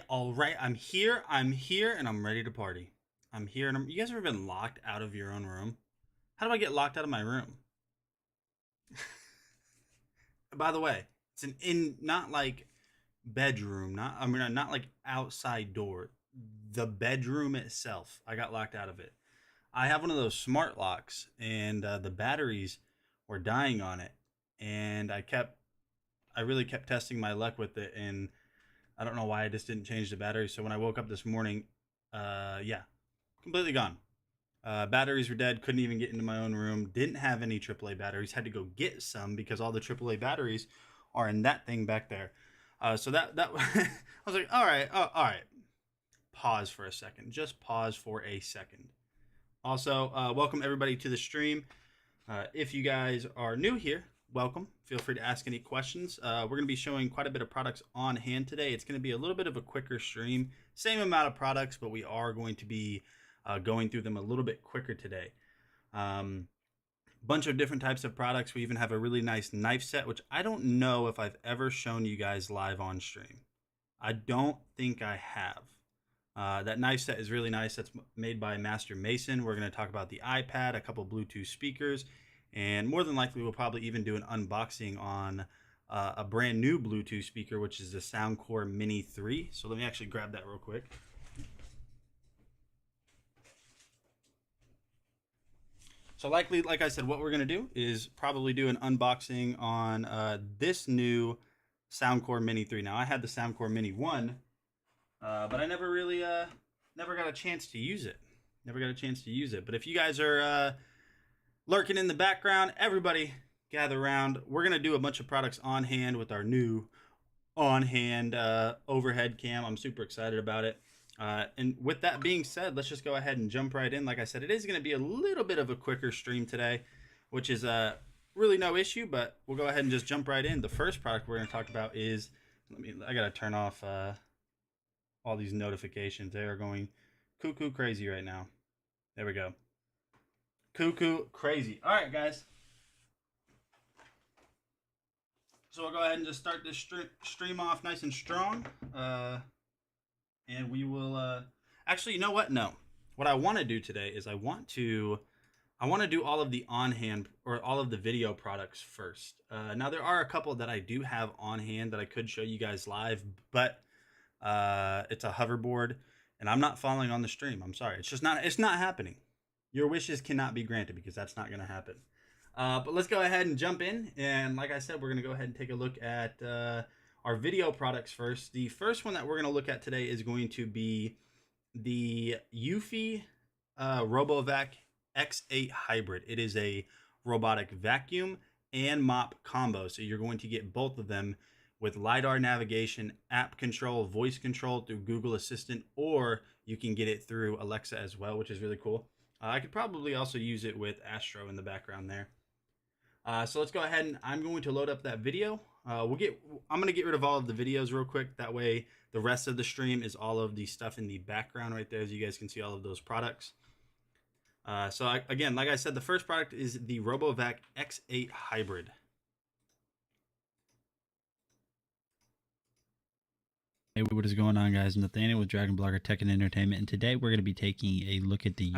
all right. I'm here, and I'm ready to party. I'm here, and you guys ever been locked out of your own room? How do I get locked out of my room? By the way, it's not like bedroom, not like outside door. The bedroom itself, I got locked out of it. I have one of those smart locks, and the batteries were dying on it, and I really kept testing my luck with it, and I don't know why I just didn't change the battery. So when I woke up this morning, yeah, completely gone. Batteries were dead. Couldn't even get into my own room. Didn't have any AAA batteries. Had to go get some because all the AAA batteries are in that thing back there. So that I was like, all right, all right. Pause for a second. Just pause for a second. Also, welcome everybody to the stream. If you guys are new here, welcome. Feel free to ask any questions. We're going to be showing quite a bit of products on hand today. It's going to be a little bit of a quicker stream. Same amount of products, but we are going to be going through them a little bit quicker today. Bunch of different types of products. We even have a really nice knife set, which I don't know if I've ever shown you guys live on stream. I don't think I have. That knife set is really nice. That's made by Master Mason. We're going to talk about the iPad, a couple Bluetooth speakers, and more than likely we'll probably even do an unboxing on a brand new Bluetooth speaker, which is the Soundcore Mini 3. So let me actually grab that real quick. So likely, like I said, what we're going to do is probably do an unboxing on this new Soundcore Mini 3. Now, I had the Soundcore Mini 1, but I never really never got a chance to use it. But if you guys are lurking in the background, everybody gather around. We're going to do a bunch of products on hand with our new on-hand overhead cam. I'm super excited about it. And with that being said, let's just go ahead and jump right in. Like I said, it is going to be a little bit of a quicker stream today, which is really no issue, but we'll go ahead and just jump right in. The first product we're going to talk about is, I got to turn off all these notifications. They are going cuckoo crazy right now. There we go. Cuckoo crazy. All right, guys. So we'll go ahead and just start this stream off nice and strong. And we will actually, you know what? No. What I want to do today is I want to do all of the on-hand or all of the video products first. Now there are a couple that I do have on hand that I could show you guys live, but it's a hoverboard and I'm not following on the stream. I'm sorry. It's not happening. Your wishes cannot be granted because that's not going to happen. But let's go ahead and jump in. And like I said, we're going to go ahead and take a look at our video products first. The first one that we're going to look at today is going to be the Eufy RoboVac X8 Hybrid. It is a robotic vacuum and mop combo. So you're going to get both of them with LiDAR navigation, app control, voice control through Google Assistant, or you can get it through Alexa as well, which is really cool. I could probably also use it with Astro in the background there. So let's go ahead and I'm going to load up that video. I'm going to get rid of all of the videos real quick. That way the rest of the stream is all of the stuff in the background right there, as you guys can see all of those products. Again, like I said, the first product is the RoboVac X8 Hybrid. Hey, what is going on, guys? Nathaniel with DragonBlogger Tech and Entertainment, and today we're going to be taking a look at the...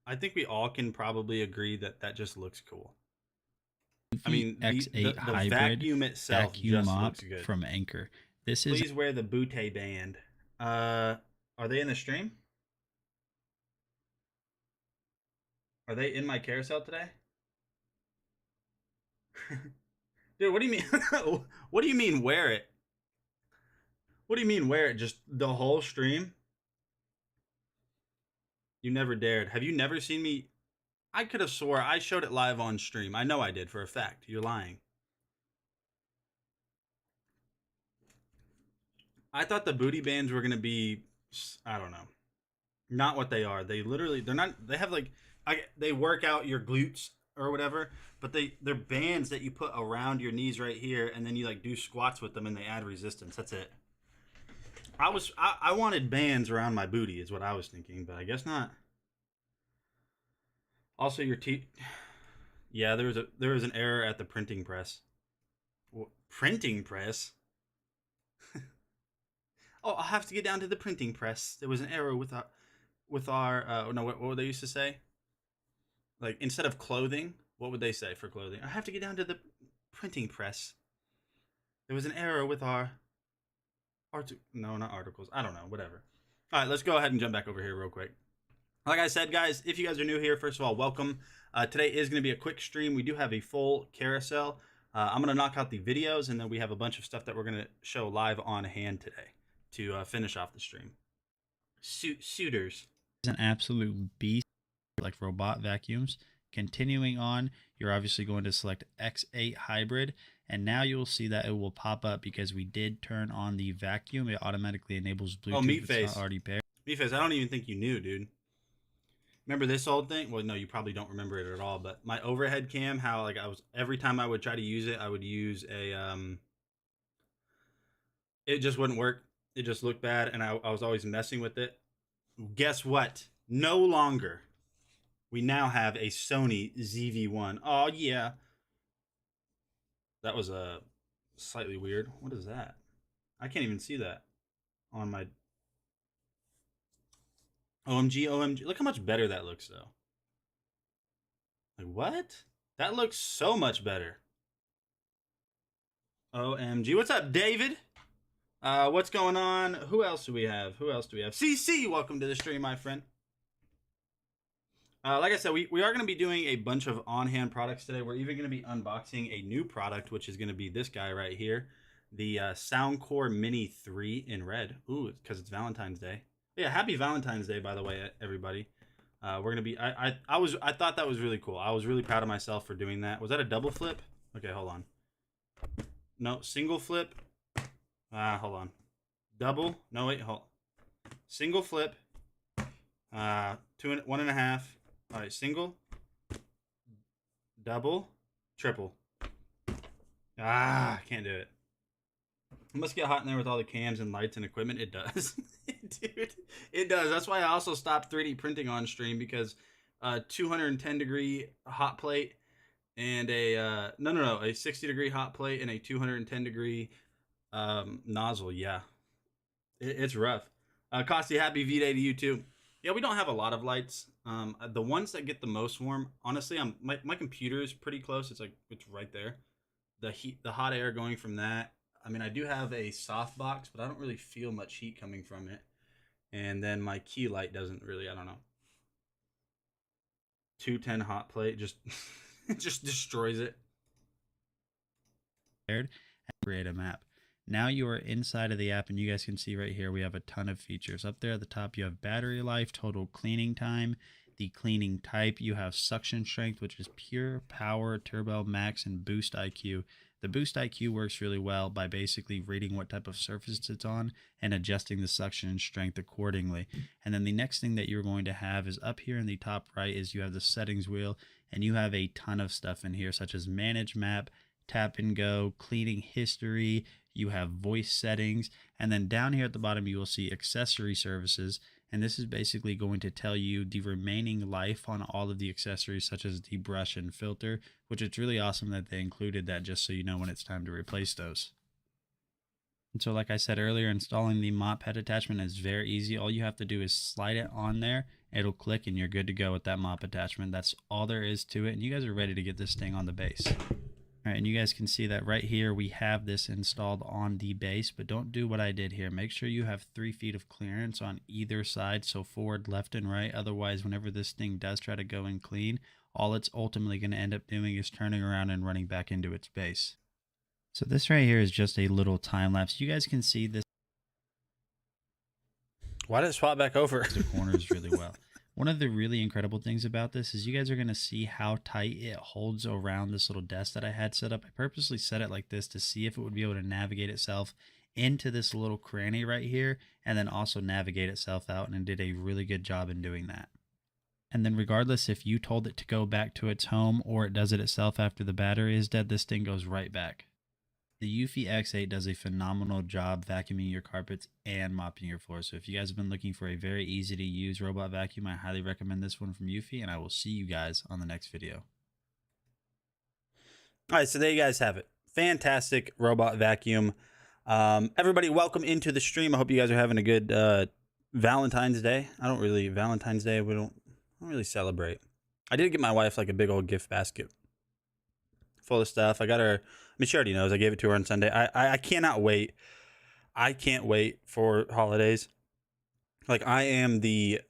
I think we all can probably agree that that just looks cool. I mean, X8 the Hybrid vacuum itself vacuum just mop looks good. from Anchor. Please wear the Butte band. Are they in the stream? Are they in my carousel today? Dude, what do you mean? What do you mean wear it? What do you mean wear it? Just the whole stream? You never dared. Have you never seen me? I could have swore I showed it live on stream. I know I did for a fact. You're lying. I thought the booty bands were going to be, I don't know, not what they are. They have like, they work out your glutes or whatever, but they're bands that you put around your knees right here, and then you like do squats with them and they add resistance. That's it. I wanted bands around my booty is what I was thinking, but I guess not. Also, your teeth. Yeah, there was an error at the printing press. Printing press? Oh, I'll have to get down to the printing press. There was an error with our no, what would they used to say? Like, instead of clothing, what would they say for clothing? I have to get down to the printing press. There was an error with our no, not articles. I don't know, whatever. All right, let's go ahead and jump back over here real quick. Like I said, guys, if you guys are new here, first of all, welcome. Today is going to be a quick stream. We do have a full carousel. I'm going to knock out the videos, and then we have a bunch of stuff that we're going to show live on hand today to finish off the stream. Suitors. It's an absolute beast, like robot vacuums. Continuing on, you're obviously going to select X8 hybrid, and now you'll see that it will pop up because we did turn on the vacuum. It automatically enables Bluetooth. Oh, Meat Face. It's not already paired. Meat Face, I don't even think you knew, dude. Remember this old thing? Well, no, you probably don't remember it at all, but my overhead cam, how like every time I would try to use it, I would use a it just wouldn't work. It just looked bad, and I was always messing with it. Guess what? No longer. We now have a Sony ZV-1. Oh yeah. That was slightly weird. What is that? I can't even see that on my OMG. Look how much better that looks, though. Like, what? That looks so much better. OMG. What's up, David? What's going on? Who else do we have? CC, welcome to the stream, my friend. Like I said, we are going to be doing a bunch of on-hand products today. We're even going to be unboxing a new product, which is going to be this guy right here. The Soundcore Mini 3 in red. Ooh, because it's Valentine's Day. Yeah, happy Valentine's Day, by the way, everybody. We're gonna be. I thought that was really cool. I was really proud of myself for doing that. Was that a double flip? Okay, hold on. No, single flip. Hold on. Double. No, wait, hold. Single flip. 1.5. All right, single. Double. Triple. Can't do it. It must get hot in there with all the cams and lights and equipment. It does. Dude, it does. That's why I also stopped 3D printing on stream, because 210 degree hot plate and a a 60 degree hot plate and a 210 degree nozzle. Yeah, it's rough. Costi, happy V-Day to you too. Yeah, we don't have a lot of lights. The ones that get the most warm, honestly, my computer is pretty close. It's right there. The hot air going from that. I mean, I do have a softbox, but I don't really feel much heat coming from it. And then my key light doesn't really, I don't know. 210 hot plate just just destroys it. And create a map. Now you are inside of the app, and you guys can see right here we have a ton of features. Up there at the top you have battery life, total cleaning time, the cleaning type. You have suction strength, which is pure power, turbo max, and boost IQ. The boost IQ works really well by basically reading what type of surface it's on and adjusting the suction strength accordingly. And then the next thing that you're going to have is up here in the top right is you have the settings wheel, and you have a ton of stuff in here, such as manage map, tap and go, cleaning history, you have voice settings, and then down here at the bottom you will see accessory services, and this is basically going to tell you the remaining life on all of the accessories, such as the brush and filter, which it's really awesome that they included that, just so you know when it's time to replace those. And so like I said earlier, installing the mop head attachment is very easy. All you have to do is slide it on there, it'll click, and you're good to go with that mop attachment. That's all there is to it, and you guys are ready to get this thing on the base. All right, and you guys can see that right here we have this installed on the base, but don't do what I did here. Make sure you have 3 feet of clearance on either side, so forward, left, and right. Otherwise, whenever this thing does try to go and clean, all it's ultimately going to end up doing is turning around and running back into its base. So this right here is just a little time lapse. You guys can see this. Why did it swap back over? The corners really well. One of the really incredible things about this is you guys are going to see how tight it holds around this little desk that I had set up. I purposely set it like this to see if it would be able to navigate itself into this little cranny right here, and then also navigate itself out, and it did a really good job in doing that. And then regardless if you told it to go back to its home or it does it itself after the battery is dead, this thing goes right back. The Eufy X8 does a phenomenal job vacuuming your carpets and mopping your floors. So if you guys have been looking for a very easy to use robot vacuum, I highly recommend this one from Eufy, and I will see you guys on the next video. All right, so there you guys have it. Fantastic robot vacuum. Everybody, welcome into the stream. I hope you guys are having a good Valentine's Day. Valentine's Day, I don't really celebrate. I did get my wife like a big old gift basket full of stuff. I got her, I mean, she already knows. I gave it to her on Sunday. I cannot wait. I can't wait for holidays. Like, I am the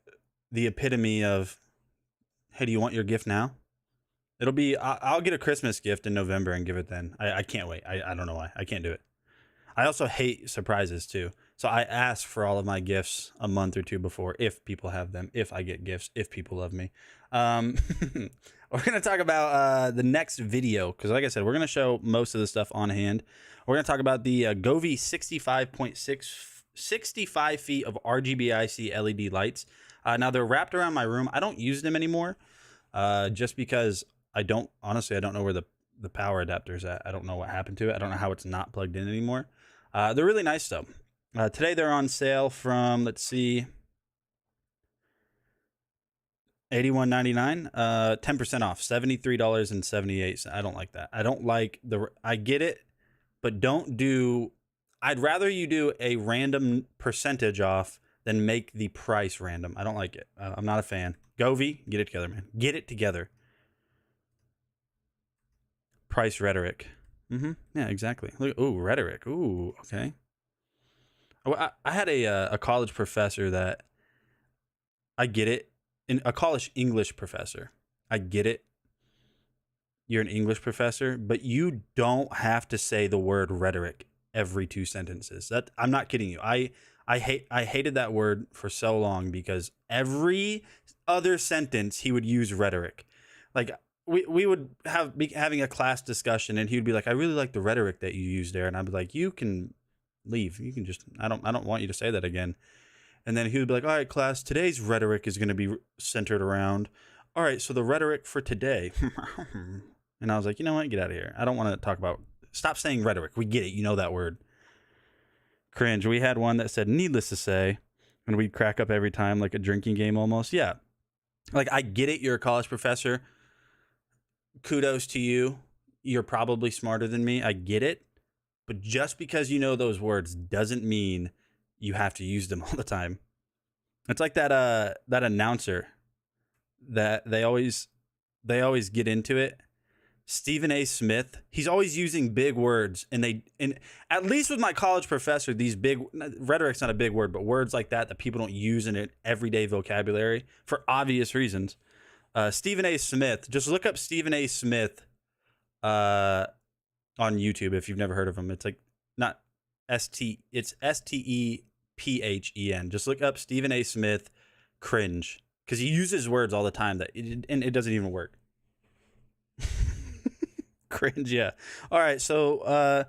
epitome of, hey, do you want your gift now? It'll be, I'll get a Christmas gift in November and give it then. I can't wait. I don't know why. I can't do it. I also hate surprises too. So I ask for all of my gifts a month or two before, if people have them, if I get gifts, if people love me. We're going to talk about the next video, because like I said, we're going to show most of the stuff on hand. We're going to talk about the Govee 65 feet of RGBIC LED lights. Now they're wrapped around my room. I don't use them anymore just because honestly, I don't know where the power adapter's at. I don't know what happened to it. I don't know how it's not plugged in anymore. They're really nice though. Today they're on sale from, let's see, $81.99, 10% off, $73.78. I don't like that. I don't like I get it, but I'd rather you do a random percentage off than make the price random. I don't like it. I'm not a fan. Govee, get it together, man. Get it together. Price rhetoric. Yeah, exactly. Look, ooh, rhetoric. Ooh, okay. I had a college professor that, I get it. A college English professor. I get it. You're an English professor, but you don't have to say the word rhetoric every 2 sentences. I'm not kidding you. I hated that word for so long because every other sentence he would use rhetoric. Like we would be having a class discussion and he would be like, I really like the rhetoric that you used there. And I'd be like, you can leave. You can just, I don't want you to say that again. And then he would be like, all right, class, today's rhetoric is going to be centered around, all right, so the rhetoric for today. And I was like, you know what? Get out of here. I don't want to talk about, stop saying rhetoric. We get it. You know that word. Cringe. We had one that said, needless to say, and we'd crack up every time, like a drinking game almost. Yeah. Like, I get it. You're a college professor. Kudos to you. You're probably smarter than me. I get it. But just because you know those words doesn't mean you have to use them all the time. It's like that announcer that they always get into it. Stephen A. Smith, he's always using big words, and at least with my college professor, these big rhetoric's not a big word, but words like that people don't use in an everyday vocabulary for obvious reasons. Stephen A. Smith, just look up Stephen A. Smith on YouTube if you've never heard of him. It's like not it's STEPHEN. Just look up Stephen A. Smith cringe, because he uses words all the time and it doesn't even work. Cringe, yeah. All right, so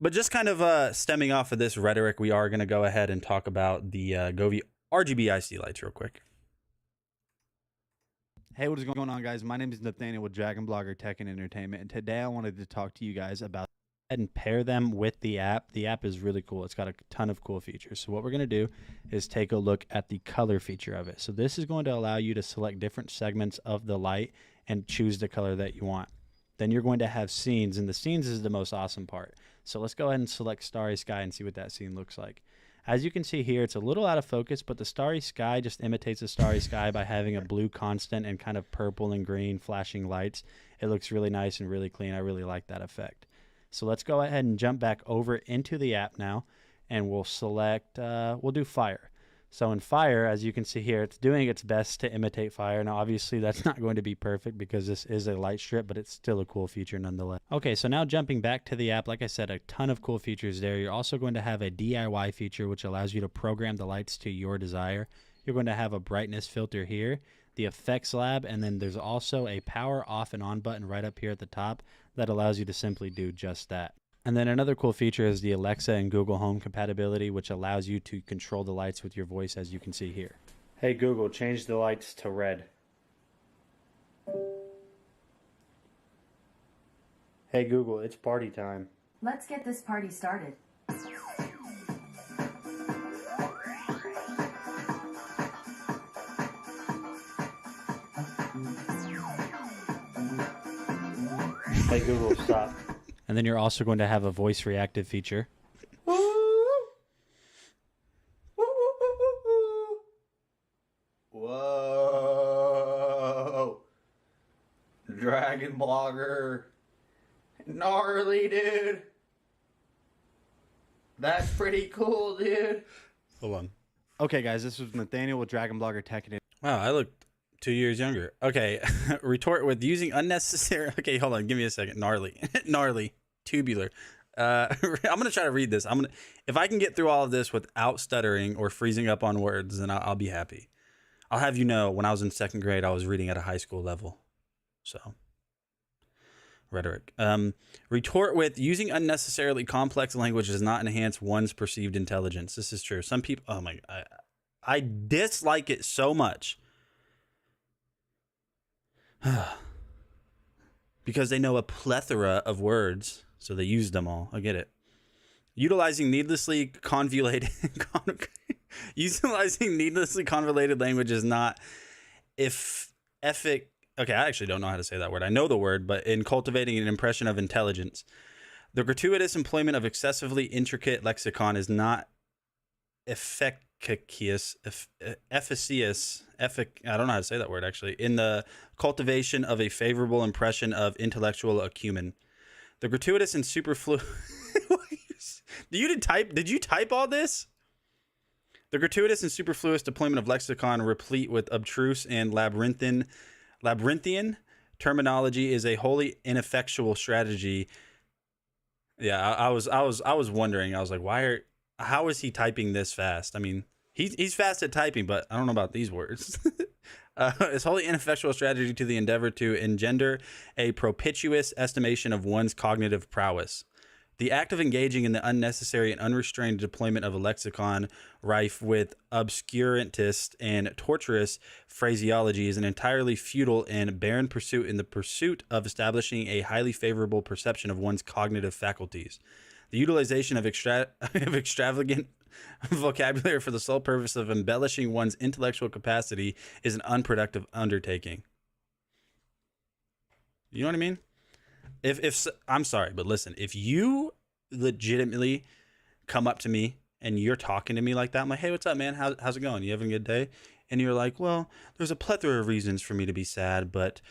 but just kind of stemming off of this rhetoric, we are going to go ahead and talk about the Govee RGBIC lights real quick. Hey, what is going on, guys? My name is Nathaniel with DragonBlogger Tech and Entertainment, and today I wanted to talk to you guys about and pair them with the app. The app is really cool. It's got a ton of cool features. So what we're going to do is take a look at the color feature of it. So this is going to allow you to select different segments of the light and choose the color that you want. Then you're going to have scenes, and the scenes is the most awesome part. So let's go ahead and select Starry Sky and see what that scene looks like. As you can see here, it's a little out of focus, but the starry sky just imitates a starry sky by having a blue constant and kind of purple and green flashing lights. It looks really nice and really clean. I really like that effect. So let's go ahead and jump back over into the app now, and we'll select, we'll do fire. So in fire, as you can see here, it's doing its best to imitate fire. Now, obviously, that's not going to be perfect because this is a light strip, but it's still a cool feature nonetheless. Okay, so now jumping back to the app, like I said, a ton of cool features there. You're also going to have a DIY feature, which allows you to program the lights to your desire. You're going to have a brightness filter here, the effects lab, and then there's also a power off and on button right up here at the top that allows you to simply do just that. And then another cool feature is the Alexa and Google Home compatibility, which allows you to control the lights with your voice, as you can see here. Hey Google, change the lights to red. Hey Google, it's party time. Let's get this party started. Hey Google, stop. And then you're also going to have a voice reactive feature. Who blogger. Gnarly, dude. That's pretty cool, dude. Hold on. Okay, guys, this was Nathaniel with DragonBlogger Tech. Wow, I looked 2 years younger. Okay, retort with using unnecessary. Okay, hold on, give me a second. Gnarly, gnarly, tubular. I'm gonna try to read this. If I can get through all of this without stuttering or freezing up on words, then I'll be happy. I'll have you know, when I was in 2nd grade, I was reading at a high school level. So, rhetoric. Retort with using unnecessarily complex language does not enhance one's perceived intelligence. This is true. Some people, oh my, I dislike it so much. Because they know a plethora of words, so they use them all. I get it. Utilizing needlessly convoluted language is not effic. Okay, I actually don't know how to say that word. I know the word, but in cultivating an impression of intelligence, the gratuitous employment of excessively intricate lexicon is not efficacious. I don't know how to say that word actually. In the cultivation of a favorable impression of intellectual acumen, the gratuitous and superfluous. Did you type all this? The gratuitous and superfluous deployment of lexicon replete with obtruse and labyrinthian terminology is a wholly ineffectual strategy. Yeah, I was wondering. I was like, how is he typing this fast? I mean, he's fast at typing, but I don't know about these words. It's wholly ineffectual strategy to the endeavor to engender a propitious estimation of one's cognitive prowess. The act of engaging in the unnecessary and unrestrained deployment of a lexicon rife with obscurantist and tortuous phraseology is an entirely futile and barren pursuit in the pursuit of establishing a highly favorable perception of one's cognitive faculties. The utilization of extravagant vocabulary for the sole purpose of embellishing one's intellectual capacity is an unproductive undertaking. You know what I mean? If I'm sorry, but listen, if you legitimately come up to me and you're talking to me like that, I'm like, hey, what's up, man? How's it going? You having a good day? And you're like, well, there's a plethora of reasons for me to be sad, but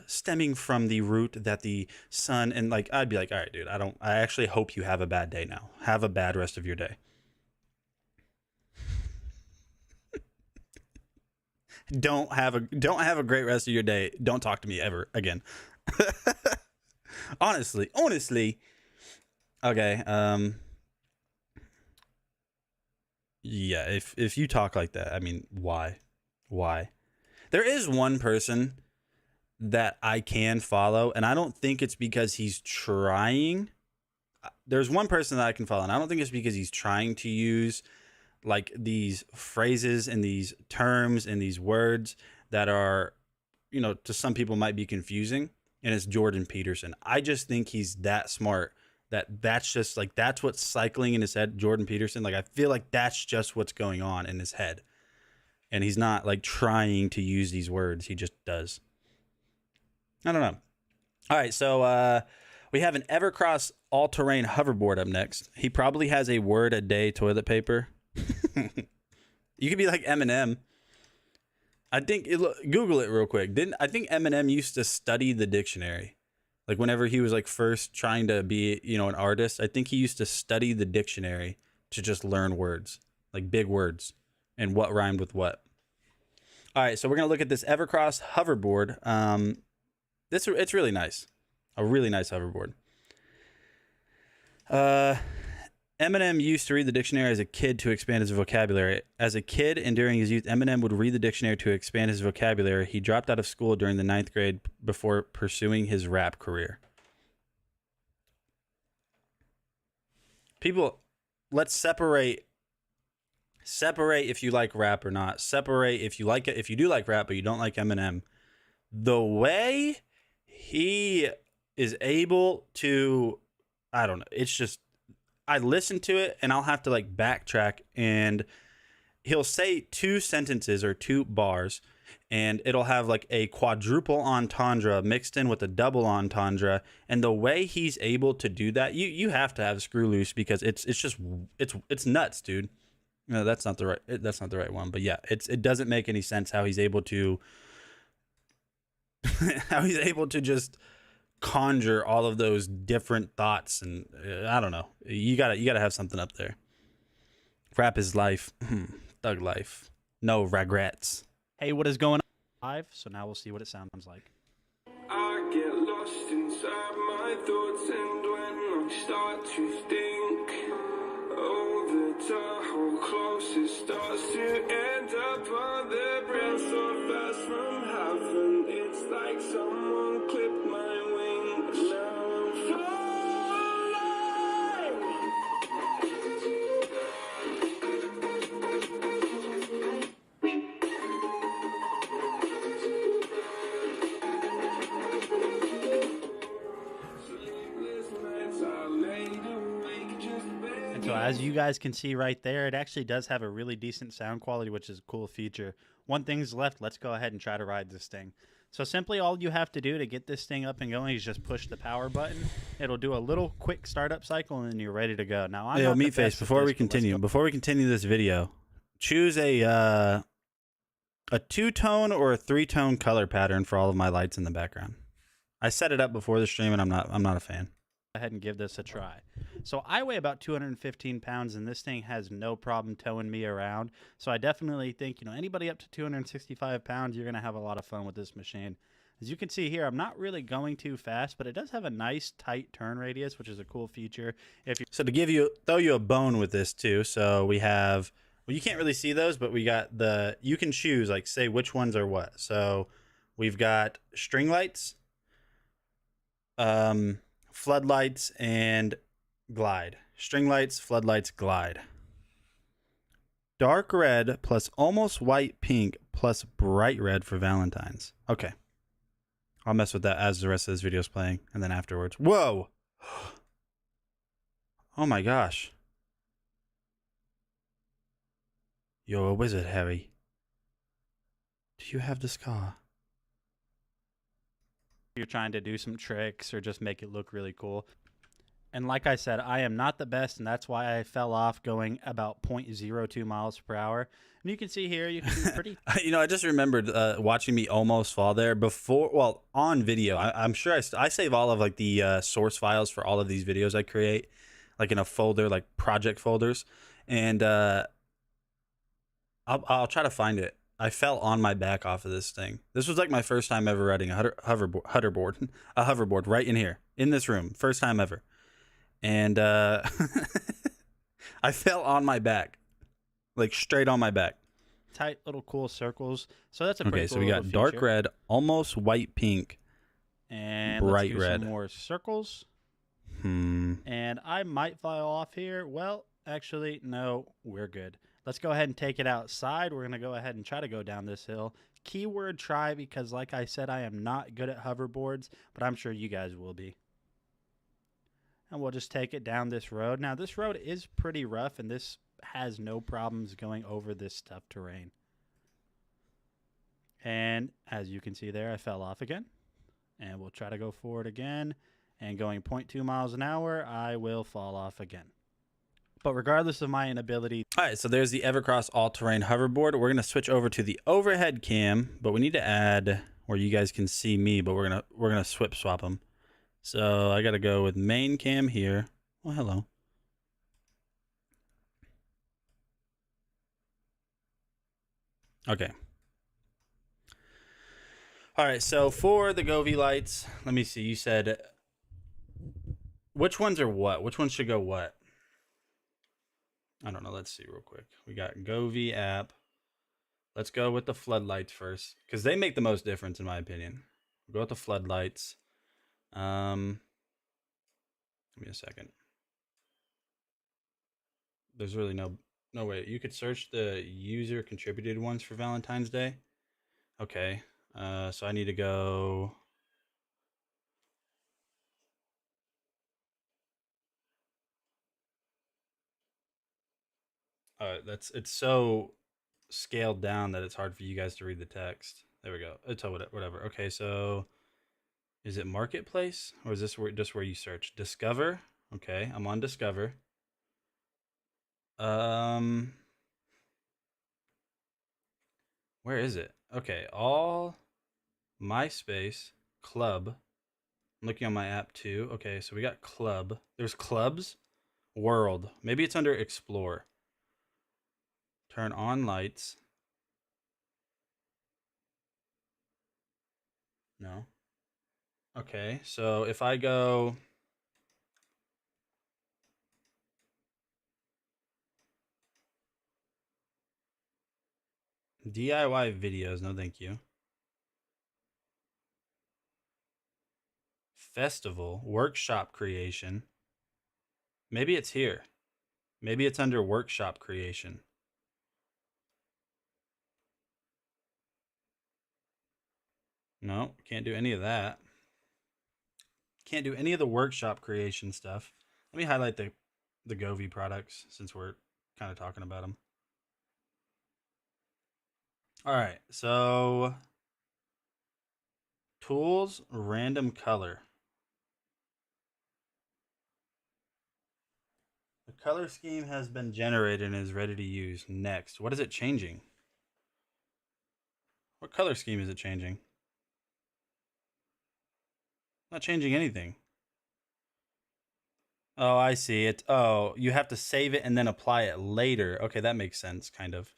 stemming from the root that the sun, and like, I'd be like, all right, dude, I actually hope you have a bad day now. Have a bad rest of your day. Don't have a great rest of your day. Don't talk to me ever again. honestly. Okay. Yeah, if you talk like that, I mean, why? There is one person that I can follow, and I don't think it's because he's trying. There's one person that I can follow, and I don't think it's because he's trying to use like these phrases and these terms and these words that are, you know, to some people might be confusing. And it's Jordan Peterson. I just think he's that smart that's just like, that's what's cycling in his head. Jordan Peterson. Like, I feel like that's just what's going on in his head. And he's not like trying to use these words. He just does. I don't know. All right. So we have an Evercross all-terrain hoverboard up next. He probably has a word a day toilet paper. You could be like Eminem. I think Google it real quick. I think Eminem used to study the dictionary, like whenever he was like first trying to be, you know, an artist. I think he used to study the dictionary to just learn words, like big words, and what rhymed with what. All right, so we're gonna look at this Evercross hoverboard. It's really nice, a really nice hoverboard. Eminem used to read the dictionary as a kid to expand his vocabulary. As a kid and during his youth, Eminem would read the dictionary to expand his vocabulary. He dropped out of school during the 9th grade before pursuing his rap career. People, let's separate if you like rap or not. Separate if you like it, if you do like rap but you don't like Eminem. The way he is able to, I don't know, it's just, I listen to it and I'll have to like backtrack, and he'll say 2 sentences or 2 bars and it'll have like a quadruple entendre mixed in with a double entendre. And the way he's able to do that, you have to have screw loose, because it's nuts, dude. No, that's not the right one, but yeah, it doesn't make any sense how he's able to how he's able to just conjure all of those different thoughts, and I don't know. You gotta have something up there. Rap is life, thug life, no regrets. Hey, what is going on? Live. So now we'll see what it sounds like. I get lost inside my thoughts, and when I start to think, oh, the Tahoe closest starts to end up on the rail so fast from heaven. It's like someone clipped my wings. Now I'm flying. And so as you guys can see right there, it actually does have a really decent sound quality, which is a cool feature. One thing's left. Let's go ahead and try to ride this thing. So simply all you have to do to get this thing up and going is just push the power button. It'll do a little quick startup cycle, and then you're ready to go. Now, I'm not the Meatface, best at before this, we but let's continue, go. before we continue this video, choose a 2-tone or a 3-tone color pattern for all of my lights in the background. I set it up before the stream, and I'm not a fan. Go ahead and give this a try. So I weigh about 215 pounds, and this thing has no problem towing me around. So I definitely think, anybody up to 265 pounds, you're going to have a lot of fun with this machine. As you can see here, I'm not really going too fast, but it does have a nice tight turn radius, which is a cool feature. So to throw you a bone with this too, so we have, well, you can't really see those, but we got you can choose, like, say which ones are what. So we've got string lights, floodlights, and glide. String lights, floodlights, glide. Dark red plus almost white pink plus bright red for Valentine's. Okay. I'll mess with that as the rest of this video is playing, and then afterwards. Whoa! Oh my gosh. You're a wizard, Harry. Do you have the scar? You're trying to do some tricks or just make it look really cool. And like I said, I am not the best, and that's why I fell off going about 0.02 miles per hour. And you can see here, you can do pretty... I just remembered watching me almost fall there before, well, on video. I'm sure I save all of, like, the source files for all of these videos I create, like, in a folder, like project folders. And I'll try to find it. I fell on my back off of this thing. This was like my first time ever riding a hoverboard right in here, in this room. First time ever. And I fell on my back, like straight on my back. Tight little cool circles. So that's a Okay, pretty so cool we got little dark feature. red, almost white pink, And bright let's do red. some more circles. Hmm. And I might file off here. Well, actually, no, we're good. Let's go ahead and take it outside. We're going to go ahead and try to go down this hill. Keyword try, because like I said, I am not good at hoverboards, but I'm sure you guys will be. And we'll just take it down this road. Now, this road is pretty rough, and this has no problems going over this tough terrain. And as you can see there, I fell off again. And we'll try to go forward again. And going 0.2 miles an hour, I will fall off again. But regardless of my inability... All right, so there's the Evercross all-terrain hoverboard. We're going to switch over to the overhead cam, but we need to add where you guys can see me, but we're going to swap them. So I got to go with main cam here. Well, hello. Okay. All right, so for the Govee lights, let me see. You said which ones are what? Which ones should go what? I don't know. Let's see real quick. We got Govee app. Let's go with the floodlights first, because they make the most difference in my opinion. We'll go with the floodlights. Give me a second. There's really no way. You could search the user contributed ones for Valentine's Day. Okay. So I need to go. It's so scaled down that it's hard for you guys to read the text. There we go. It's whatever. Okay, so is it Marketplace, or is this just where you search? Discover. Okay, I'm on Discover. Where is it? Okay, all MySpace, club. I'm looking on my app too. Okay, so we got club. There's clubs, world. Maybe it's under explore. Turn on lights. No. Okay, so if I go DIY videos, no thank you. Festival, workshop creation. Maybe it's here. Maybe it's under workshop creation. No, can't do any of that. Can't do any of the workshop creation stuff. Let me highlight the Govee products since we're kind of talking about them. All right, so tools, random color. The color scheme has been generated and is ready to use. Next, what is it changing? What color scheme is it changing? Not changing anything. Oh, I see it. Oh, you have to save it and then apply it later. Okay, that makes sense, kind of.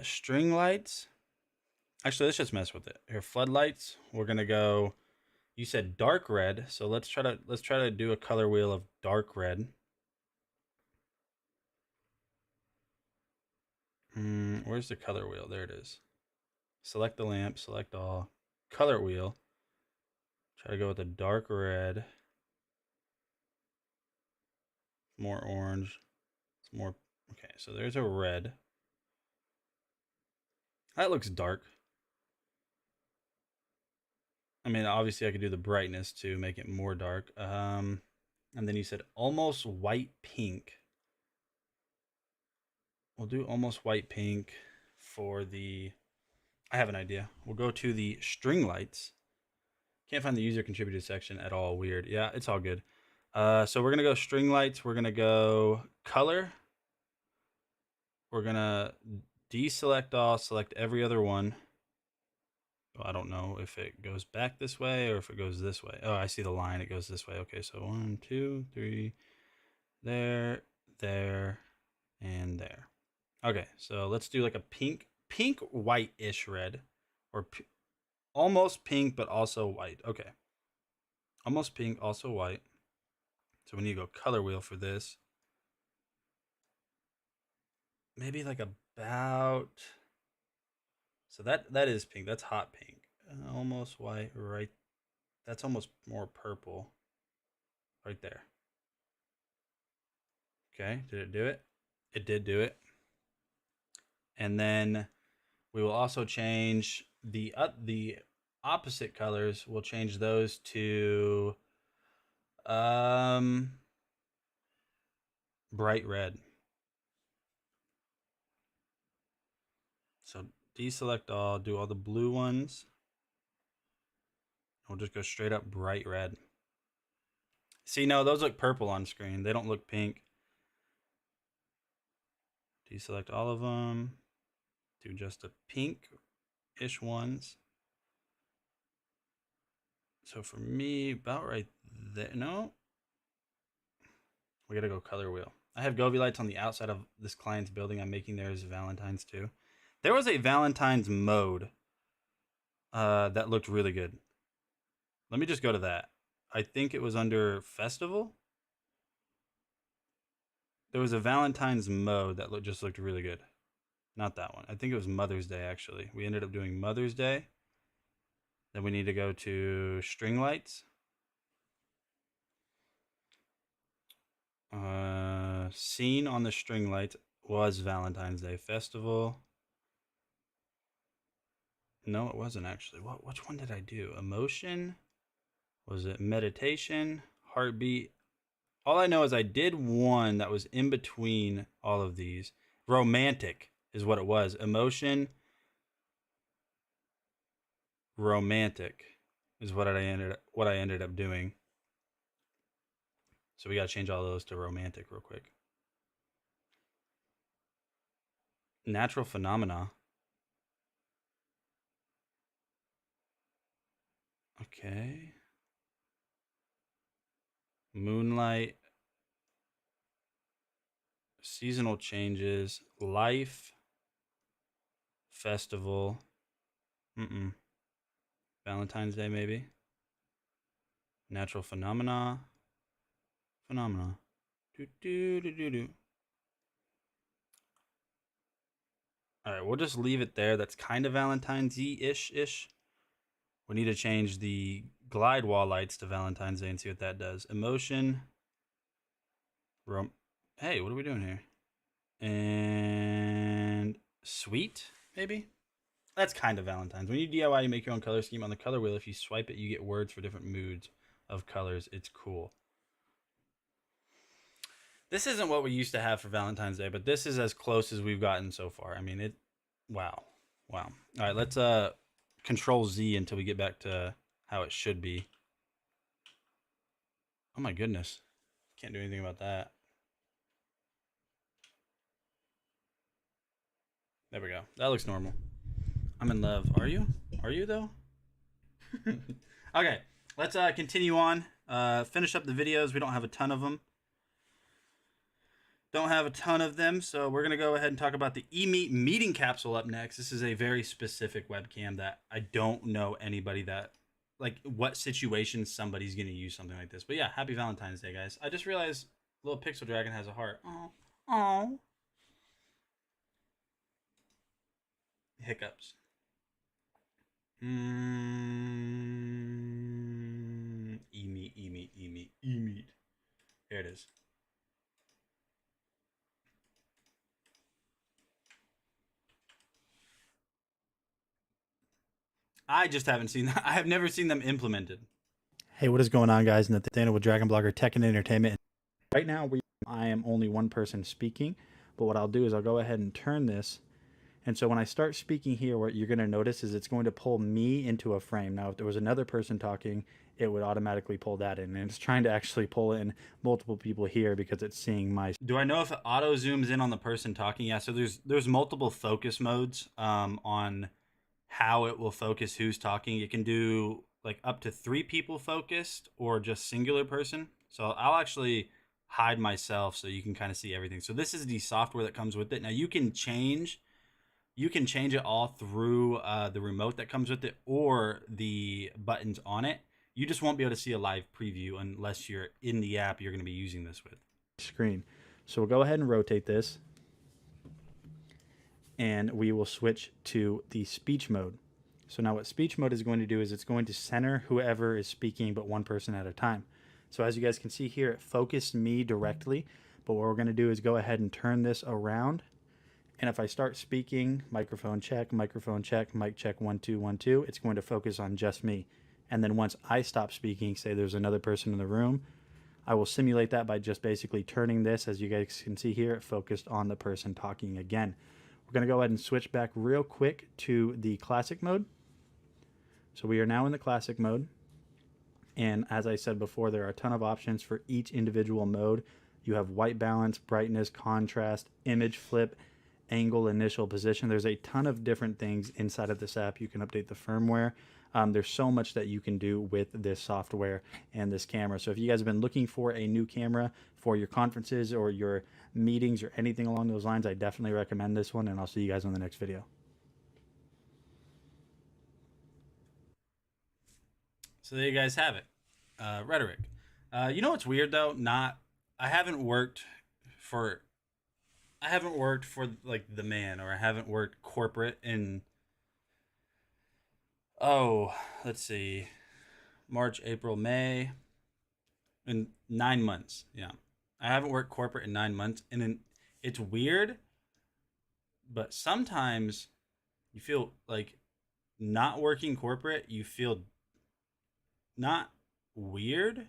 String lights. Actually, let's just mess with it. Here, floodlights. We're gonna go. You said dark red, so let's try to do a color wheel of dark red. Where's the color wheel? There it is. Select the lamp. Select all. Color wheel. Try to go with a dark red. More orange. It's more. Okay, so there's a red. That looks dark. I mean, obviously I could do the brightness to make it more dark. And then you said almost white pink. We'll do almost white pink for the... I have an idea. We'll go to the string lights. Can't find the user contributed section at all. Weird. Yeah, it's all good. So we're going to go string lights. We're going to go color. We're going to deselect all, select every other one. I don't know if it goes back this way or if it goes this way. Oh, I see the line. It goes this way. Okay, so 1, 2, 3, there, there, and there. Okay, so let's do like a pink white-ish red, or almost pink but also white. Okay, almost pink, also white. So we need to go color wheel for this. Maybe like about. So that is pink. That's hot pink. Almost white, right? That's almost more purple. Right there. Okay, did it do it? It did do it. And then we will also change the opposite colors. We'll change those to bright red. So deselect all, do all the blue ones. We'll just go straight up bright red. See, no, those look purple on screen. They don't look pink. Deselect all of them. Do just the pink-ish ones. So for me, about right there. No. We got to go color wheel. I have Govee lights on the outside of this client's building. I'm making theirs Valentine's too. There was a Valentine's mode that looked really good. Let me just go to that. I think it was under Festival. There was a Valentine's mode that just looked really good. Not that one. I think it was Mother's Day, actually. We ended up doing Mother's Day. Then we need to go to string lights. Scene on the string lights was Valentine's Day Festival. No, it wasn't actually. Which one did I do? Emotion? Was it meditation? Heartbeat? All I know is I did one that was in between all of these. Romantic is what it was. Emotion. Romantic is what I ended up doing. So we got to change all those to romantic real quick. Natural phenomena. Okay. Moonlight. Seasonal changes. Life. Festival. Valentine's Day, maybe. Natural phenomena. Phenomena. Do. All right, we'll just leave it there. That's kind of Valentine's-ish. We need to change the glide wall lights to Valentine's Day and see what that does. Emotion. Hey, what are we doing here? And sweet, maybe? That's kind of Valentine's. When you DIY, you make your own color scheme. On the color wheel, if you swipe it, you get words for different moods of colors. It's cool. This isn't what we used to have for Valentine's Day, but this is as close as we've gotten so far. I mean, wow. All right, let's Control Z until we get back to how it should be. Oh my goodness. Can't do anything about that. There we go. That looks normal. I'm in love. Are you? Are you though? Okay, let's continue on. Finish up the videos. We don't have a ton of them. So we're going to go ahead and talk about the eMeet meeting capsule up next. This is a very specific webcam that I don't know anybody that, like, what situation somebody's going to use something like this. But yeah, happy Valentine's Day, guys. I just realized little pixel dragon has a heart. Oh. Hiccups. eMeet. Here it is. I just haven't seen that. I have never seen them implemented. Hey, what is going on, guys? Nathaniel with DragonBlogger Tech and Entertainment. Right now, I am only one person speaking, but what I'll do is I'll go ahead and turn this. And so when I start speaking here, what you're going to notice is it's going to pull me into a frame. Now, if there was another person talking, it would automatically pull that in. And it's trying to actually pull in multiple people here because it's seeing my... Do I know if it auto zooms in on the person talking? Yeah, so there's multiple focus modes on how it will focus who's talking. It can do like up to 3 people focused or just singular person. So I'll actually hide myself so you can kind of see everything. So this is the software that comes with it. Now you can change it all through the remote that comes with it or the buttons on it. You just won't be able to see a live preview unless you're in the app you're going to be using this with. Screen. So we'll go ahead and rotate this. And we will switch to the speech mode. So now what speech mode is going to do is it's going to center whoever is speaking, but one person at a time. So as you guys can see here, it focused me directly. But what we're going to do is go ahead and turn this around. And if I start speaking, microphone check, mic check, 1 2 1 2, it's going to focus on just me. And then once I stop speaking, say there's another person in the room, I will simulate that by just basically turning this. As you guys can see here, it focused on the person talking again. We're going to go ahead and switch back real quick to the classic mode. So we are now in the classic mode. And as I said before, there are a ton of options for each individual mode. You have white balance, brightness, contrast, image flip, angle, initial position. There's a ton of different things inside of this app. You can update the firmware. There's so much that you can do with this software and this camera. So if you guys have been looking for a new camera for your conferences or your meetings or anything along those lines, I definitely recommend this one, and I'll see you guys on the next video. So there you guys have it. Rhetoric. You know what's weird though? I haven't worked for like the man, or I haven't worked corporate in, let's see, March, April, May, in 9 months. Yeah. I haven't worked corporate in 9 months, and then it's weird, but sometimes you feel like not working corporate, you feel not weird.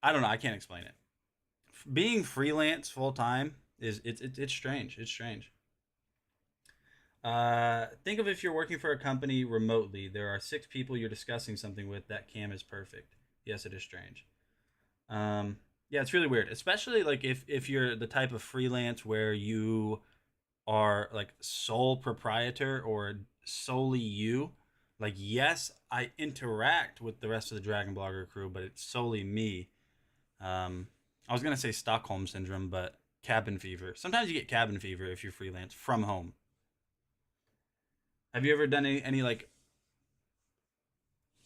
I don't know. I can't explain it. Being freelance full time it's strange. It's strange. Think of if you're working for a company remotely. There are 6 people you're discussing something with. That cam is perfect. Yes, it is strange. Yeah, it's really weird, especially like if you're the type of freelance where you are like sole proprietor or solely you. Like, yes, I interact with the rest of the Dragon Blogger crew, but it's solely me. I was gonna say Stockholm syndrome, but cabin fever. Sometimes you get cabin fever if you're freelance from home. Have you ever done any like?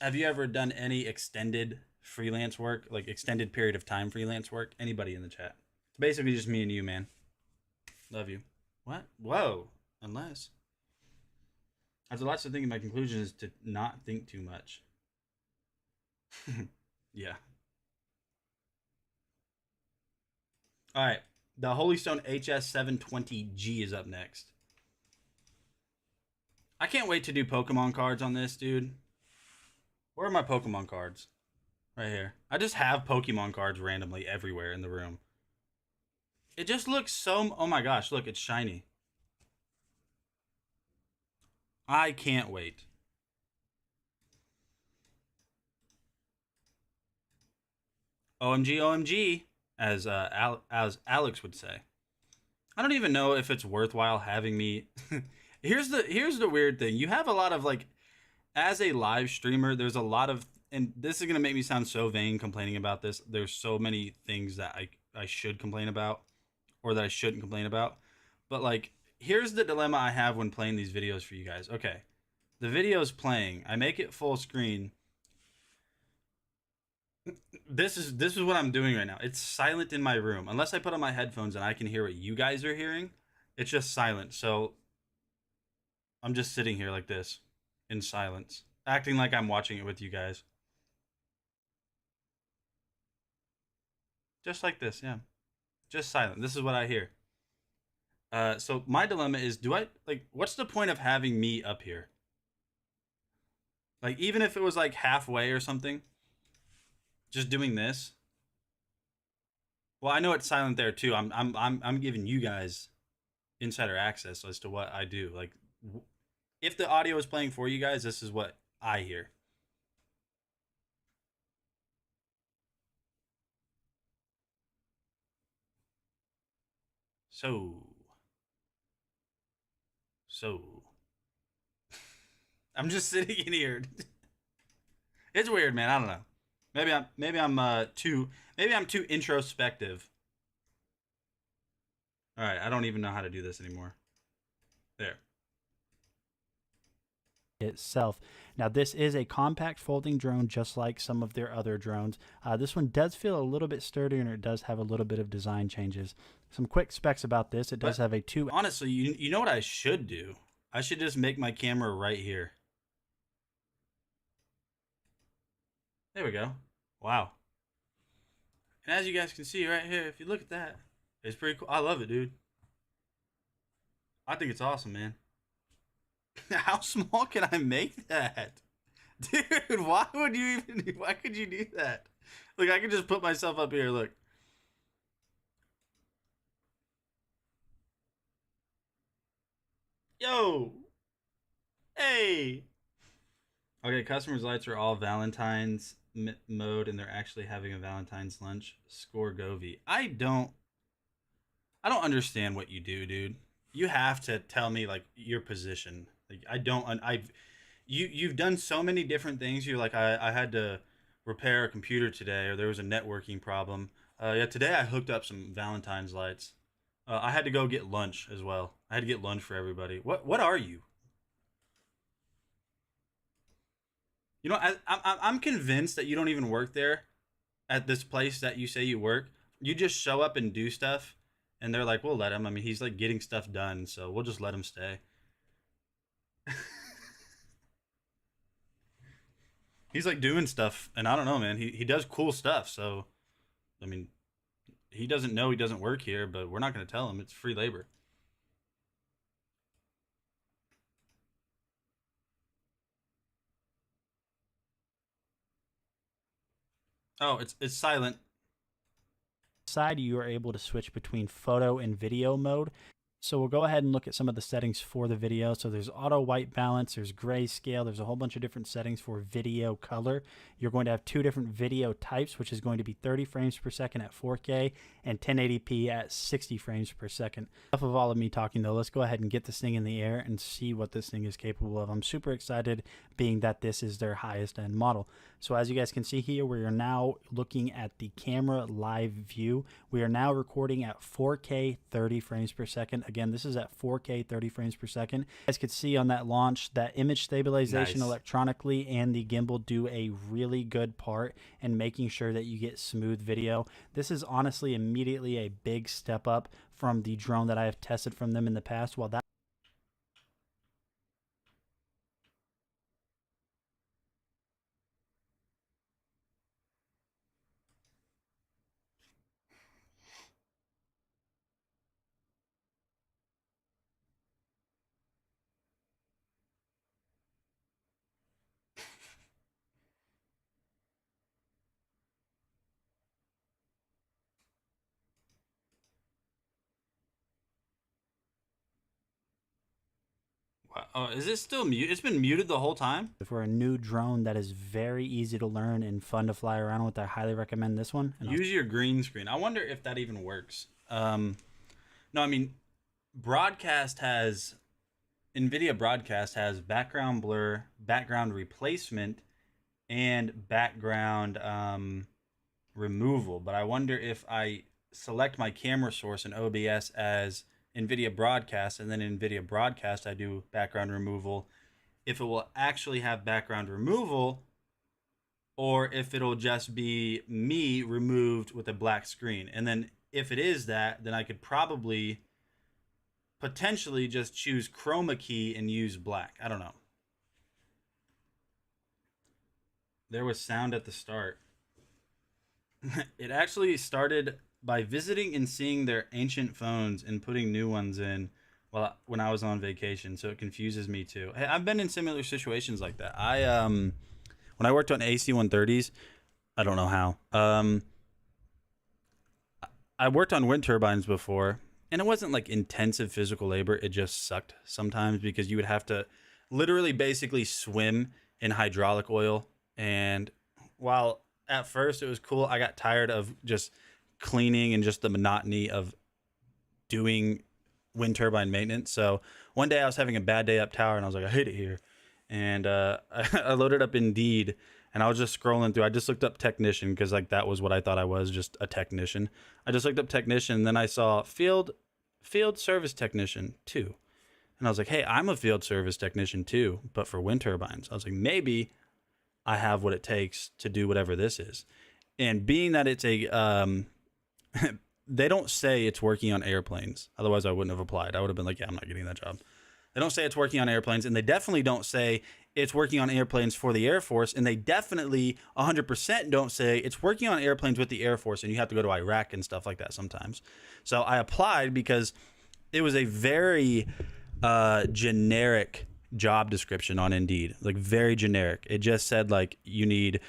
Have you ever done any extended freelance work, like extended period of time freelance work? Anybody in the chat? It's basically just me and you, man. Love you. What? Whoa. Unless. As a lot to think, my conclusion is to not think too much. Yeah. All right. The Holy Stone HS720G is up next. I can't wait to do Pokemon cards on this, dude. Where are my Pokemon cards? Right here. I just have Pokemon cards randomly everywhere in the room. It just looks so... Oh my gosh, look, it's shiny. I can't wait. OMG, OMG, as Alex would say. I don't even know if it's worthwhile having me... Here's the weird thing. You have a lot of, like... As a live streamer, there's a lot of... And this is going to make me sound so vain complaining about this. There's so many things that I should complain about. Or that I shouldn't complain about. But, like... Here's the dilemma I have when playing these videos for you guys. Okay. The video's playing. I make it full screen. This is what I'm doing right now. It's silent in my room. Unless I put on my headphones and I can hear what you guys are hearing, it's just silent. So I'm just sitting here like this in silence, acting like I'm watching it with you guys. Just like this, yeah. Just silent. This is what I hear. So my dilemma is, what's the point of having me up here? Like, even if it was like halfway or something, just doing this. Well, I know it's silent there too. I'm giving you guys insider access as to what I do. Like, if the audio is playing for you guys, this is what I hear. So I'm just sitting in here. It's weird, man. I don't know. Maybe I'm too introspective. All right, I don't even know how to do this anymore. There. Itself. Now, this is a compact folding drone, just like some of their other drones. This one does feel a little bit sturdier, and it does have a little bit of design changes. Some quick specs about this. It does have a Honestly, you know what I should do? I should just make my camera right here. There we go. Wow. And as you guys can see right here, if you look at that, it's pretty cool. I love it, dude. I think it's awesome, man. How small can I make that? Dude, why could you do that? Look, I could just put myself up here, look. Yo! Hey! Okay, customers' lights are all Valentine's mode, and they're actually having a Valentine's lunch. Score Govy. I don't understand what you do, dude. You have to tell me, like, your position. Like, you've done so many different things. You're like, I had to repair a computer today, or there was a networking problem. Yeah, today I hooked up some Valentine's lights. I had to go get lunch as well. I had to get lunch for everybody. What are you? You know, I'm convinced that you don't even work there at this place that you say you work. You just show up and do stuff, and they're like, we'll let him. I mean, he's like getting stuff done, so we'll just let him stay. He's like doing stuff, and I don't know, man. He does cool stuff, so I mean, he doesn't know he doesn't work here, but we're not going to tell him. It's free labor. Oh, it's silent. side, you are able to switch between photo and video mode. So we'll go ahead and look at some of the settings for the video. So there's auto white balance, there's grayscale, there's a whole bunch of different settings for video color. You're going to have 2 different video types, which is going to be 30 frames per second at 4K and 1080p at 60 frames per second. Enough of all of me talking though, let's go ahead and get this thing in the air and see what this thing is capable of. I'm super excited being that this is their highest end model. So as you guys can see here, we are now looking at the camera live view. We are now recording at 4K 30 frames per second. Again, this is at 4K 30 frames per second. You guys could see on that launch that image stabilization Nice. electronically and the gimbal do a really good part in making sure that you get smooth video. This is honestly immediately a big step up from the drone that I have tested from them in the past. While that Wow. Oh, is it still mute? It's been muted the whole time? for a new drone that is very easy to learn and fun to fly around with, I highly recommend this one. And Use your green screen. I wonder if that even works. No, I mean, Broadcast has... NVIDIA Broadcast has background blur, background replacement, and background removal. But I wonder if I select my camera source in OBS as NVIDIA Broadcast, and then in NVIDIA Broadcast I do background removal, if it will actually have background removal, or if it'll just be me removed with a black screen. And then if it is that, then I could probably potentially just choose chroma key and use black. I don't know. There was sound at the start. It actually started by visiting and seeing their ancient phones and putting new ones in when I was on vacation, so it confuses me too. Hey, I've been in similar situations like that. When I worked on AC-130s, I don't know how. I worked on wind turbines before, and it wasn't like intensive physical labor. It just sucked sometimes because you would have to literally basically swim in hydraulic oil. And while at first it was cool, I got tired of just cleaning and just the monotony of doing wind turbine maintenance. So one day I was having a bad day up tower and I was like, I hate it here. And I loaded up Indeed and I was just scrolling through. I just looked up technician because like that was what I thought I was, just a technician. I just looked up technician, and then I saw field service technician 2. And I was like, hey, I'm a field service technician too, but for wind turbines. I was like, maybe I have what it takes to do whatever this is. And being that it's a they don't say it's working on airplanes. Otherwise, I wouldn't have applied. I would have been like, yeah, I'm not getting that job. They don't say it's working on airplanes, and they definitely don't say it's working on airplanes for the Air Force, and they definitely 100% don't say it's working on airplanes with the Air Force, and you have to go to Iraq and stuff like that sometimes. So I applied because it was a very generic job description on Indeed, like very generic. It just said like you need...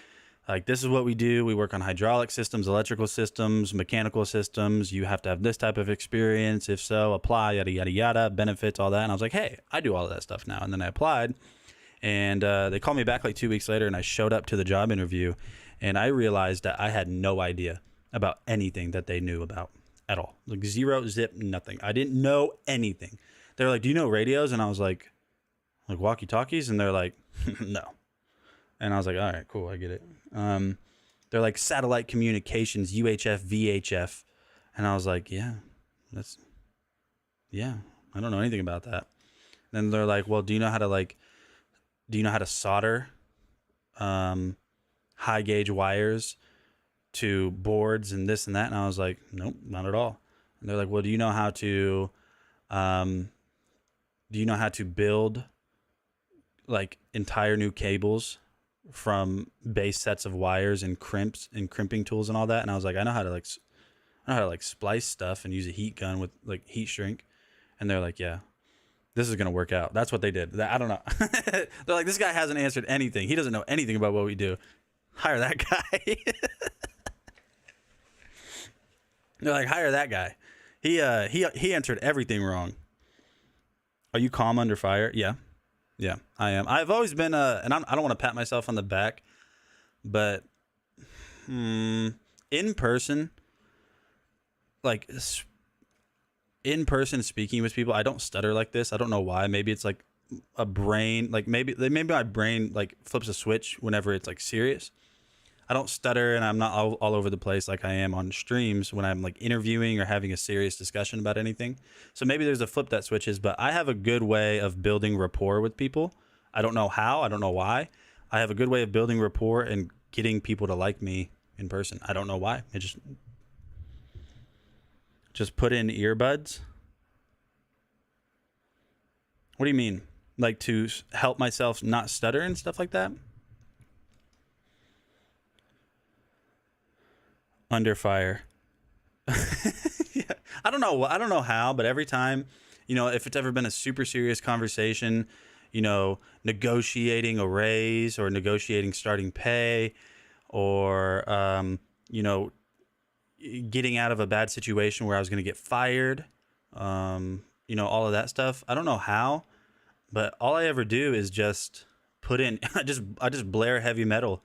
like, this is what we do. We work on hydraulic systems, electrical systems, mechanical systems. You have to have this type of experience. If so, apply, yada, yada, yada, benefits, all that. And I was like, hey, I do all of that stuff now. And then I applied, and they called me back like 2 weeks later, and I showed up to the job interview, and I realized that I had no idea about anything that they knew about at all. Like, zero, zip, nothing. I didn't know anything. They were like, do you know radios? And I was like walkie-talkies? And they're like, no. And I was like, all right, cool, I get it. They're like satellite communications, UHF, VHF. And I was like, yeah, I don't know anything about that. Then they're like, well, do you know how to solder high gauge wires to boards and this and that? And I was like, nope, not at all. And they're like, well, do you know how to build like entire new cables from base sets of wires and crimping tools and all that? And I was like, I know how to splice stuff and use a heat gun with like heat shrink. And they're like, yeah, this is gonna work out. That's what they did. I don't know. They're like, this guy hasn't answered anything. He doesn't know anything about what we do. Hire that guy. They're like, hire that guy. He answered everything wrong. Are you calm under fire? Yeah. Yeah, I am. I've always been and I don't want to pat myself on the back, but in person, like in person speaking with people, I don't stutter like this. I don't know why. Maybe it's like a brain, like maybe my brain like flips a switch whenever it's like serious. I don't stutter, and I'm not all over the place like I am on streams when I'm like interviewing or having a serious discussion about anything. So maybe there's a flip that switches, but I have a good way of building rapport with people. I don't know how, I don't know why. I have a good way of building rapport and getting people to like me in person. I don't know why. It just put in earbuds. What do you mean? Like to help myself not stutter and stuff like that? Under fire. Yeah. I don't know how, but every time, you know, if it's ever been a super serious conversation, you know, negotiating a raise or negotiating starting pay or, you know, getting out of a bad situation where I was going to get fired, you know, all of that stuff. I don't know how, but all I ever do is just put in, I just blare heavy metal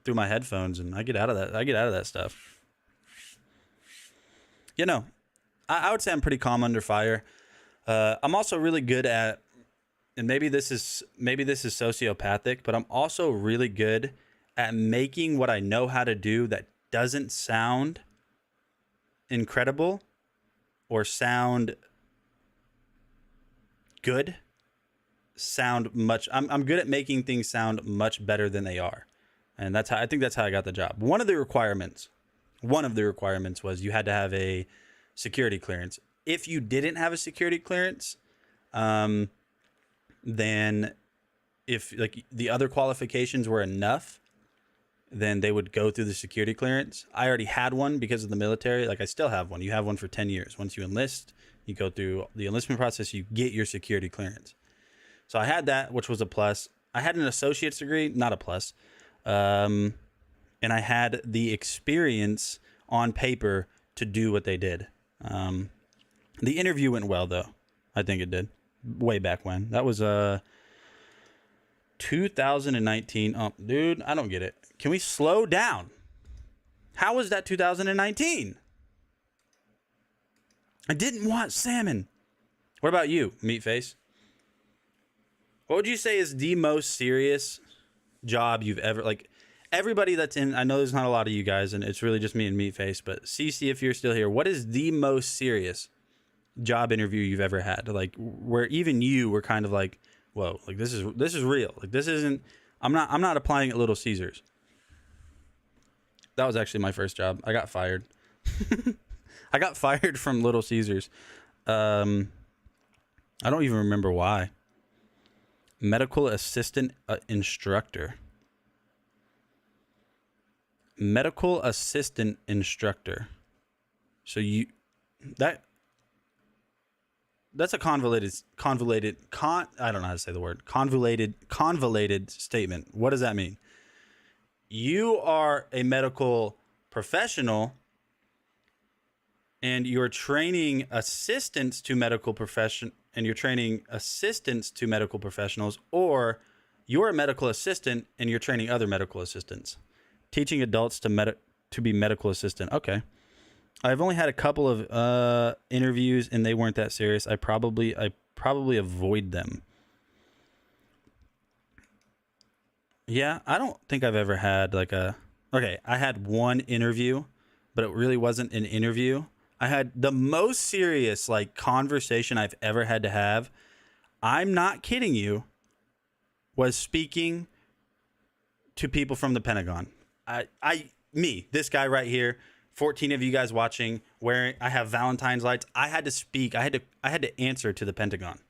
through my headphones, and I get out of that stuff. You know, I would say I'm pretty calm under fire. I'm also really good at, and maybe this is sociopathic, but I'm also really good at making what I know how to do that doesn't sound incredible or sound good sound much. I'm good at making things sound much better than they are, and I think that's how I got the job. One of the requirements was you had to have a security clearance. If you didn't have a security clearance, then if like the other qualifications were enough, then they would go through the security clearance. I already had one because of the military. Like I still have one. You have one for 10 years. Once you enlist, you go through the enlistment process, you get your security clearance. So I had that, which was a plus. I had an associate's degree, not a plus. And I had the experience on paper to do what they did. The interview went well, though. I think it did. Way back when. That was 2019. Oh, dude, I don't get it. Can we slow down? How was that 2019? I didn't want salmon. What about you, Meatface? What would you say is the most serious job you've ever, like, everybody that's in, I know there's not a lot of you guys, and it's really just me and Meatface, but CC, if you're still here, what is the most serious job interview you've ever had? Like, where even you were kind of like, whoa, like this is real. Like this isn't, I'm not applying at Little Caesars. That was actually my first job. I got fired. I got fired from Little Caesars. I don't even remember why. Medical assistant instructor. Medical assistant instructor. So that's a convoluted I don't know how to say the word. Convoluted statement. What does that mean? You are a medical professional and you're training assistants to medical professionals, or you're a medical assistant and you're training other medical assistants. Teaching adults to be medical assistant. Okay. I've only had a couple of interviews and they weren't that serious. I probably avoid them. Yeah, I don't think I've ever had I had one interview, but it really wasn't an interview. I had the most serious like conversation I've ever had to have. I'm not kidding you. Was speaking to people from the Pentagon. This guy right here, 14 of you guys watching, I have Valentine's lights. I had to speak. I had to answer to the Pentagon.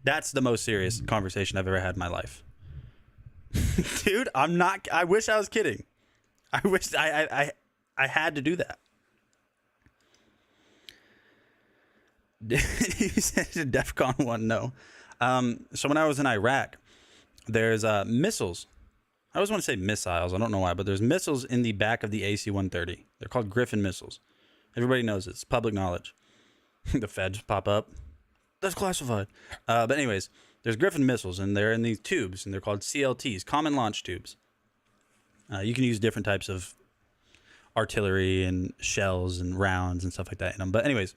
That's the most serious conversation I've ever had in my life. Dude, I wish I was kidding. I wish I had to do that. You said DEFCON 1, no. So when I was in Iraq, there's missiles. I always want to say missiles. I don't know why, but there's missiles in the back of the AC-130. They're called Griffin missiles. Everybody knows it. It's public knowledge. The feds pop up. That's classified. But anyways, there's Griffin missiles, and they're in these tubes, and they're called CLTs, common launch tubes. You can use different types of artillery and shells and rounds and stuff like that in them. But anyways,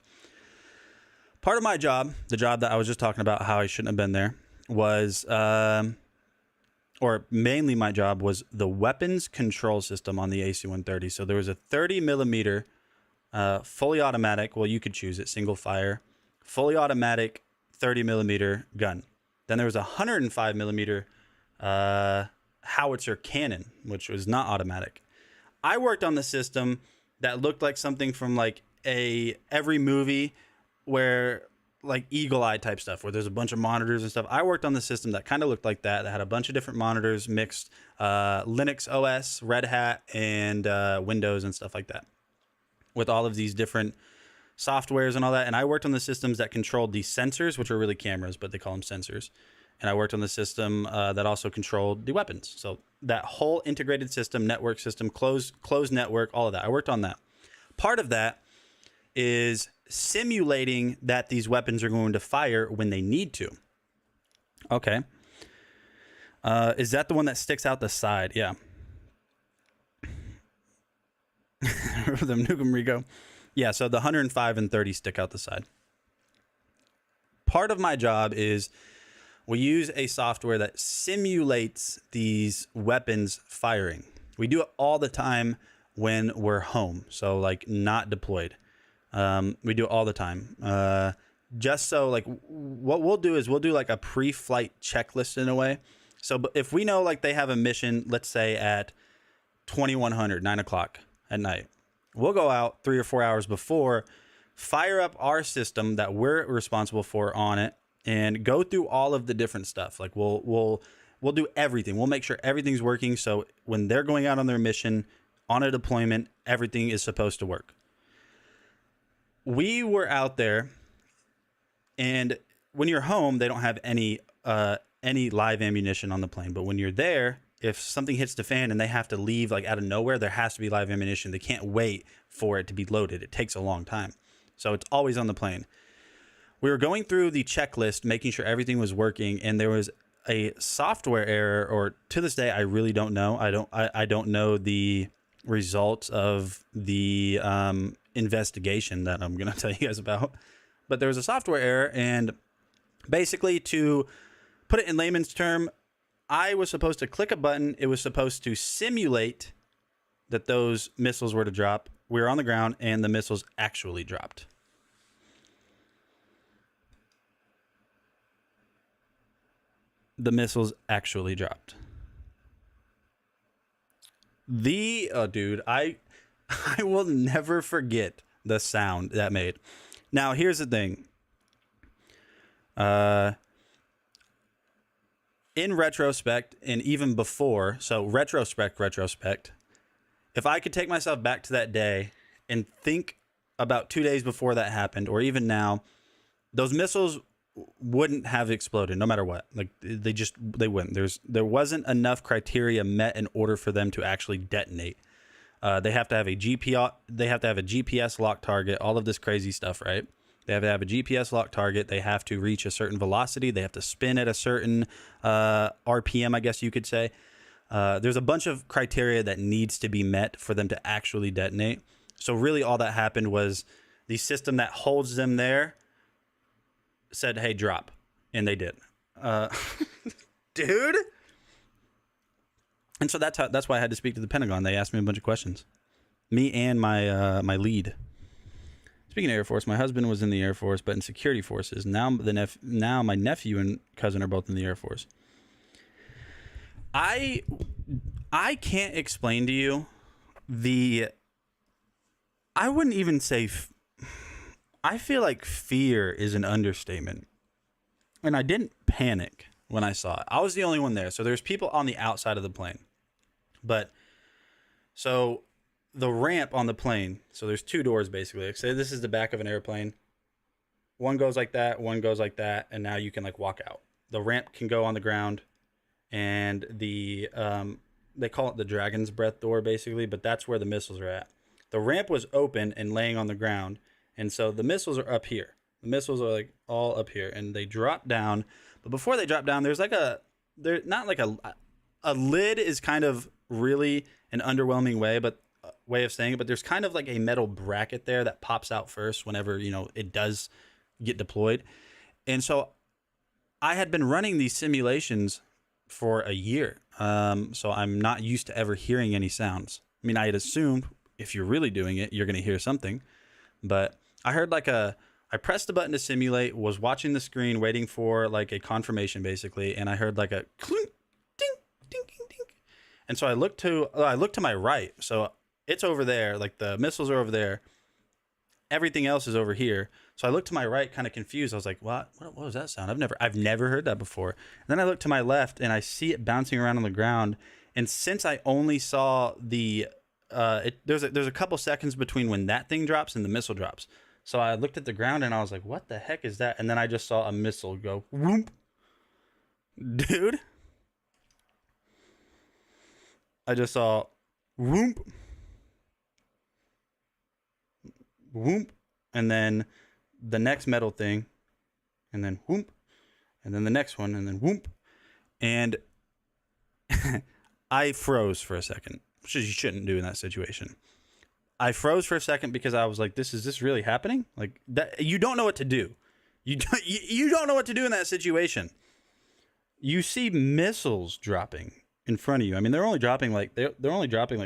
part of my job, the job that I was just talking about, how I shouldn't have been there, was, or mainly my job was the weapons control system on the AC-130. So there was a 30 millimeter fully automatic. Well, you could choose it, single fire, fully automatic 30 millimeter gun. Then there was a 105 millimeter howitzer cannon, which was not automatic. I worked on the system that looked like something from like every movie where like Eagle Eye type stuff, where there's a bunch of monitors and stuff. I worked on the system that kind of looked like that had a bunch of different monitors mixed, Linux OS, Red Hat, and Windows and stuff like that, with all of these different softwares and all that. And I worked on the systems that controlled the sensors, which are really cameras, but they call them sensors. And I worked on the system that also controlled the weapons. So that whole integrated system, network system, closed network, all of that. I worked on that. Part of that is simulating that these weapons are going to fire when they need to. Okay. Is that the one that sticks out the side? Yeah. Remember them, Nukem Rico? Yeah, so the 105 and 30 stick out the side. Part of my job is we use a software that simulates these weapons firing. We do it all the time when we're home, so like not deployed. We do it all the time. Just so like what we'll do is we'll do like a pre-flight checklist in a way. So if we know like they have a mission, let's say at 2100, 9 o'clock at night, we'll go out 3 or 4 hours before, fire up our system that we're responsible for on it, and go through all of the different stuff. Like we'll do everything. We'll make sure everything's working. So when they're going out on their mission, on a deployment, everything is supposed to work. We were out there, and when you're home, they don't have any live ammunition on the plane. But when you're there, if something hits the fan and they have to leave like out of nowhere, there has to be live ammunition. They can't wait for it to be loaded. It takes a long time. So it's always on the plane. We were going through the checklist, making sure everything was working, and there was a software error, or to this day, I really don't know. I don't know the results of the investigation that I'm going to tell you guys about. But there was a software error, and basically, to put it in layman's term, I was supposed to click a button. It was supposed to simulate that those missiles were to drop. We were on the ground, and the missiles actually dropped. The missiles actually dropped. Dude, I will never forget the sound that made. Now, here's the thing. In retrospect, and even before, so retrospect, if I could take myself back to that day and think about 2 days before that happened, or even now, those missiles wouldn't have exploded no matter what. Like they wouldn't. There wasn't enough criteria met in order for them to actually detonate. They have to have a GPS lock target, all of this crazy stuff, right? They have to have a GPS lock target. They have to reach a certain velocity. They have to spin at a certain RPM, I guess you could say. There's a bunch of criteria that needs to be met for them to actually detonate. So really all that happened was the system that holds them there said, hey, drop. And they did. Dude. And so that's why I had to speak to the Pentagon. They asked me a bunch of questions. Me and my lead. Speaking of Air Force, my husband was in the Air Force, but in security forces. Now my nephew and cousin are both in the Air Force. I can't explain to you I wouldn't even say, I feel like fear is an understatement. And I didn't panic when I saw it. I was the only one there. So there's people on the outside of the plane. But so the ramp on the plane, so there's two doors basically. Like, say this is the back of an airplane. One goes like that, one goes like that, and now you can like walk out. The ramp can go on the ground, and the they call it the dragon's breath door basically, but that's where the missiles are at. The ramp was open and laying on the ground, and so the missiles are up here. The missiles are like all up here, and they drop down. But before they drop down, there's like they're not like a lid is kind of really an underwhelming way of saying it, but there's kind of like a metal bracket there that pops out first whenever, you know, it does get deployed. And so I had been running these simulations for a year. So I'm not used to ever hearing any sounds. I mean, I had assumed if you're really doing it, you're going to hear something, but I heard like I pressed the button to simulate, was watching the screen, waiting for like a confirmation basically. And I heard like a clink, ding, ding, ding, ding. And so I looked to my right. So it's over there. Like the missiles are over there. Everything else is over here. So I looked to my right, kind of confused. I was like, what was that sound? I've never heard that before. And then I looked to my left and I see it bouncing around on the ground. And since I only saw there's a couple seconds between when that thing drops and the missile drops. So I looked at the ground and I was like, what the heck is that? And then I just saw a missile go whoop. Dude. I just saw whoop. Whoop. And then the next metal thing. And then whoop. And then the next one. And then whoop. And I froze for a second, which you shouldn't do in that situation. I froze for a second because I was like, is this really happening? Like that, you don't know what to do. You don't know what to do in that situation. You see missiles dropping in front of you. I mean, they're only dropping like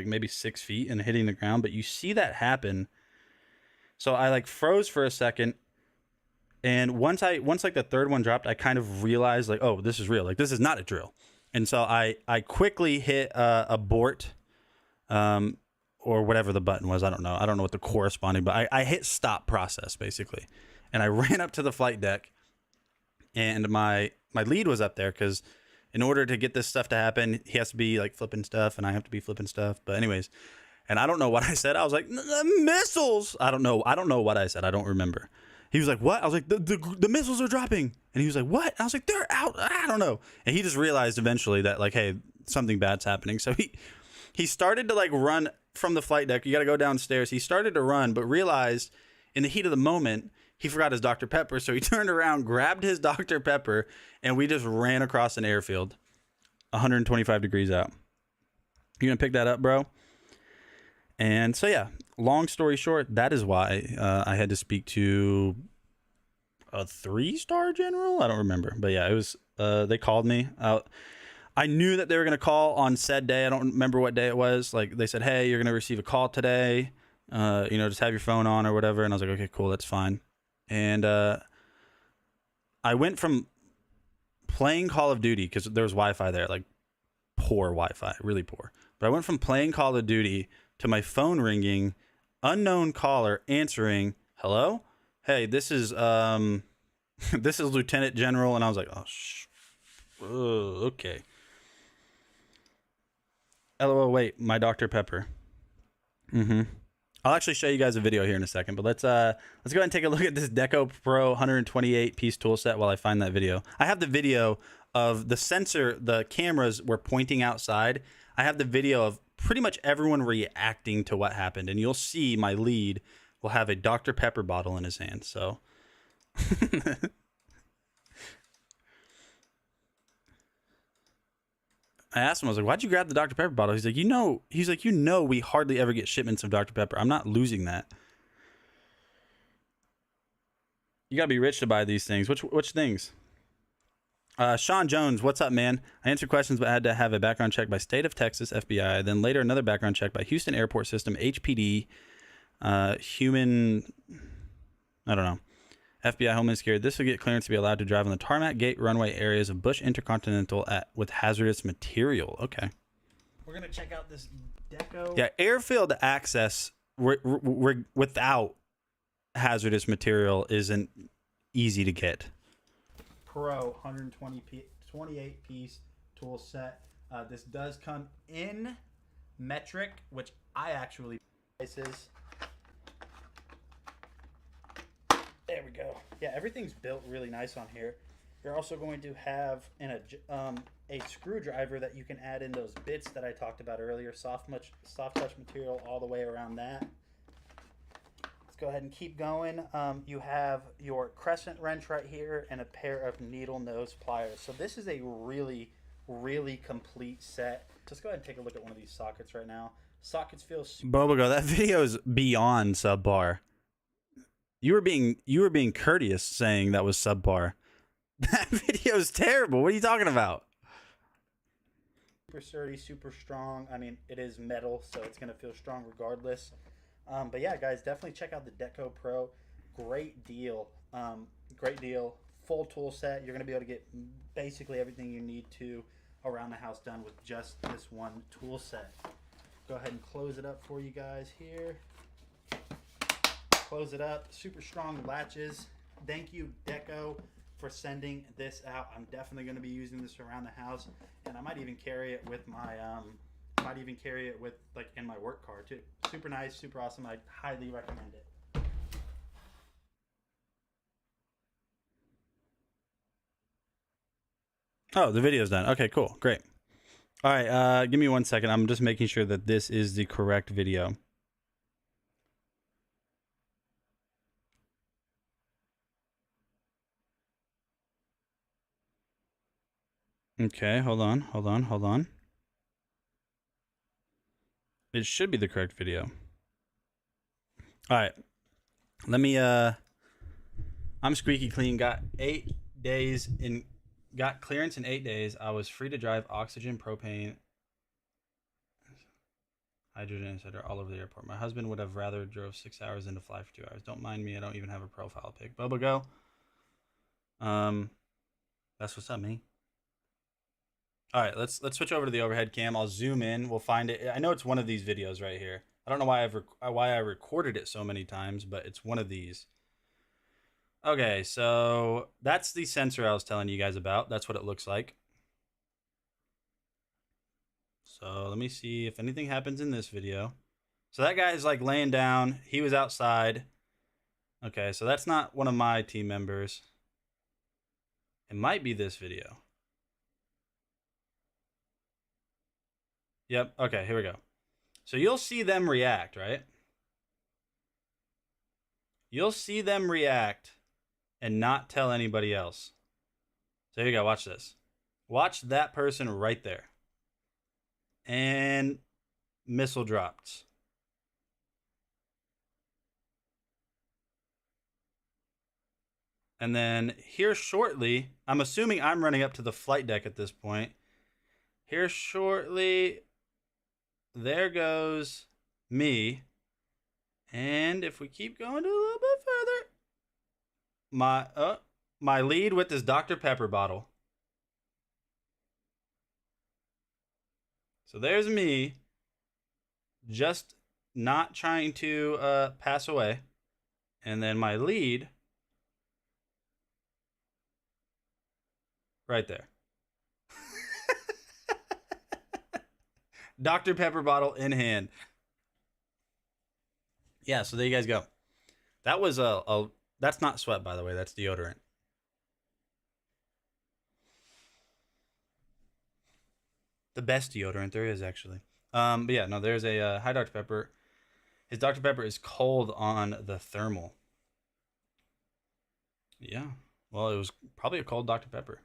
maybe 6 feet and hitting the ground, but you see that happen. So I like froze for a second. And once like the third one dropped, I kind of realized like, oh, this is real. Like this is not a drill. And so I quickly hit abort, or whatever the button was. I don't know what the corresponding, but I hit stop process basically. And I ran up to the flight deck and my lead was up there because in order to get this stuff to happen, he has to be like flipping stuff and I have to be flipping stuff. But anyways, and I don't know what I said. I was like, missiles. I don't know what I said. I don't remember. He was like, what? I was like, the missiles are dropping. And he was like, what? I was like, they're out. I don't know. And he just realized eventually that like, hey, something bad's happening. So he started to like run from the flight deck. You got to go downstairs. He started to run, but realized in the heat of the moment, he forgot his Dr. Pepper. So he turned around, grabbed his Dr. Pepper, and we just ran across an airfield 125 degrees out. You going to pick that up, bro? And so, yeah, long story short, that is why I had to speak to a 3-star general. I don't remember. But yeah, it was they called me. I knew that they were going to call on said day. I don't remember what day it was. Like they said, hey, you're going to receive a call today. Just have your phone on or whatever. And I was like, okay, cool. That's fine. And I went from playing Call of Duty because there was Wi-Fi there, like poor Wi-Fi, really poor. But I went from playing Call of Duty to my phone ringing, unknown caller answering, hello? Hey, this is this is Lieutenant General. And I was like, okay. LOL, wait, my Dr. Pepper. I'll actually show you guys a video here in a second, but let's go ahead and take a look at this Deco Pro 128 piece tool set while I find that video. I have the video of the sensor, the cameras were pointing outside. I have the video of pretty much everyone reacting to what happened, and you'll see my lead will have a Dr. Pepper bottle in his hand. So I asked him, I was like, why'd you grab the Dr. Pepper bottle? He's like, we hardly ever get shipments of Dr. Pepper. I'm not losing that. You gotta be rich to buy these things. Which things? Sean Jones, what's up, man? I answered questions, but had to have a background check by State of Texas, FBI. Then later another background check by Houston Airport System, HPD, FBI Homeland Security. This will get clearance to be allowed to drive on the tarmac gate runway areas of Bush Intercontinental with hazardous material. Okay. We're going to check out this Deco. Yeah, airfield access without hazardous material isn't easy to get. Pro 128 piece tool set. This does come in metric, which I actually prices. There we go. Yeah, everything's built really nice on here. You're also going to have a screwdriver that you can add in those bits that I talked about earlier. Soft touch material all the way around that. It's go ahead and keep going. You have your crescent wrench right here and a pair of needle nose pliers. So this is a really, really complete set. Just go ahead and take a look at one of these sockets right now. Sockets feel Bobago, that video is beyond subpar. You were being courteous saying that was subpar. That video is terrible. What are you talking about? super sturdy, super strong. I mean, it is metal, so it's going to feel strong regardless. But yeah, guys, definitely check out the Deco Pro. Great deal. Great deal. Full tool set. You're going to be able to get basically everything you need to around the house done with just this one tool set. Go ahead and close it up for you guys here. Close it up. Super strong latches. Thank you, Deco, for sending this out. I'm definitely going to be using this around the house, and I might even carry it with my like in my work car too. Super nice, super awesome. I highly recommend it. Oh, the video's done. Okay, cool. Great. All right, give me 1 second. I'm just making sure that this is the correct video. Okay, hold on. It should be the correct video. All right. Let me I'm squeaky clean. Got clearance in 8 days. I was free to drive oxygen, propane, hydrogen, etc. all over the airport. My husband would have rather drove 6 hours than to fly for 2 hours. Don't mind me. I don't even have a profile pic. Bubba go. That's what's up, me. All right, let's switch over to the overhead cam. I'll zoom in. We'll find it. I know it's one of these videos right here. I don't know why I recorded it so many times, but it's one of these. Okay, so that's the sensor I was telling you guys about. That's what it looks like. So let me see if anything happens in this video. So that guy is like laying down. He was outside. Okay, so that's not one of my team members. It might be this video. Yep. Okay, here we go. So you'll see them react, right? You'll see them react and not tell anybody else. So here you go. Watch this. Watch that person right there. And missile dropped. And then here shortly, I'm assuming I'm running up to the flight deck at this point. Here shortly, there goes me. And if we keep going a little bit further, my lead with this Dr. Pepper bottle. So there's me, just not trying to pass away. And then my lead right there. Dr. Pepper bottle in hand. Yeah, so there you guys go. That was that's not sweat, by the way. That's deodorant. The best deodorant there is, actually. But yeah, no, there's a hi, Dr. Pepper. His Dr. Pepper is cold on the thermal. Yeah, well, it was probably a cold Dr. Pepper.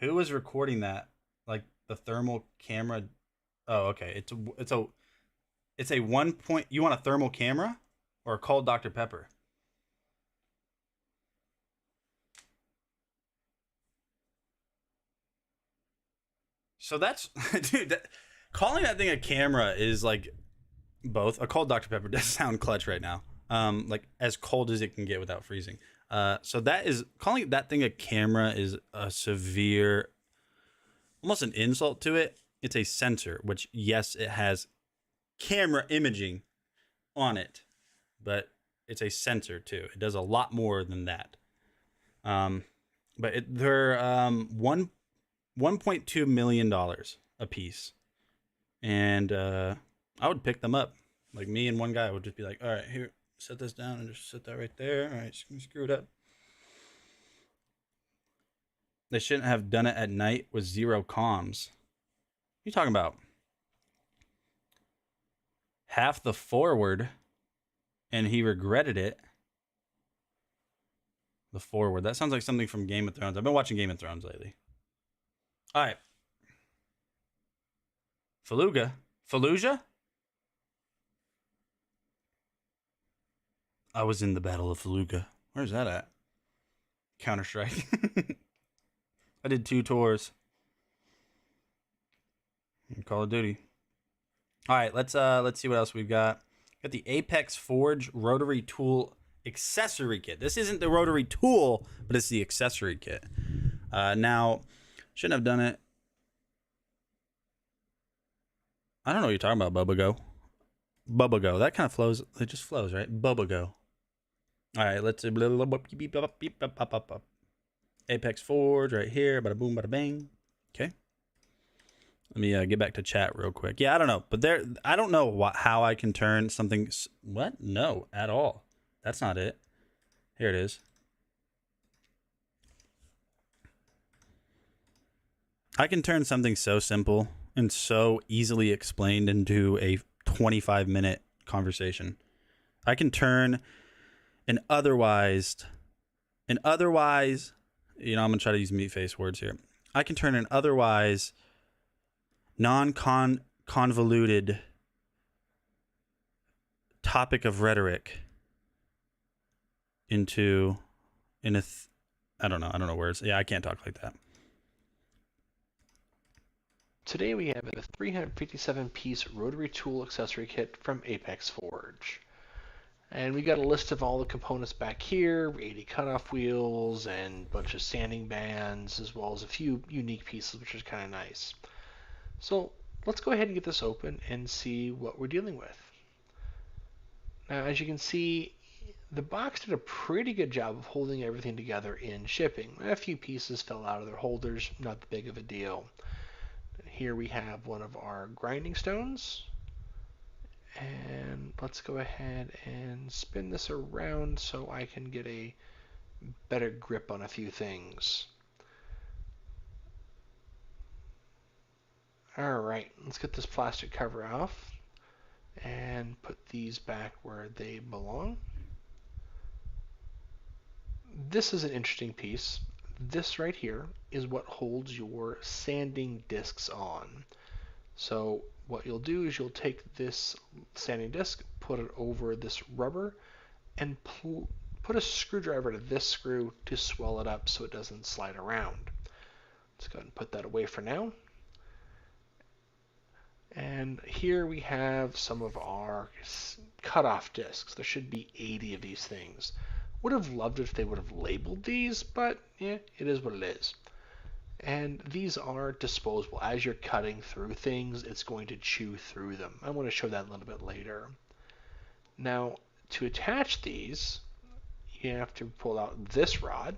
Who was recording that? Like the thermal camera? Oh, okay. It's a 1 point. You want a thermal camera or a cold Dr. Pepper? So that's, dude, calling that thing a camera is like both. A cold Dr. Pepper does sound clutch right now. Like as cold as it can get without freezing. So that is, calling that thing a camera is a severe, almost an insult to it. It's a sensor, which yes, it has camera imaging on it, but it's a sensor too. It does a lot more than that. But they're $1.2 million a piece, and I would pick them up. Like me and one guy would just be like, all right, here, set this down and just set that right there. All right, screw it up. They shouldn't have done it at night with zero comms. What are you talking about? half the forward, and he regretted it. The forward. That sounds like something from Game of Thrones. I've been watching Game of Thrones lately. All right. Fallujah? I was in the Battle of Fallujah. Where's that at? Counter-Strike. I did 2 tours. Call of Duty. All right, let's see what else we've got. Got the Apex Forge rotary tool accessory kit. This isn't the rotary tool, but it's the accessory kit. Now, shouldn't have done it. I don't know what you're talking about, Bubba Go. Bubba Go. That kind of flows. It just flows, right? Bubba Go. All right, let's Apex Forge right here. Bada boom, bada bang. Okay. Let me get back to chat real quick. Yeah, I don't know, but I don't know how I can turn something. What? No, at all. That's not it. Here it is. I can turn something so simple and so easily explained into a 25-minute conversation. I can turn an otherwise, you know, I'm going to try to use meat-face words here. I can turn an otherwise non-convoluted topic of rhetoric into I don't know words. Yeah, I can't talk like that. Today we have a 357-piece rotary tool accessory kit from Apex Forge. And we got a list of all the components back here, 80 cutoff wheels and a bunch of sanding bands, as well as a few unique pieces, which is kind of nice. So let's go ahead and get this open and see what we're dealing with. Now, as you can see, the box did a pretty good job of holding everything together in shipping. A few pieces fell out of their holders, not that big of a deal. Here we have one of our grinding stones. And let's go ahead and spin this around so I can get a better grip on a few things. Alright, let's get this plastic cover off and put these back where they belong. This is an interesting piece. This right here is what holds your sanding discs on. So what you'll do is you'll take this sanding disc, put it over this rubber, and put a screwdriver to this screw to swell it up so it doesn't slide around. Let's go ahead and put that away for now. And here we have some of our cutoff discs. There should be 80 of these things. Would have loved it if they would have labeled these, but yeah, it is what it is. And these are disposable. As you're cutting through things, it's going to chew through them. I'm going to show that a little bit later. Now, to attach these, you have to pull out this rod.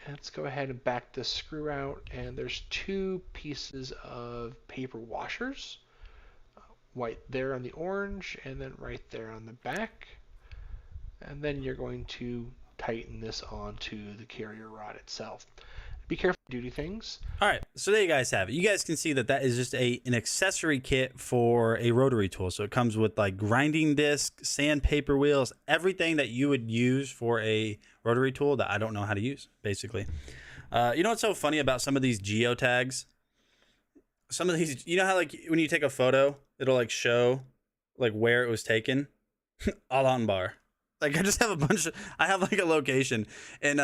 Let's go ahead and back this screw out. And there's 2 pieces of paper washers. White there on the orange, and then right there on the back. And then you're going to tighten this onto the carrier rod itself. Be careful to do things. All right, so there you guys have it. You guys can see that is just an accessory kit for a rotary tool. So it comes with like grinding disc, sandpaper wheels, everything that you would use for a rotary tool that I don't know how to use, basically. You know what's so funny about some of these geotags? Some of these, you know how like when you take a photo, it'll like show like where it was taken? Al-Anbar. Like I just have I have like a location. And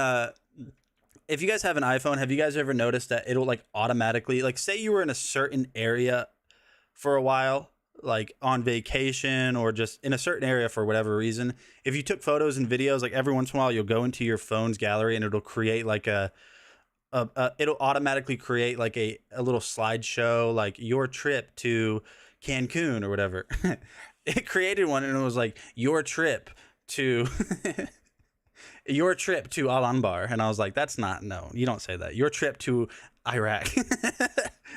if you guys have an iPhone, have you guys ever noticed that it'll like automatically, like say you were in a certain area for a while, like on vacation or just in a certain area for whatever reason, if you took photos and videos, like every once in a while you'll go into your phone's gallery and it'll create like it'll automatically create like a little slideshow, like your trip to Cancun or whatever. It created one and it was like your trip to your trip to Al-Anbar, and I was like, no, you don't say that. Your trip to Iraq.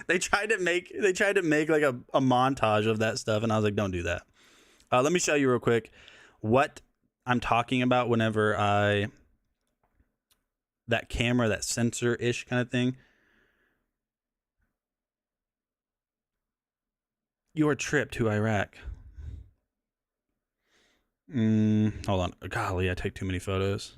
They tried to make like a montage of that stuff, and I was like, don't do that. Let me show you real quick what I'm talking about whenever that camera, that sensor-ish kind of thing. Your trip to Iraq. Hold on. Golly, I take too many photos.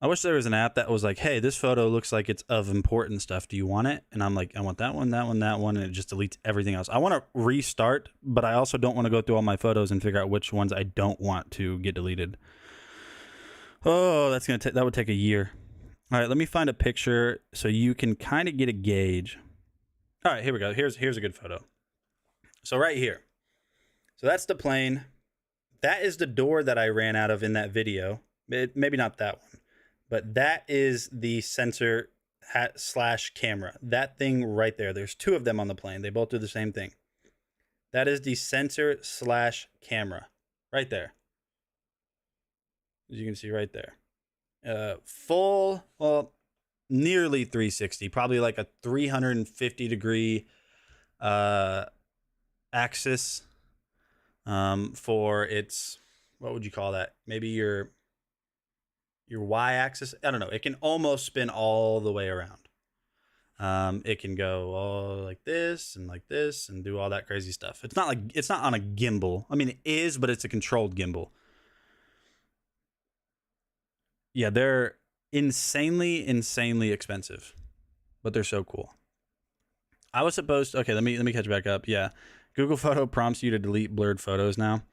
I wish there was an app that was like, hey, this photo looks like it's of important stuff. Do you want it? And I'm like, I want that one, that one, that one. And it just deletes everything else. I want to restart, but I also don't want to go through all my photos and figure out which ones I don't want to get deleted. Oh, that would take a year. All right, let me find a picture so you can kind of get a gauge. All right, here we go. Here's a good photo. So right here. So that's the plane. That is the door that I ran out of in that video. Maybe not that one. But that is the sensor / camera. That thing right there. There's two of them on the plane. They both do the same thing. That is the sensor / camera. Right there. As you can see right there. Full, well, nearly 360. Probably like a 350 degree axis for its, what would you call that? Maybe your y-axis. I don't know. It can almost spin all the way around. It can go all like this and do all that crazy stuff. It's not on a gimbal. I mean, it is, but it's a controlled gimbal. Yeah, they're insanely expensive, but they're so cool. I was supposed to, okay, let me catch back up. Yeah. Google Photo prompts you to delete blurred photos now.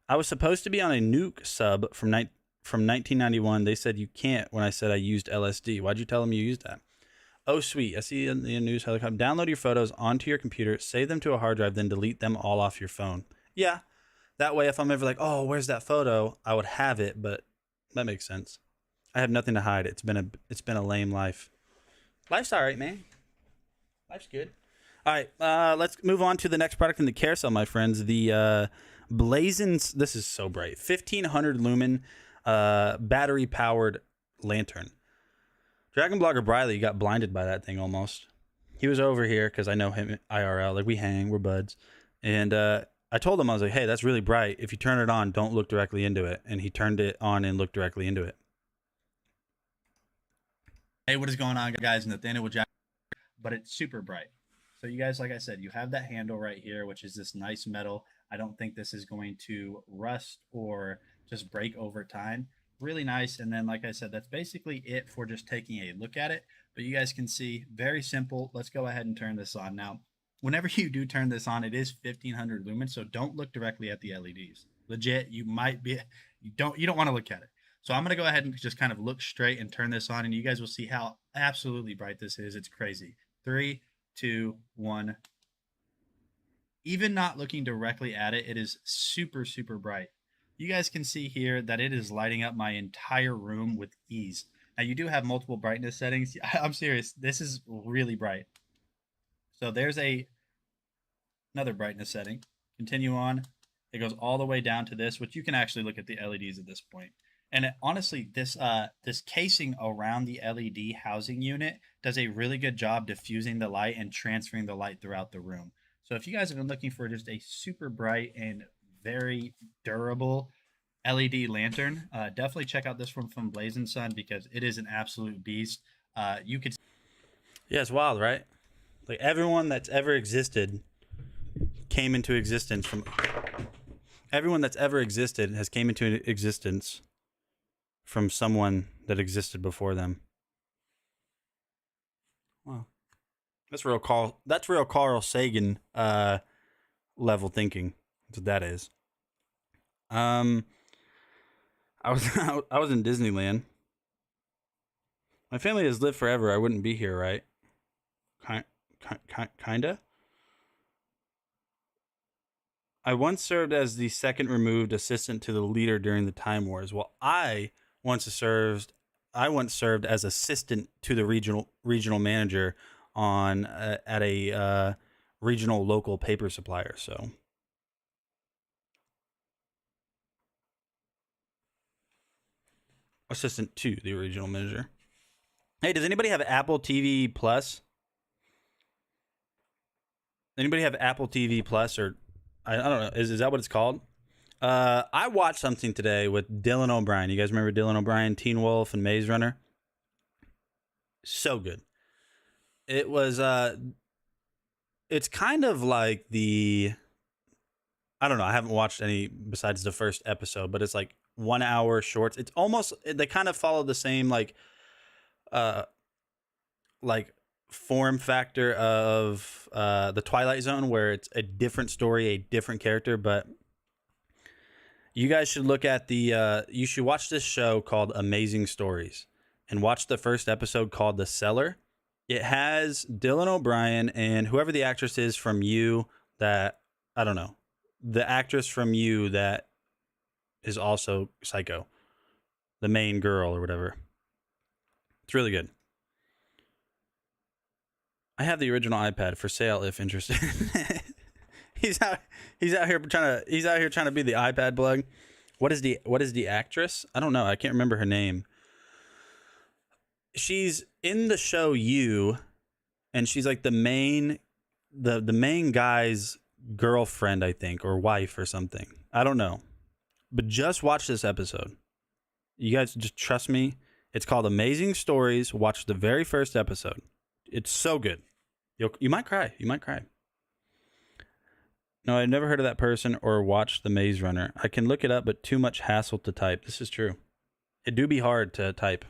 I was supposed to be on a nuke sub from 1991. They said you can't when I said I used LSD. Why'd you tell them you used that? Oh, sweet. I see in the news helicopter. Download your photos onto your computer, save them to a hard drive, then delete them all off your phone. Yeah. That way, if I'm ever like, oh, where's that photo? I would have it, but that makes sense. I have nothing to hide. It's been a lame life. Life's all right, man. Life's good. All right, let's move on to the next product in the carousel, my friends. The Blazing, this is so bright, 1500 lumen battery-powered lantern. DragonBlogger Briley got blinded by that thing almost. He was over here because I know him IRL. Like, we hang, we're buds. And I told him, I was like, hey, that's really bright. If you turn it on, don't look directly into it. And he turned it on and looked directly into it. Hey, what is going on, guys? Nathaniel with Jack, but it's super bright. So you guys, like I said, you have that handle right here, which is this nice metal. I don't think this is going to rust or just break over time. Really nice. And then, like I said, that's basically it for just taking a look at it. But you guys can see, very simple. Let's go ahead and turn this on. Now, whenever you do turn this on, it is 1500 lumens, so don't look directly at the LEDs. Legit, you don't want to look at it. So I'm going to go ahead and just kind of look straight and turn this on, and you guys will see how absolutely bright this is. It's crazy. 3, 2, 1. Even not looking directly at it, it is super bright. You guys can see here that it is lighting up my entire room with ease. Now, you do have multiple brightness settings. I'm serious. This is really bright. So there's another brightness setting. Continue on. It goes all the way down to this, which you can actually look at the LEDs at this point. And honestly, this casing around the LED housing unit does a really good job diffusing the light and transferring the light throughout the room. So if you guys have been looking for just a super bright and very durable LED lantern, definitely check out this one from Blazing Sun because it is an absolute beast. You could, yeah, it's wild, right? Like, everyone that's ever existed came into existence from. Everyone that's ever existed has came into existence from someone that existed before them. Wow, that's real Carl Sagan level thinking. That's what that is. I was in Disneyland. My family has lived forever. I wouldn't be here, right? Kinda. I once served as the second removed assistant to the leader during the Time Wars. Well, I once served as assistant to the regional manager on at a regional local paper supplier. So assistant to the regional manager. Hey, does anybody have Apple TV Plus? Anybody have Apple TV Plus, or I don't know, is that what it's called? I watched something today with Dylan O'Brien. You guys remember Dylan O'Brien, Teen Wolf, and Maze Runner? So good. It was it's kind of like the I don't know. I haven't watched any besides the first episode, but it's like 1 hour shorts. It's almost, they kind of follow the same uh like form factor of the Twilight Zone, where it's a different story, a different character. But you guys should look at you should watch this show called Amazing Stories and watch the first episode called The Cellar. It has Dylan O'Brien and whoever the actress is from You, that, I don't know, the actress from You that is also Psycho, the main girl or whatever. It's really good. I have the original iPad for sale if interested. He's out here trying to be the iPad plug. What is the actress? I don't know. I can't remember her name. She's in the show You, and she's like the main guy's girlfriend, I think, or wife or something. I don't know. But just watch this episode. You guys just trust me. It's called Amazing Stories. Watch the very first episode. It's so good. You might cry. You might cry. No, I've never heard of that person or watched The Maze Runner. I can look it up, but too much hassle to type. This is true. It do be hard to type.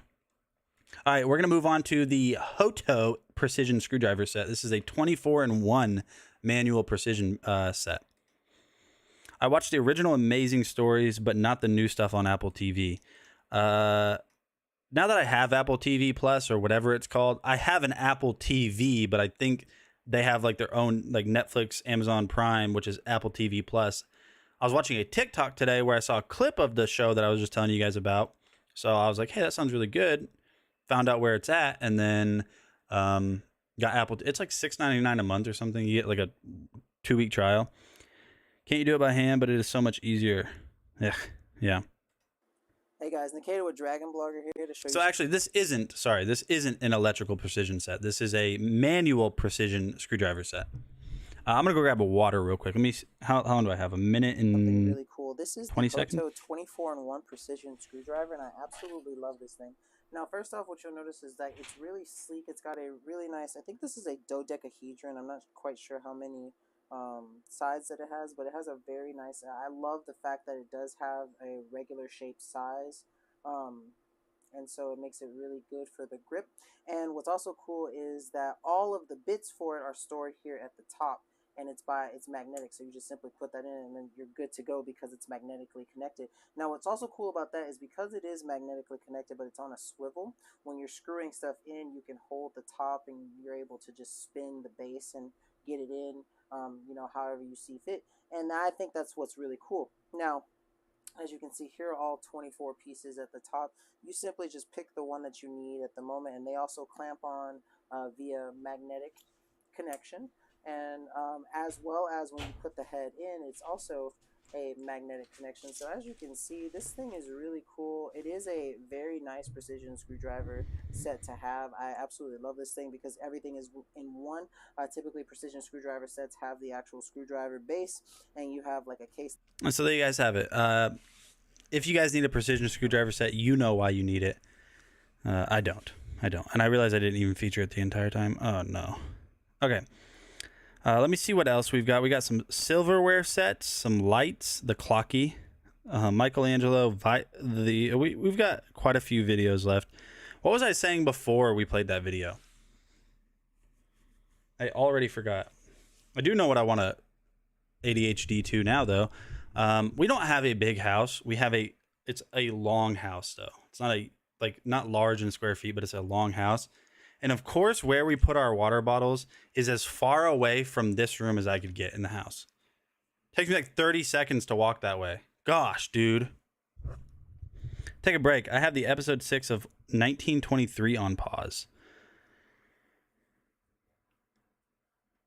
All right, we're going to move on to the Hoto precision screwdriver set. This is a 24-in-1 manual precision set. I watched the original Amazing Stories, but not the new stuff on Apple TV. Now that I have Apple TV Plus or whatever it's called, I have an Apple TV, but I think they have like their own, like Netflix, Amazon Prime, which is Apple TV Plus. I was watching a TikTok today where I saw a clip of the show that I was just telling you guys about. So I was like, hey, that sounds really good. Found out where it's at, and then got Apple. It's like $6.99 a month or something. You get like a 2-week trial. Can't you do it by hand? But it is so much easier. Ugh, yeah. Hey guys, Nikita with DragonBlogger here to show you. So actually, this isn't an electrical precision set. This is a manual precision screwdriver set. I'm gonna go grab a water real quick. Let me. How long do I have? A minute and something really cool. This is 20 the seconds. Hoto 24-in-1 precision screwdriver, and I absolutely love this thing. Now, first off, what you'll notice is that it's really sleek. It's got a really nice. I think this is a dodecahedron. I'm not quite sure how many sides that it has, but it has a very nice. I love the fact that it does have a regular shaped size. And so it makes it really good for the grip. And what's also cool is that all of the bits for it are stored here at the top, and it's magnetic, so you just simply put that in and then you're good to go because it's magnetically connected. Now what's also cool about that is because it is magnetically connected but it's on a swivel, when you're screwing stuff in, you can hold the top and you're able to just spin the base and get it in, however you see fit. And I think that's what's really cool. Now, as you can see here, all 24 pieces at the top. You simply just pick the one that you need at the moment, and they also clamp on via magnetic connection. And as well as when you put the head in, it's also a magnetic connection. So as you can see, this thing is really cool. It is a very nice precision screwdriver set to have. I absolutely love this thing because everything is in one. Typically precision screwdriver sets have the actual screwdriver base, and you have like a case. And so there you guys have it. If you guys need a precision screwdriver set, you know why you need it. I don't. And I realized I didn't even feature it the entire time. Oh no. Okay. Let me see what else we've got. We got some silverware sets, some lights, the clocky, Michelangelo. We've got quite a few videos left. What was I saying before we played that video? I already forgot. I do know what I want to ADHD to now, though. We don't have a big house. It's a long house, though. It's not large in square feet, but it's a long house. And of course, where we put our water bottles is as far away from this room as I could get in the house. Takes me like 30 seconds to walk that way. Gosh, dude. Take a break. I have the episode 6 of 1923 on pause.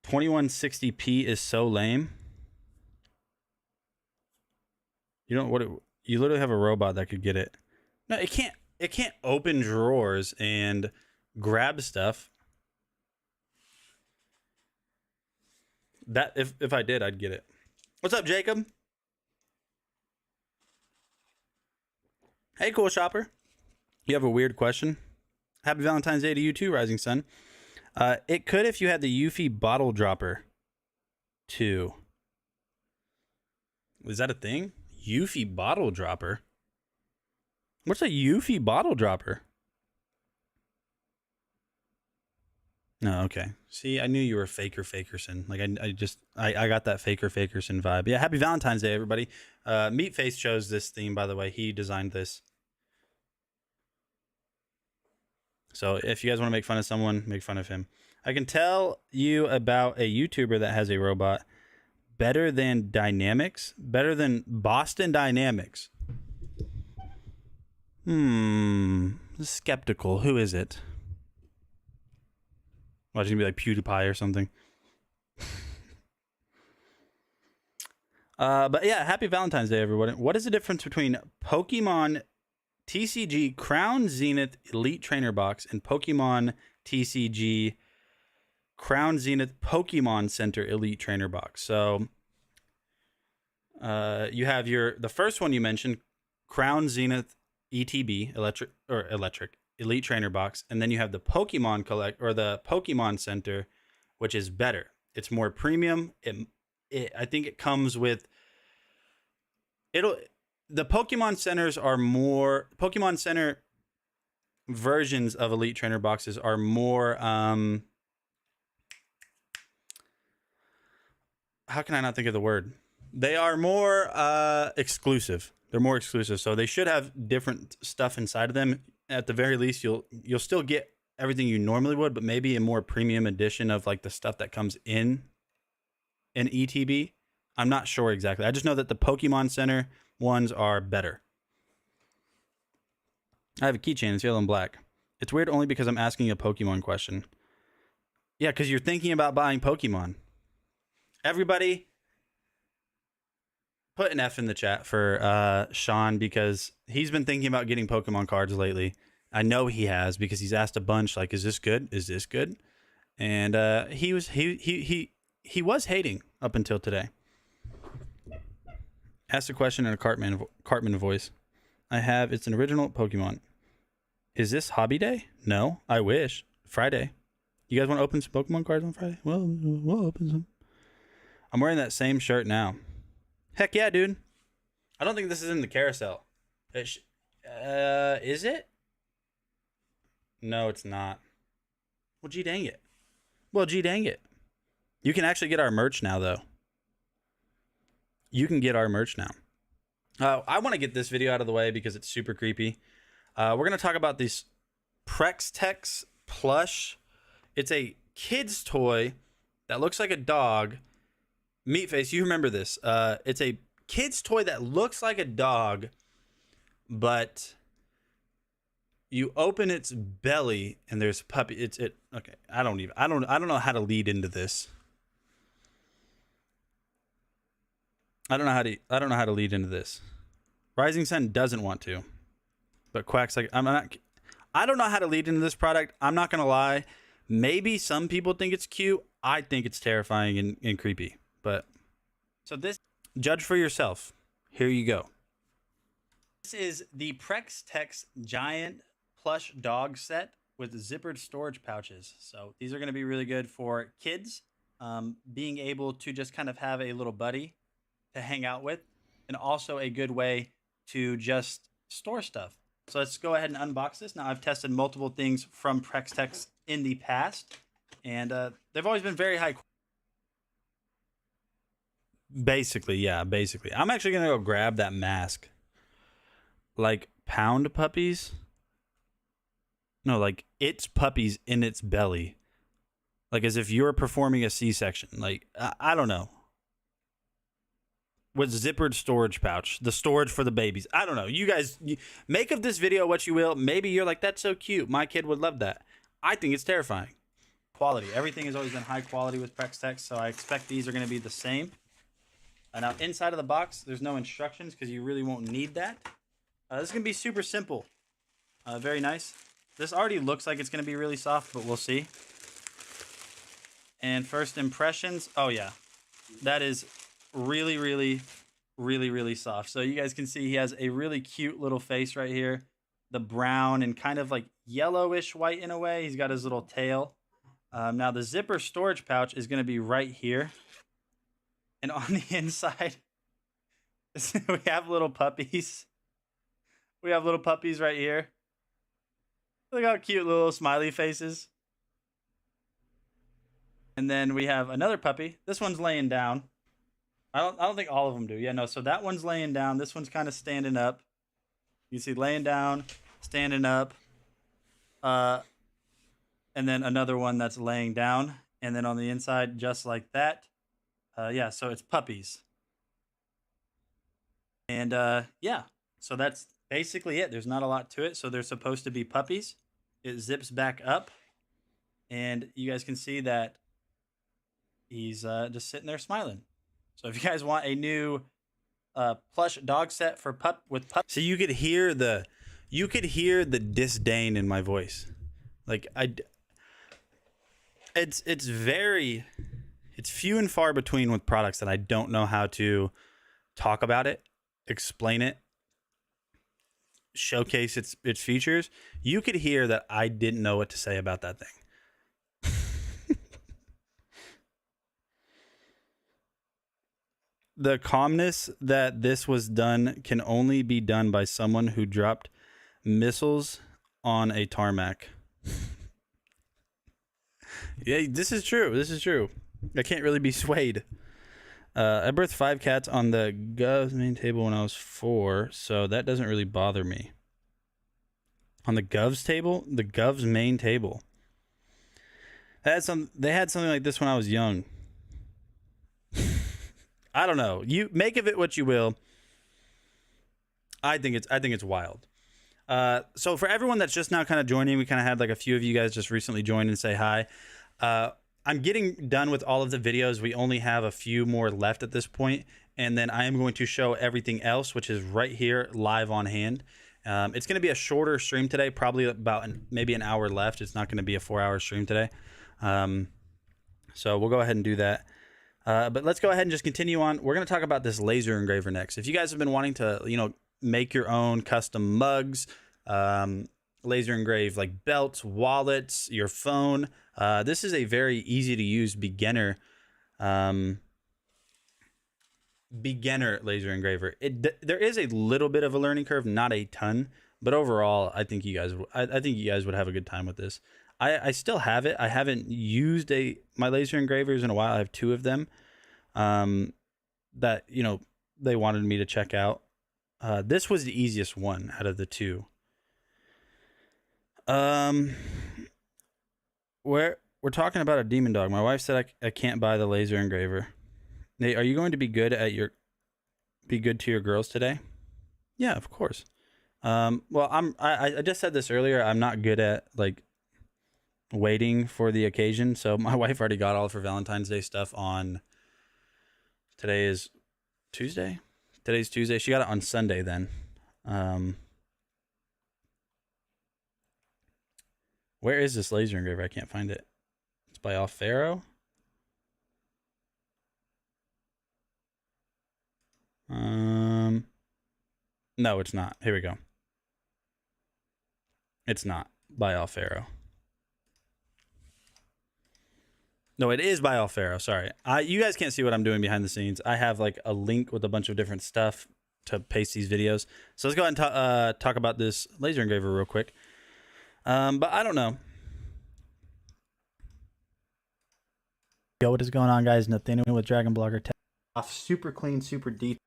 2160p is so lame. You literally have a robot that could get it. No, it can't open drawers and grab stuff. That if I did, I'd get it. What's up, Jacob? Hey, cool shopper. You have a weird question? Happy Valentine's Day to you too, Rising Sun. It could if you had the Eufy bottle dropper too. Is that a thing? Eufy bottle dropper? What's a Eufy bottle dropper? No, okay. See, I knew you were Faker Fakerson. Like, I got that Faker Fakerson vibe. Yeah, happy Valentine's Day, everybody. Meatface chose this theme, by the way. He designed this. So if you guys want to make fun of someone, make fun of him. I can tell you about a YouTuber that has a robot. Better than Dynamics? Better than Boston Dynamics. Skeptical. Who is it? Watch him be like PewDiePie or something. But yeah, happy Valentine's Day, everybody. What is the difference between Pokemon TCG Crown Zenith Elite Trainer Box and Pokemon TCG Crown Zenith Pokemon Center Elite Trainer Box? So you have the first one you mentioned, Crown Zenith ETB electric Elite Trainer Box, and then you have the Pokemon the Pokemon Center, which is better. It's more premium. I think it comes with the Pokemon Centers are more Pokemon Center versions of Elite Trainer boxes are more how can I not think of the word? They are more exclusive. They're more exclusive, so they should have different stuff inside of them. At the very least, you'll still get everything you normally would, but maybe a more premium edition of like the stuff that comes in an ETB. I'm not sure exactly. I just know that the Pokemon Center ones are better. I have a keychain. It's yellow and black. It's weird only because I'm asking a Pokemon question. Yeah, because you're thinking about buying Pokemon. Everybody, put an F in the chat for Sean, because he's been thinking about getting Pokemon cards lately. I know he has, because he's asked a bunch, like, is this good? Is this good? And he was hating up until today. Asked a question in a Cartman voice. It's an original Pokemon. Is this hobby day? No, I wish. Friday. You guys want to open some Pokemon cards on Friday? Well, we'll open some. I'm wearing that same shirt now. Heck yeah, dude. I don't think this is in the carousel. Is it? No, it's not. Well, gee dang it. You can actually get our merch now, though. You can get our merch now. I want to get this video out of the way because it's super creepy. We're going to talk about this Prex plush. It's a kid's toy that looks like a dog. Meatface, you remember this. It's a kid's toy that looks like a dog, but you open its belly and there's a puppy. Okay. I don't know how to lead into this. I don't know how to lead into this. Rising Sun doesn't want to, but Quack's like, I don't know how to lead into this product. I'm not gonna lie. Maybe some people think it's cute. I think it's terrifying and creepy. But so judge for yourself. Here you go. This is the Prex giant plush dog set with zippered storage pouches. So these are going to be really good for kids, being able to just kind of have a little buddy to hang out with, and also a good way to just store stuff. So let's go ahead and unbox this. Now, I've tested multiple things from Prex in the past, and they've always been very high quality. Basically. I'm actually going to go grab that mask. Like pound puppies? No, like it's puppies in its belly. Like as if you're performing a C-section. Like, I don't know. With zippered storage pouch. The storage for the babies. I don't know. You guys make of this video what you will. Maybe you're like, that's so cute. My kid would love that. I think it's terrifying. Quality. Everything has always been high quality with Prex, so I expect these are going to be the same. Now, inside of the box, there's no instructions because you really won't need that. This is going to be super simple. Very nice. This already looks like it's going to be really soft, but we'll see. And first impressions. Oh, yeah. That is really, really, really, really soft. So you guys can see he has a really cute little face right here. The brown and kind of like yellowish white in a way. He's got his little tail. Now, the zipper storage pouch is going to be right here. And on the inside, We have little puppies. We have little puppies right here. Look how cute little smiley faces. And then we have another puppy. This one's laying down. I don't think all of them do. Yeah, no. So that one's laying down. This one's kind of standing up. You see laying down, standing up. And then another one that's laying down. And then on the inside, just like that. Yeah, so it's puppies. And yeah, so that's basically it. There's not a lot to it. So they're supposed to be puppies. It zips back up. And you guys can see that he's just sitting there smiling. So if you guys want a new plush dog set for pup, so you could hear the disdain in my voice. Like it's few and far between with products that I don't know how to talk about it, explain it, showcase its features. You could hear that I didn't know what to say about that thing. The calmness that this was done can only be done by someone who dropped missiles on a tarmac. Yeah, this is true. This is true. I can't really be swayed. I birthed 5 cats on the Gov's main table when I was 4, so that doesn't really bother me. On the Gov's table? The Gov's main table. They had something like this when I was young. I don't know. You make of it what you will. I think it's wild. So for everyone that's just now kind of joining, we kind of had like a few of you guys just recently join and say hi. I'm getting done with all of the videos. We only have a few more left at this point, and then I am going to show everything else, which is right here live on hand. It's going to be a shorter stream today, probably about maybe an hour left. It's not going to be a 4-hour stream today. So we'll go ahead and do that. But let's go ahead and just continue on. We're going to talk about this laser engraver next. If you guys have been wanting to, make your own custom mugs, laser engrave like belts, wallets, your phone, this is a very easy to use beginner laser engraver. There is a little bit of a learning curve, not a ton, but overall, I think you guys would have a good time with this. I still have it. I haven't used my laser engravers in a while. I have 2 of them that, they wanted me to check out. This was the easiest one out of the 2. We're talking about a demon dog. My wife said I can't buy the laser engraver. Nate, are you going to be good to your girls today? Yeah, of course. Well, I just said this earlier. I'm not good at waiting for the occasion. So my wife already got all of her Valentine's Day stuff on. Today is Tuesday. Today's Tuesday. She got it on Sunday then. Where is this laser engraver? I can't find it. It's by Alfaro. No, it's not. Here we go. It's not by Alfaro. No, it is by Alfaro. Sorry. You guys can't see what I'm doing behind the scenes. I have a link with a bunch of different stuff to paste these videos. So let's go ahead and talk about this laser engraver real quick. But I don't know. Yo, what is going on, guys? Nathaniel with DragonBlogger. Super clean, super detailed.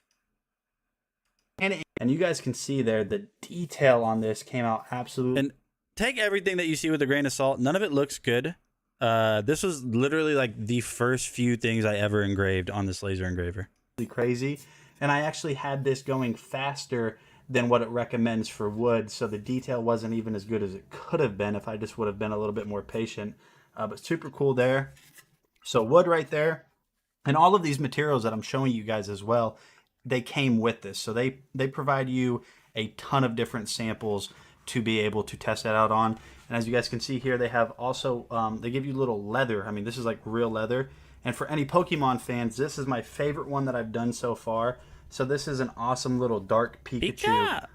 And you guys can see there, the detail on this came out absolutely. And take everything that you see with a grain of salt. None of it looks good. This was literally the first few things I ever engraved on this laser engraver. Crazy. And I actually had this going faster than what it recommends for wood, so the detail wasn't even as good as it could have been if I just would have been a little bit more patient. But super cool there. So wood right there. And all of these materials that I'm showing you guys as well, they came with this. So they provide you a ton of different samples to be able to test that out on. And as you guys can see here, they have also, they give you little leather. I mean, this is real leather. And for any Pokemon fans, this is my favorite one that I've done so far. So this is an awesome little dark Pikachu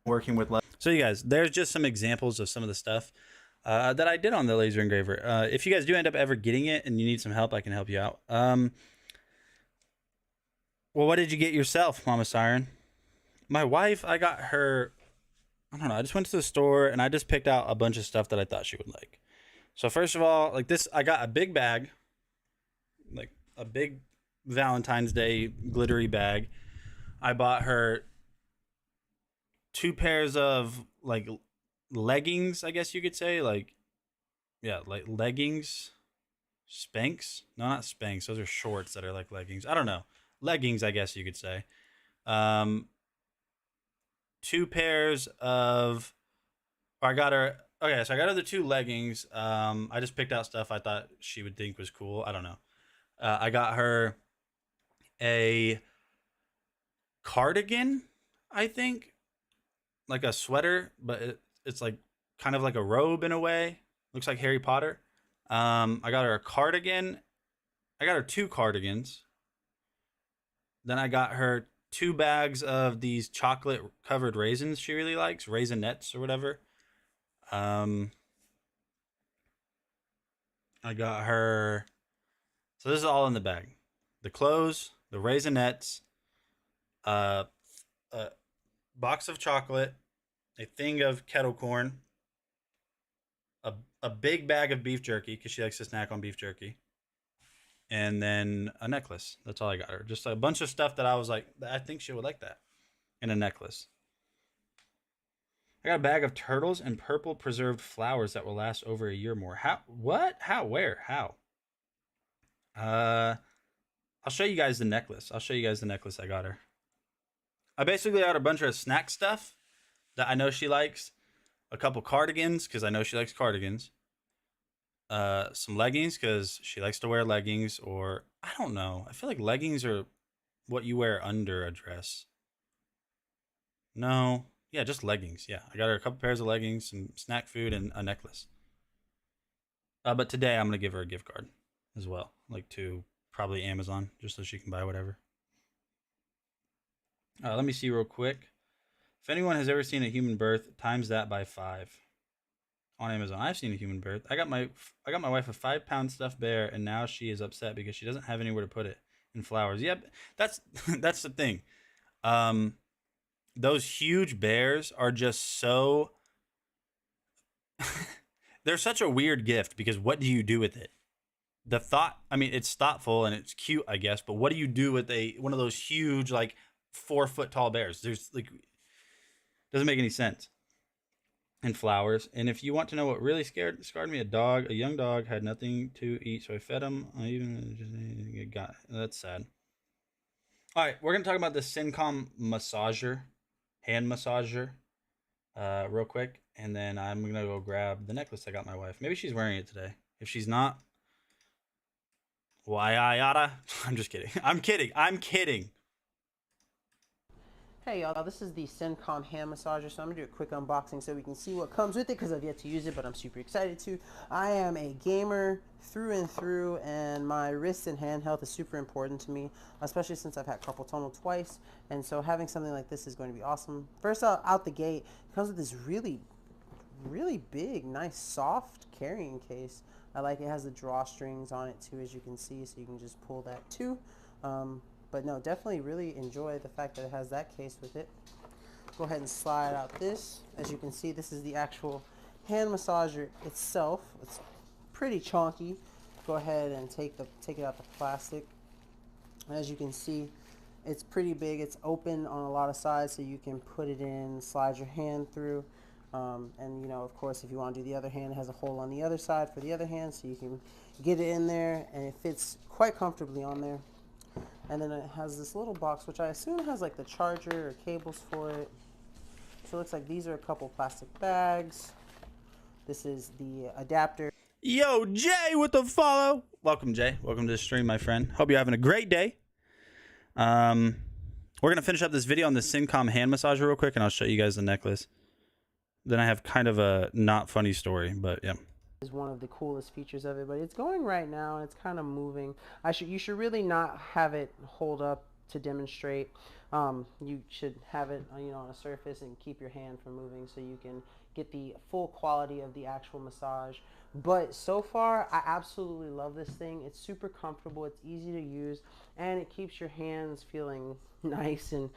working with leather. So you guys, there's just some examples of some of the stuff that I did on the laser engraver. If you guys do end up ever getting it and you need some help, I can help you out. Well, what did you get yourself, Mama Siren? My wife, I got her, I don't know, I just went to the store and I just picked out a bunch of stuff that I thought she would like. So first of all, like this, I got a big bag, like a big Valentine's Day glittery bag. I bought her 2 pairs of like leggings, I guess you could say, like, yeah, like leggings, Spanx. No, not Spanx. Those are shorts that are like leggings. I don't know, leggings, I guess you could say. 2 pairs of. I got her. Okay, so I got her the 2 leggings. I just picked out stuff I thought she would think was cool. I don't know. I got her a cardigan, I think, like a sweater, but it's like kind of like a robe in a way. Looks like Harry Potter. I got her a cardigan. I got her 2 cardigans. Then I got her 2 bags of these chocolate covered raisins she really likes, Raisinets or whatever. I got her. So this is all in the bag: the clothes, the Raisinets, a box of chocolate, a thing of kettle corn, a big bag of beef jerky because she likes to snack on beef jerky, and then a necklace. That's all I got her. Just a bunch of stuff that I was like, I think she would like that, and a necklace. I got a bag of turtles and purple preserved flowers that will last over a year more. How? What? How? Where? How? I'll show you guys the necklace. I'll show you guys the necklace I got her. I basically got a bunch of snack stuff that I know she likes. A couple cardigans because I know she likes cardigans. Some leggings because she likes to wear leggings, or I don't know. I feel like leggings are what you wear under a dress. No. Yeah, just leggings. Yeah, I got her a couple pairs of leggings, some snack food, and a necklace. But today I'm gonna give her a gift card as well, like to probably Amazon, just so she can buy whatever. Let me see real quick. If anyone has ever seen a human birth, times that by 5 on Amazon. I've seen a human birth. I got my wife a 5-pound stuffed bear, and now she is upset because she doesn't have anywhere to put it in flowers. Yep, that's that's the thing. Those huge bears are just so. They're such a weird gift because what do you do with it? The thought, I mean, it's thoughtful and it's cute, I guess, but what do you do with one of those huge, like 4-foot tall bears? There's like, doesn't make any sense. And flowers. And if you want to know what really scared me, a young dog had nothing to eat, so I fed him. I even got that's sad. All right, we're gonna talk about the Syncom massager, hand massager, real quick, and then I'm gonna go grab the necklace I got my wife. Maybe she's wearing it today. If she's not, why I oughta. I'm just kidding. I'm kidding. Hey y'all, this is the Syncom hand massager, so I'm going to do a quick unboxing so we can see what comes with it because I've yet to use it, but I'm super excited to. I am a gamer through and through, and my wrist and hand health is super important to me, especially since I've had carpal tunnel twice, and so having something like this is going to be awesome. First out the gate, it comes with this really big, nice, soft carrying case. I like it. Has the drawstrings on it too, as you can see, so you can just pull that too. But no, definitely really enjoy the fact that it has that case with it. Go ahead and slide out this. As you can see, this is the actual hand massager itself. It's pretty chunky. Go ahead and take it out the plastic. As you can see, it's pretty big. It's open on a lot of sides, so you can put it in, slide your hand through. And you know, of course, if you want to do the other hand, it has a hole on the other side for the other hand, so you can get it in there, and it fits quite comfortably on there. And then it has this little box, which I assume has like the charger or cables for it. So it looks like these are a couple plastic bags. This is the adapter. Yo, Jay with the follow. Welcome, Jay. Welcome to the stream, my friend. Hope you're having a great day. We're going to finish up this video on the Syncom hand massager real quick, and I'll show you guys the necklace. Then I have kind of a not funny story, but yeah. Is one of the coolest features of it, but it's going right now and it's kind of moving. You should really not have it hold up to demonstrate. You should have it, you know, on a surface and keep your hand from moving so you can get the full quality of the actual massage. But so far, I absolutely love this thing. It's super comfortable, it's easy to use, and it keeps your hands feeling nice and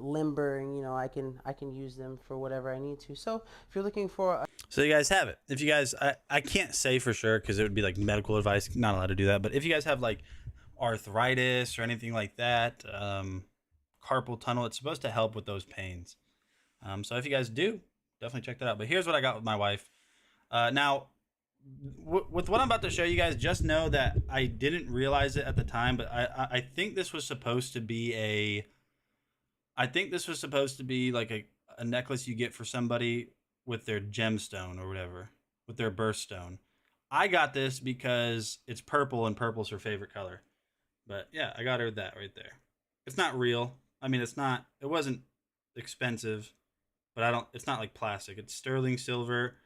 limber, and you know, I can use them for whatever I need to. So if you're looking for a So you guys have it. If you guys, I can't say for sure because it would be like medical advice, not allowed to do that. But if you guys have like arthritis or anything like that, carpal tunnel, it's supposed to help with those pains. So if you guys do, definitely check that out. But here's what I got with my wife. Now, with what I'm about to show you guys, just know that I didn't realize it at the time, but I think this was supposed to be like a necklace you get for somebody with their gemstone or whatever, with their birthstone. I got this because it's purple and purple's her favorite color. But yeah, I got her that right there. It's not real. I mean, it wasn't expensive, but it's not like plastic. It's sterling silver.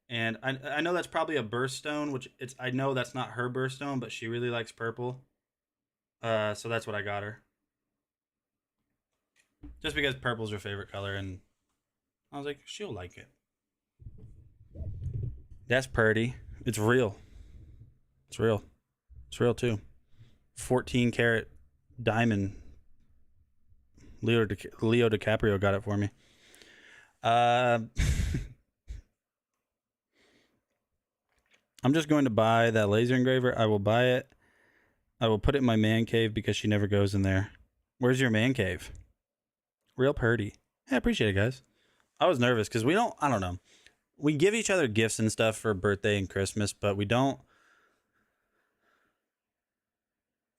And I know that's probably a birthstone, I know that's not her birthstone, but she really likes purple. So that's what I got her. Just because purple's her favorite color, and I was like, she'll like it. That's pretty. It's real. It's real. It's real too. 14 karat diamond. Leo DiCaprio got it for me. I'm just going to buy that laser engraver. I will buy it. I will put it in my man cave because she never goes in there. Where's your man cave? Real purdy. Yeah, I appreciate it, guys. I was nervous because I don't know. We give each other gifts and stuff for birthday and Christmas, but we don't.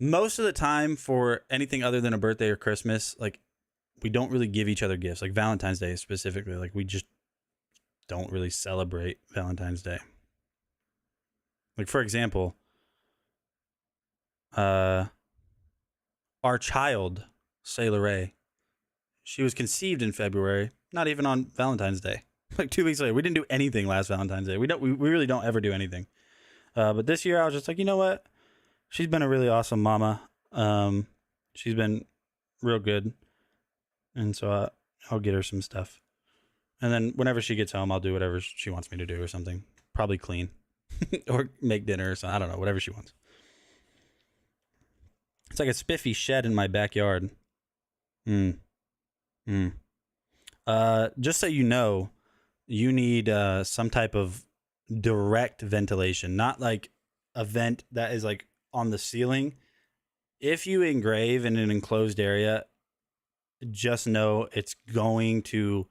Most of the time for anything other than a birthday or Christmas, like, we don't really give each other gifts. Like Valentine's Day specifically, like, we just don't really celebrate Valentine's Day. Like, for example, our child, Sailor Ray, she was conceived in February, not even on Valentine's Day. Like 2 weeks later. We didn't do anything last Valentine's Day. We really don't ever do anything. But this year I was just like, you know what? She's been a really awesome mama. She's been real good. And so I'll get her some stuff. And then whenever she gets home, I'll do whatever she wants me to do or something. Probably clean. Or make dinner or something. I don't know. Whatever she wants. It's like a spiffy shed in my backyard. Just so you know, you need some type of direct ventilation. Not like a vent that is like on the ceiling. If you engrave in an enclosed area, just know the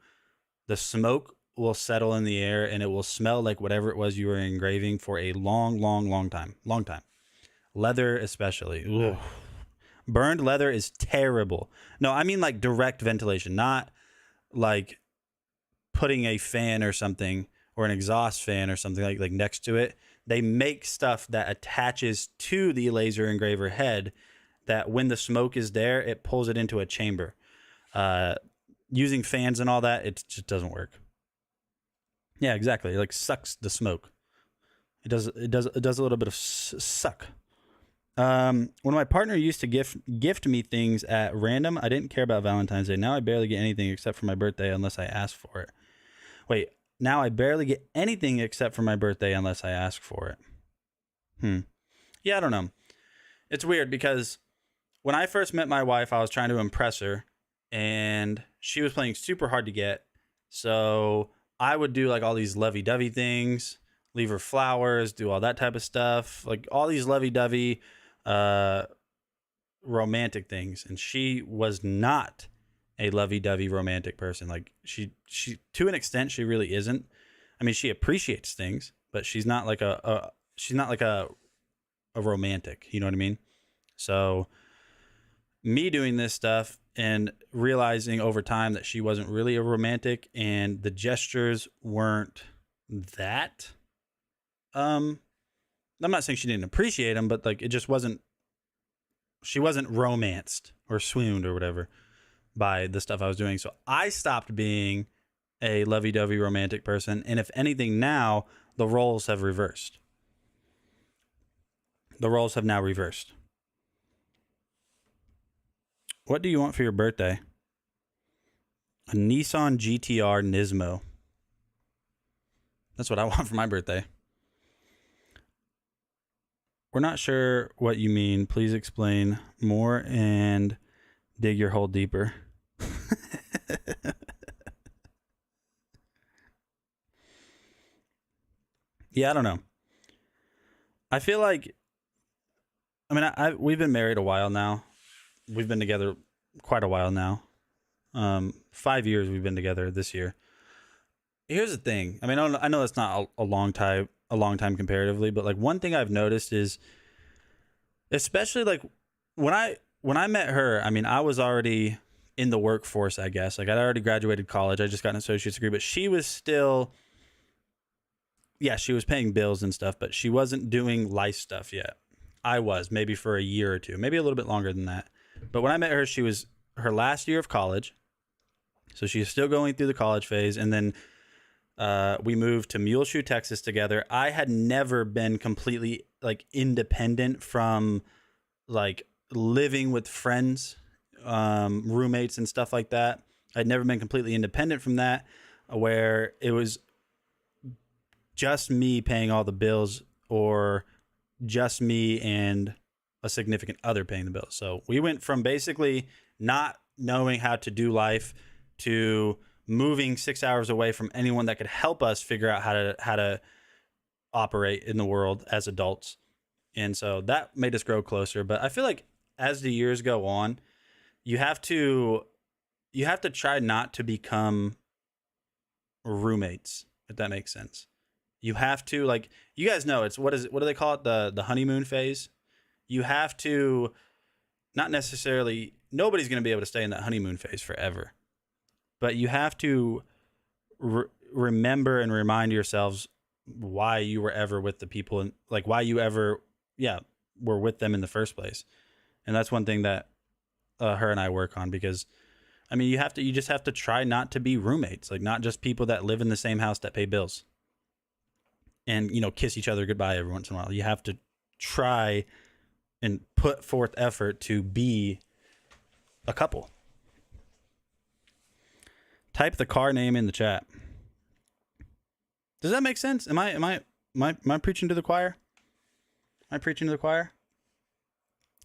smoke will settle in the air and it will smell like whatever it was you were engraving for a long time. Leather especially. Ugh. Burned leather is terrible. No, I mean like direct ventilation, not like putting a fan or something or an exhaust fan or something like next to it. They make stuff that attaches to the laser engraver head that when the smoke is there, it pulls it into a chamber. Using fans and all that, it just doesn't work. Yeah, exactly. It like sucks the smoke. It does a little bit of suck. When my partner used to gift me things at random, I didn't care about Valentine's Day. Now I barely get anything except for my birthday unless I ask for it. Wait, now I barely get anything except for my birthday unless I ask for it. Yeah, I don't know. It's weird because when I first met my wife, I was trying to impress her and she was playing super hard to get. So I would do like all these lovey-dovey things, leave her flowers, do all that type of stuff, like all these lovey-dovey romantic things. And she was not a lovey-dovey romantic person. Like she to an extent, she really isn't. I mean, she appreciates things, but she's not like a romantic, you know what I mean? So me doing this stuff and realizing over time that she wasn't really a romantic and the gestures weren't that. I'm not saying she didn't appreciate them, but like it just wasn't. She wasn't romanced or swooned or whatever by the stuff I was doing. So I stopped being a lovey-dovey romantic person, and if anything, now the roles have reversed. The roles have now reversed. What do you want for your birthday? A Nissan GTR Nismo. That's what I want for my birthday. We're not sure what you mean. Please explain more and dig your hole deeper. Yeah, I don't know. I feel like, I mean, we've been married a while now. We've been together quite a while now. 5 years we've been together this year. Here's the thing. I mean, I know that's not a long time comparatively, but like one thing I've noticed is, especially like when I met her, I mean, I was already in the workforce, I guess. Like I'd already graduated college. I just got an associate's degree, but she was still, yeah, she was paying bills and stuff, but she wasn't doing life stuff yet. I was, maybe for a year or two, maybe a little bit longer than that. But when I met her, she was her last year of college. So she was still going through the college phase. And then we moved to Muleshoe, Texas together. I had never been completely like independent from like living with friends, roommates and stuff like that. I'd never been completely independent from that, where it was just me paying all the bills or just me and a significant other paying the bills. So we went from basically not knowing how to do life to moving 6 hours away from anyone that could help us figure out how to operate in the world as adults. And so that made us grow closer. But I feel like as the years go on, you have to try not to become roommates, if that makes sense. You have to, like, you guys know what do they call it? The honeymoon phase. You have to, not necessarily, nobody's going to be able to stay in that honeymoon phase forever, but you have to remember and remind yourselves why you were ever with the people, and like why you ever, were with them in the first place. And that's one thing that her and I work on, because I mean, you just have to try not to be roommates, like not just people that live in the same house that pay bills and, kiss each other goodbye every once in a while. You have to try and put forth effort to be a couple. Type the car name in the chat. Does that make sense? Am I preaching to the choir? Am I preaching to the choir?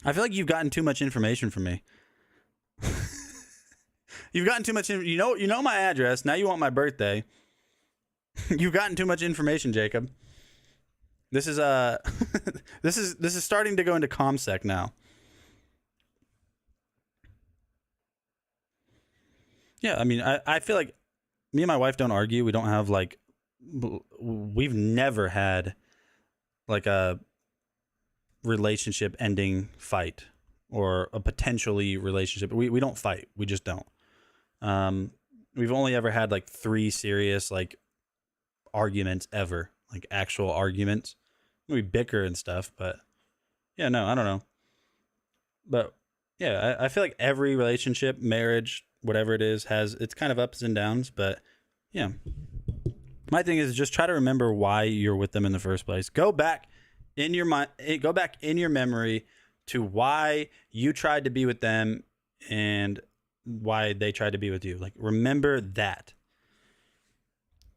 I feel like you've gotten too much information from me. You've gotten too much. You know my address. Now you want my birthday. You've gotten too much information, Jacob. This is this is starting to go into ComSec now. Yeah, I mean, I feel like me and my wife don't argue. We don't have like, we've never had like a relationship ending fight or a potentially relationship. We don't fight. We just don't. We've only ever had like 3 serious like arguments ever, like actual arguments. We bicker and stuff, but yeah, no, I don't know. But yeah, I feel like every relationship, marriage, whatever it is, has its kind of ups and downs. But yeah, my thing is just try to remember why you're with them in the first place. Go back in your mind, go back in your memory to why you tried to be with them and why they tried to be with you. Like, remember that,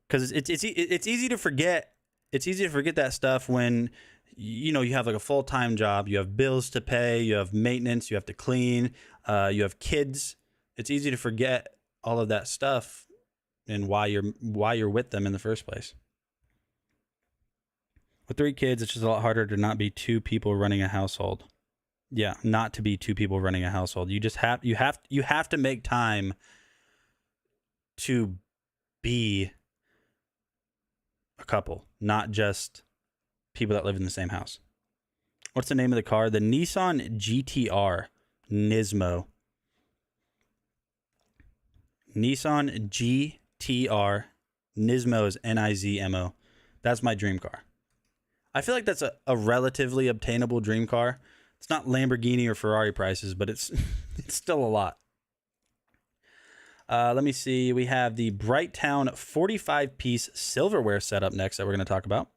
because it's easy to forget. It's easy to forget that stuff when you have like a full-time job, you have bills to pay, you have maintenance, you have to clean, you have kids. It's easy to forget all of that stuff and why you're with them in the first place. With 3 kids, it's just a lot harder to not be 2 people running a household. Yeah, not to be 2 people running a household. You have to make time to be a couple, not just people that live in the same house. What's the name of the car? The Nissan GTR Nismo. Nissan GTR Nismo is Nizmo. That's my dream car. I feel like that's a relatively obtainable dream car. It's not Lamborghini or Ferrari prices, but it's still a lot. Let me see. We have the Brighttown 45-piece silverware set up next that we're going to talk about.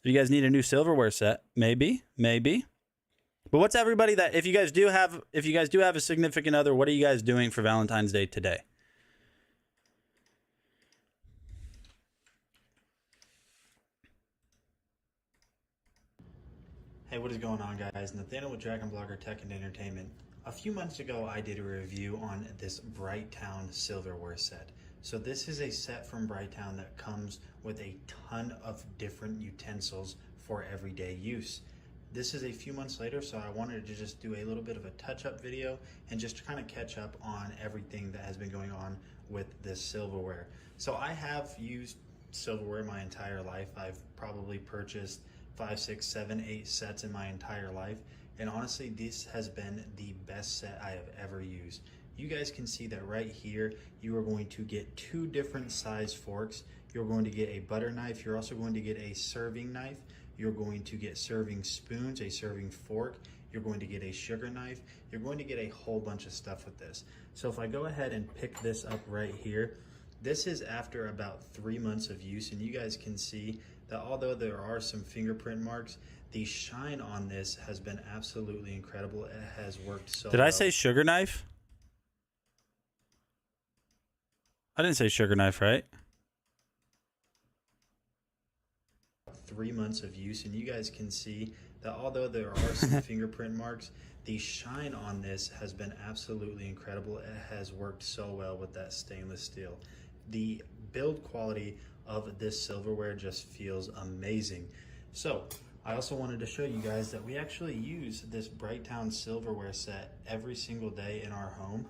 If you guys need a new silverware set, maybe. But what's everybody that if you guys do have a significant other, what are you guys doing for Valentine's Day today? Hey, what is going on, guys? Nathaniel with DragonBlogger Tech and Entertainment. A few months ago, I did a review on this Brighttown silverware set. So this is a set from Brighttown that comes with a ton of different utensils for everyday use. This is a few months later, so I wanted to just do a little bit of a touch-up video and just to kind of catch up on everything that has been going on with this silverware. So I have used silverware my entire life. I've probably purchased 5, 6, 7, 8 sets in my entire life, and honestly this has been the best set I have ever used. You guys can see that right here you are going to get 2 different size forks. You're going to get a butter knife, you're also going to get a serving knife, you're going to get serving spoons, a serving fork, you're going to get a sugar knife, you're going to get a whole bunch of stuff with this. So if I go ahead and pick this up right here, this is after about 3 months of use, and you guys can see that although there are some fingerprint marks, the shine on this has been absolutely incredible. It has worked so well. Did I say sugar knife? I didn't say sugar knife, right? 3 months of use, and you guys can see that although there are some fingerprint marks, the shine on this has been absolutely incredible. It has worked so well with that stainless steel. The build quality of this silverware just feels amazing. So I also wanted to show you guys that we actually use this Brighttown silverware set every single day in our home.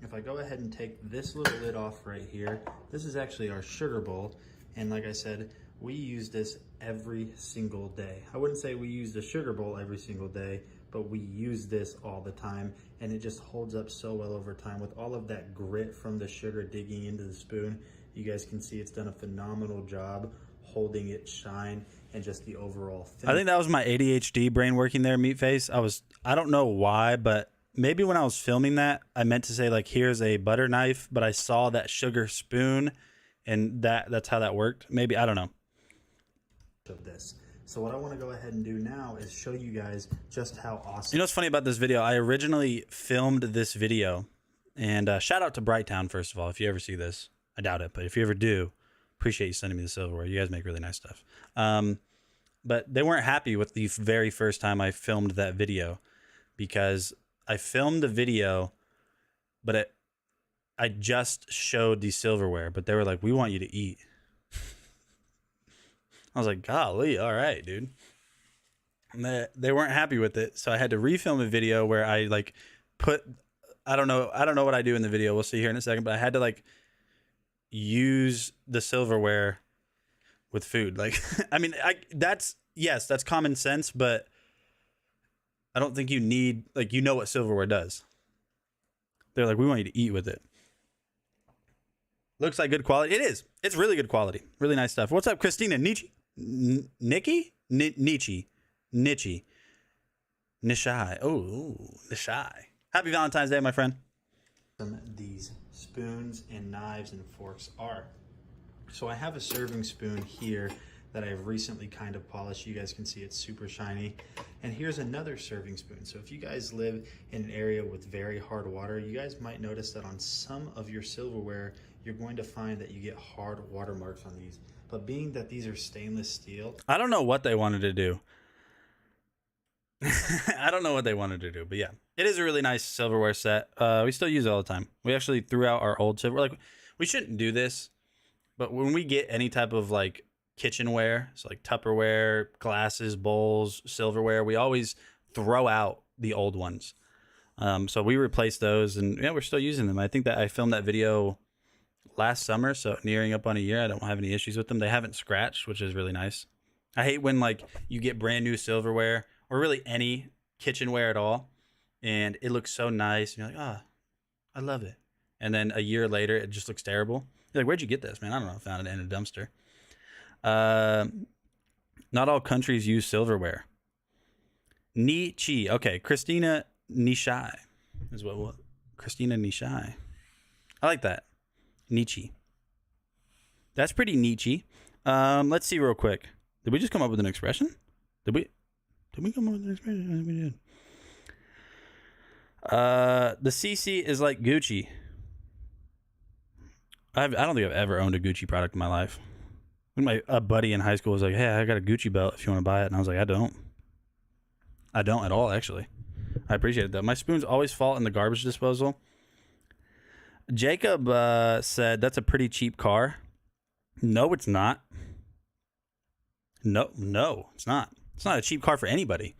If I go ahead and take this little lid off right here, this is actually our sugar bowl, and like I said, we use this every single day. I wouldn't say we use the sugar bowl every single day, but we use this all the time, and it just holds up so well over time with all of that grit from the sugar digging into the spoon. You guys can see it's done a phenomenal job holding its shine and just the overall finish. I think that was my ADHD brain working there, Meatface. I don't know why, but maybe when I was filming that, I meant to say like, here's a butter knife, but I saw that sugar spoon and that's how that worked. Maybe, I don't know. Of this. So what I want to go ahead and do now is show you guys just how awesome. You know what's funny about this video? I originally filmed this video, and shout out to Brighttown, first of all, if you ever see this. I doubt it, but if you ever do, appreciate you sending me the silverware. You guys make really nice stuff. But they weren't happy with the very first time I filmed that video, because I filmed the video, but I just showed the silverware, but they were like, we want you to eat. I was like, golly, all right, dude. And they weren't happy with it, so I had to refilm a video where I like put, I don't know what I do in the video. We'll see here in a second, but I had to like use the silverware with food. Like, I mean, that's common sense, but I don't think you need, like, you know what silverware does. They're like, we want you to eat with it. Looks like good quality. It is. It's really good quality. Really nice stuff. What's up, Christina? Nikki? Nietzsche. Nishai. Oh, Nishai. Happy Valentine's Day, my friend. These spoons and knives and forks are. So I have a serving spoon here that I've recently kind of polished. You guys can see it's super shiny. And here's another serving spoon. So if you guys live in an area with very hard water, you guys might notice that on some of your silverware, you're going to find that you get hard watermarks on these. But being that these are stainless steel, I don't know what they wanted to do. I don't know what they wanted to do, but yeah, it is a really nice silverware set. We still use it all the time. We actually threw out our old silverware. Like, we shouldn't do this, but when we get any type of like kitchenware, so like Tupperware, glasses, bowls, silverware, we always throw out the old ones. So we replaced those, and yeah, we're still using them. I think that I filmed that video last summer, so nearing up on a year. I don't have any issues with them. They haven't scratched, which is really nice. I hate when like you get brand new silverware or really any kitchenware at all, and it looks so nice, and you're like, ah, I love it. And then a year later, it just looks terrible. You're like, where'd you get this, man? I don't know. I found it in a dumpster. Not all countries use silverware. Nietzsche. Okay, Christina Nishai is what Christina Nishai. I like that. Nietzsche. That's pretty Nietzsche. Let's see real quick. Did we just come up with an expression? Did we come up with an expression? I think we did. The CC is like Gucci. I don't think I've ever owned a Gucci product in my life. A buddy in high school was like, hey, I got a Gucci belt if you want to buy it. And I was like, I don't. I don't at all, actually. I appreciate it, though. My spoons always fall in the garbage disposal. Jacob said, that's a pretty cheap car. No, it's not. No, it's not. It's not a cheap car for anybody.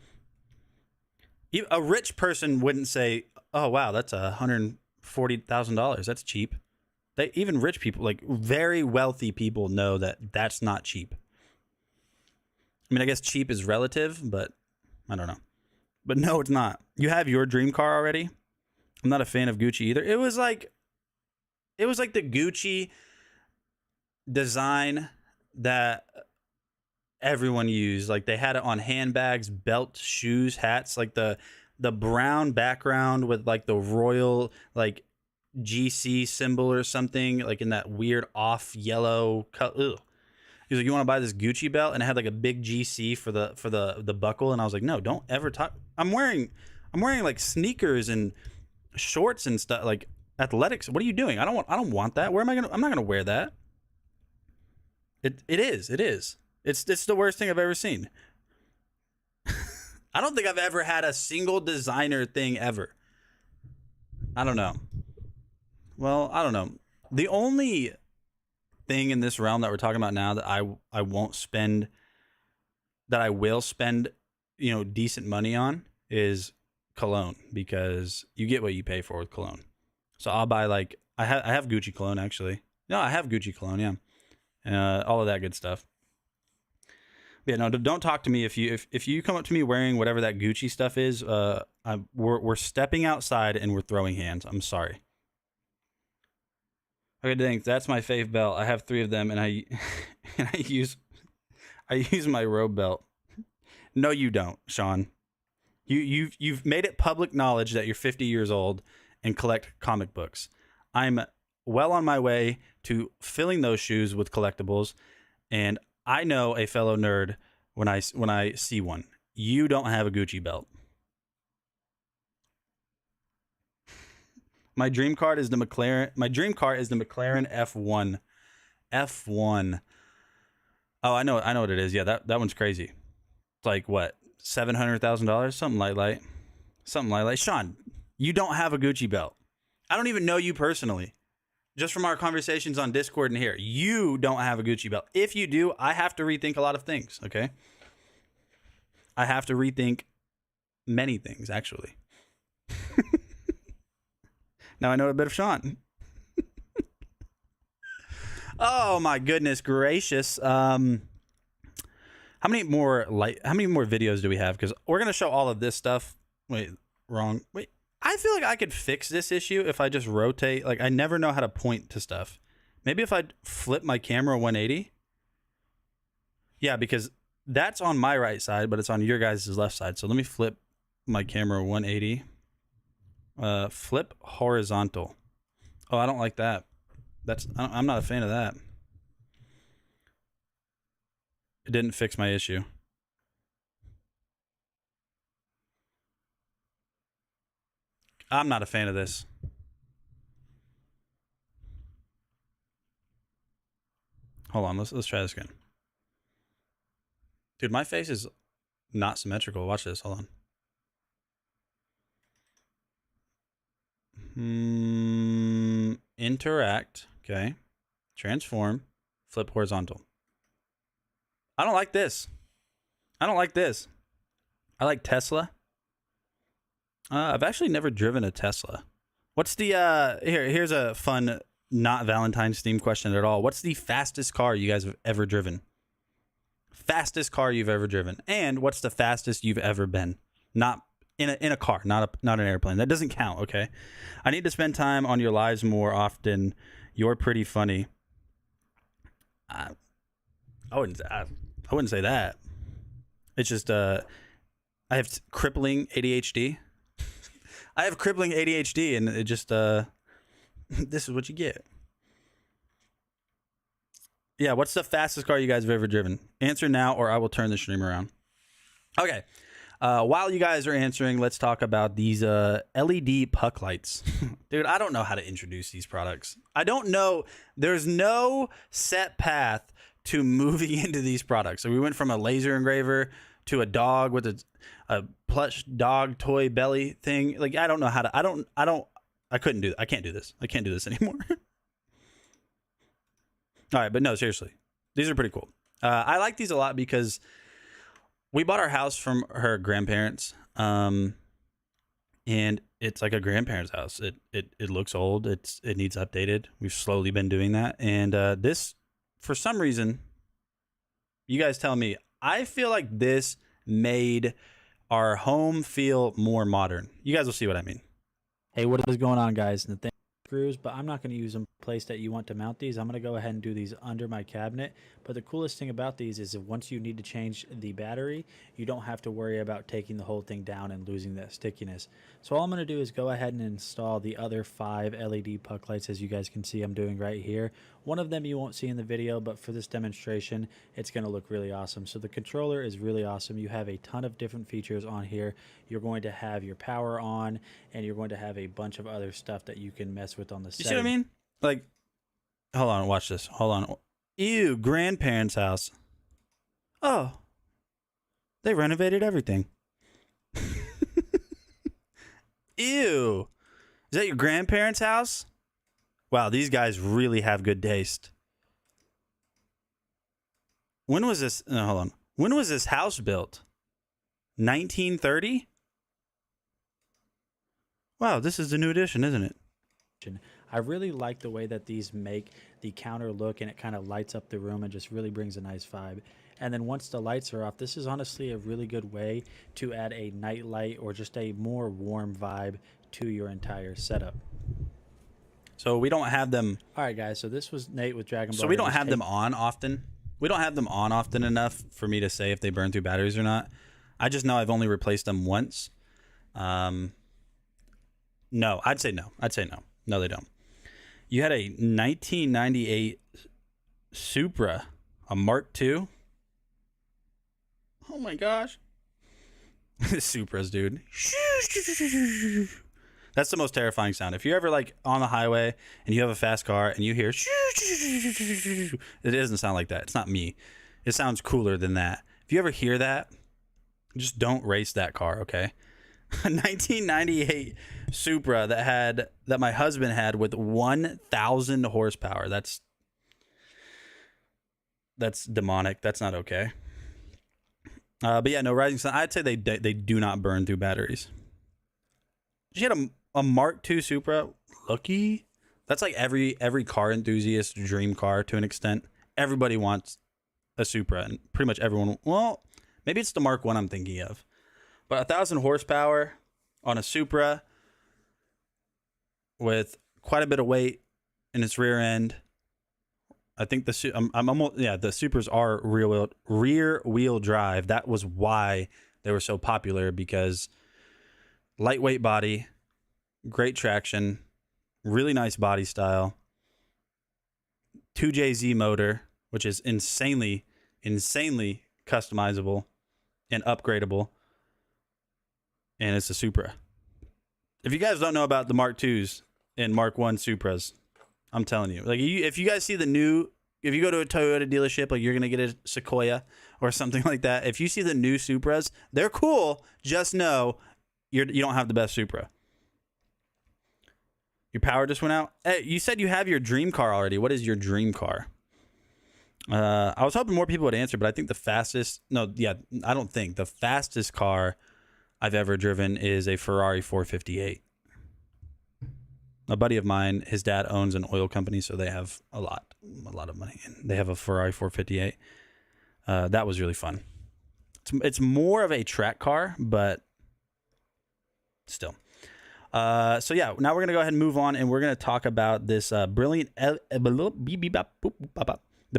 A rich person wouldn't say, oh, wow, that's $140,000. That's cheap. Even rich people, like very wealthy people, know that that's not cheap. I mean, I guess cheap is relative, but I don't know. But no, it's not. You have your dream car already. I'm not a fan of Gucci either. It was like the Gucci design that everyone used. Like they had it on handbags, belts, shoes, hats, like the brown background with like the royal like GC symbol or something, like in that weird off yellow color. He's like, you want to buy this Gucci belt? And it had like a big GC for the buckle. And I was like, no, don't ever talk. I'm wearing like sneakers and shorts and stuff, like athletics. What are you doing? I don't want that. I'm not gonna wear that. It is. It's the worst thing I've ever seen. I don't think I've ever had a single designer thing ever. I don't know. Well, I don't know. The only thing in this realm that we're talking about now that I won't spend, that I will spend, decent money on is cologne, because you get what you pay for with cologne. So I'll buy like I have Gucci cologne actually. No, I have Gucci cologne, yeah. All of that good stuff. Yeah, no, don't talk to me if you come up to me wearing whatever that Gucci stuff is. We're stepping outside and we're throwing hands. I'm sorry. Okay, thanks. That's my fave belt. I have 3 of them, and I use my robe belt. No, you don't, Sean. You've made it public knowledge that you're 50 years old and collect comic books. I'm well on my way to filling those shoes with collectibles, and I know a fellow nerd when I see one. You don't have a Gucci belt. My dream car is the McLaren F1. F1. Oh, I know what it is. Yeah, that one's crazy. It's like what? $700,000, something light. Something light. Sean, you don't have a Gucci belt. I don't even know you personally. Just from our conversations on Discord and here, you don't have a Gucci belt. If you do, I have to rethink a lot of things, okay? I have to rethink many things, actually. Now I know a bit of Sean. Oh my goodness gracious. How many more videos do we have? Because we're gonna show all of this stuff. Wait, wrong. Wait. I feel like I could fix this issue if I just rotate. Like I never know how to point to stuff. Maybe if I flip my camera 180. Yeah, because that's on my right side, but it's on your guys' left side. So let me flip my camera 180. Flip horizontal. Oh, I don't like that. I'm not a fan of that. It didn't fix my issue. I'm not a fan of this. Hold on, let's try this again. Dude, my face is not symmetrical. Watch this. Hold on. Interact. Okay. Transform. Flip horizontal. I don't like this. I like Tesla. I've actually never driven a Tesla. What's the here's a fun, not Valentine's themed question at all. What's the fastest car you guys have ever driven? Fastest car you've ever driven. And what's the fastest you've ever been? Not in a car, not an airplane. That doesn't count, okay? I need to spend time on your lives more often. You're pretty funny. I wouldn't say that. It's just I have crippling ADHD. I have crippling ADHD, and it just this is what you get. Yeah, what's the fastest car you guys have ever driven? Answer now, or I will turn the stream around. Okay. While you guys are answering, let's talk about these LED puck lights. Dude, I don't know how to introduce these products. I don't know. There's no set path to moving into these products. So we went from a laser engraver to a dog with a plush dog toy belly thing. Like, I don't know how to. I couldn't do. I can't do this. I can't do this anymore. All right, but no, seriously, these are pretty cool. I like these a lot because we bought our house from her grandparents, and it's like a grandparents' house. It looks old. It needs updated. We've slowly been doing that, and this, for some reason, you guys tell me. I feel like this made our home feel more modern. You guys will see what I mean. Hey, what is going on, guys? And the thing screws, but I'm not going to use them in the place that you want to mount these. I'm going to go ahead and do these under my cabinet. But the coolest thing about these is that once you need to change the battery, you don't have to worry about taking the whole thing down and losing that stickiness. So all I'm going to do is go ahead and install the other 5 LED puck lights, as you guys can see I'm doing right here. One of them you won't see in the video, but for this demonstration, it's going to look really awesome. So the controller is really awesome. You have a ton of different features on here. You're going to have your power on, and you're going to have a bunch of other stuff that you can mess with on the You see what I mean? Like, hold on, watch this. Hold on. Ew, grandparents' house. Oh, they renovated everything. Ew. Is that your grandparents' house? Wow, these guys really have good taste. When was this? No, hold on. When was this house built? 1930? Wow, this is the new edition, isn't it? I really like the way that these make the counter look, and it kind of lights up the room and just really brings a nice vibe. And then once the lights are off, this is honestly a really good way to add a night light or just a more warm vibe to your entire setup. So we don't have them. All right, guys. So this was Nate with DragonBloggers. So we don't have them on often. We don't have them on often enough for me to say if they burn through batteries or not. I just know I've only replaced them once. No, I'd say no. No, they don't. You had a 1998 Supra, a Mark II. Oh my gosh. Supras, dude. That's the most terrifying sound. If you're ever like on the highway and you have a fast car and you hear, it doesn't sound like that. It's not me. It sounds cooler than that. If you ever hear that, just don't race that car, okay? A 1998 Supra that my husband had with 1,000 horsepower. That's demonic. That's not okay. But yeah, no, Rising Sun. I'd say they do not burn through batteries. She had a Mark II Supra. Lucky. That's like every car enthusiast's dream car to an extent. Everybody wants a Supra, and pretty much everyone. Well, maybe it's the Mark I I'm thinking of. But 1,000 horsepower on a Supra with quite a bit of weight in its rear end. I think the Supras are rear wheel drive. That was why they were so popular, because lightweight body, great traction, really nice body style, 2JZ motor, which is insanely customizable and upgradable. And it's a Supra. If you guys don't know about the Mark IIs and Mark I Supras, I'm telling you, like, if you guys see the new, if you go to a Toyota dealership, like you're gonna get a Sequoia or something like that. If you see the new Supras, they're cool. Just know you don't have the best Supra. Your power just went out. Hey, you said you have your dream car already. What is your dream car? I was hoping more people would answer, but I think the fastest car I've ever driven is a Ferrari 458. A buddy of mine, his dad owns an oil company, so they have a lot of money, and they have a Ferrari 458. That was really fun. It's more of a track car, but still. So yeah, now we're gonna go ahead and move on, and we're gonna talk about this brilliant the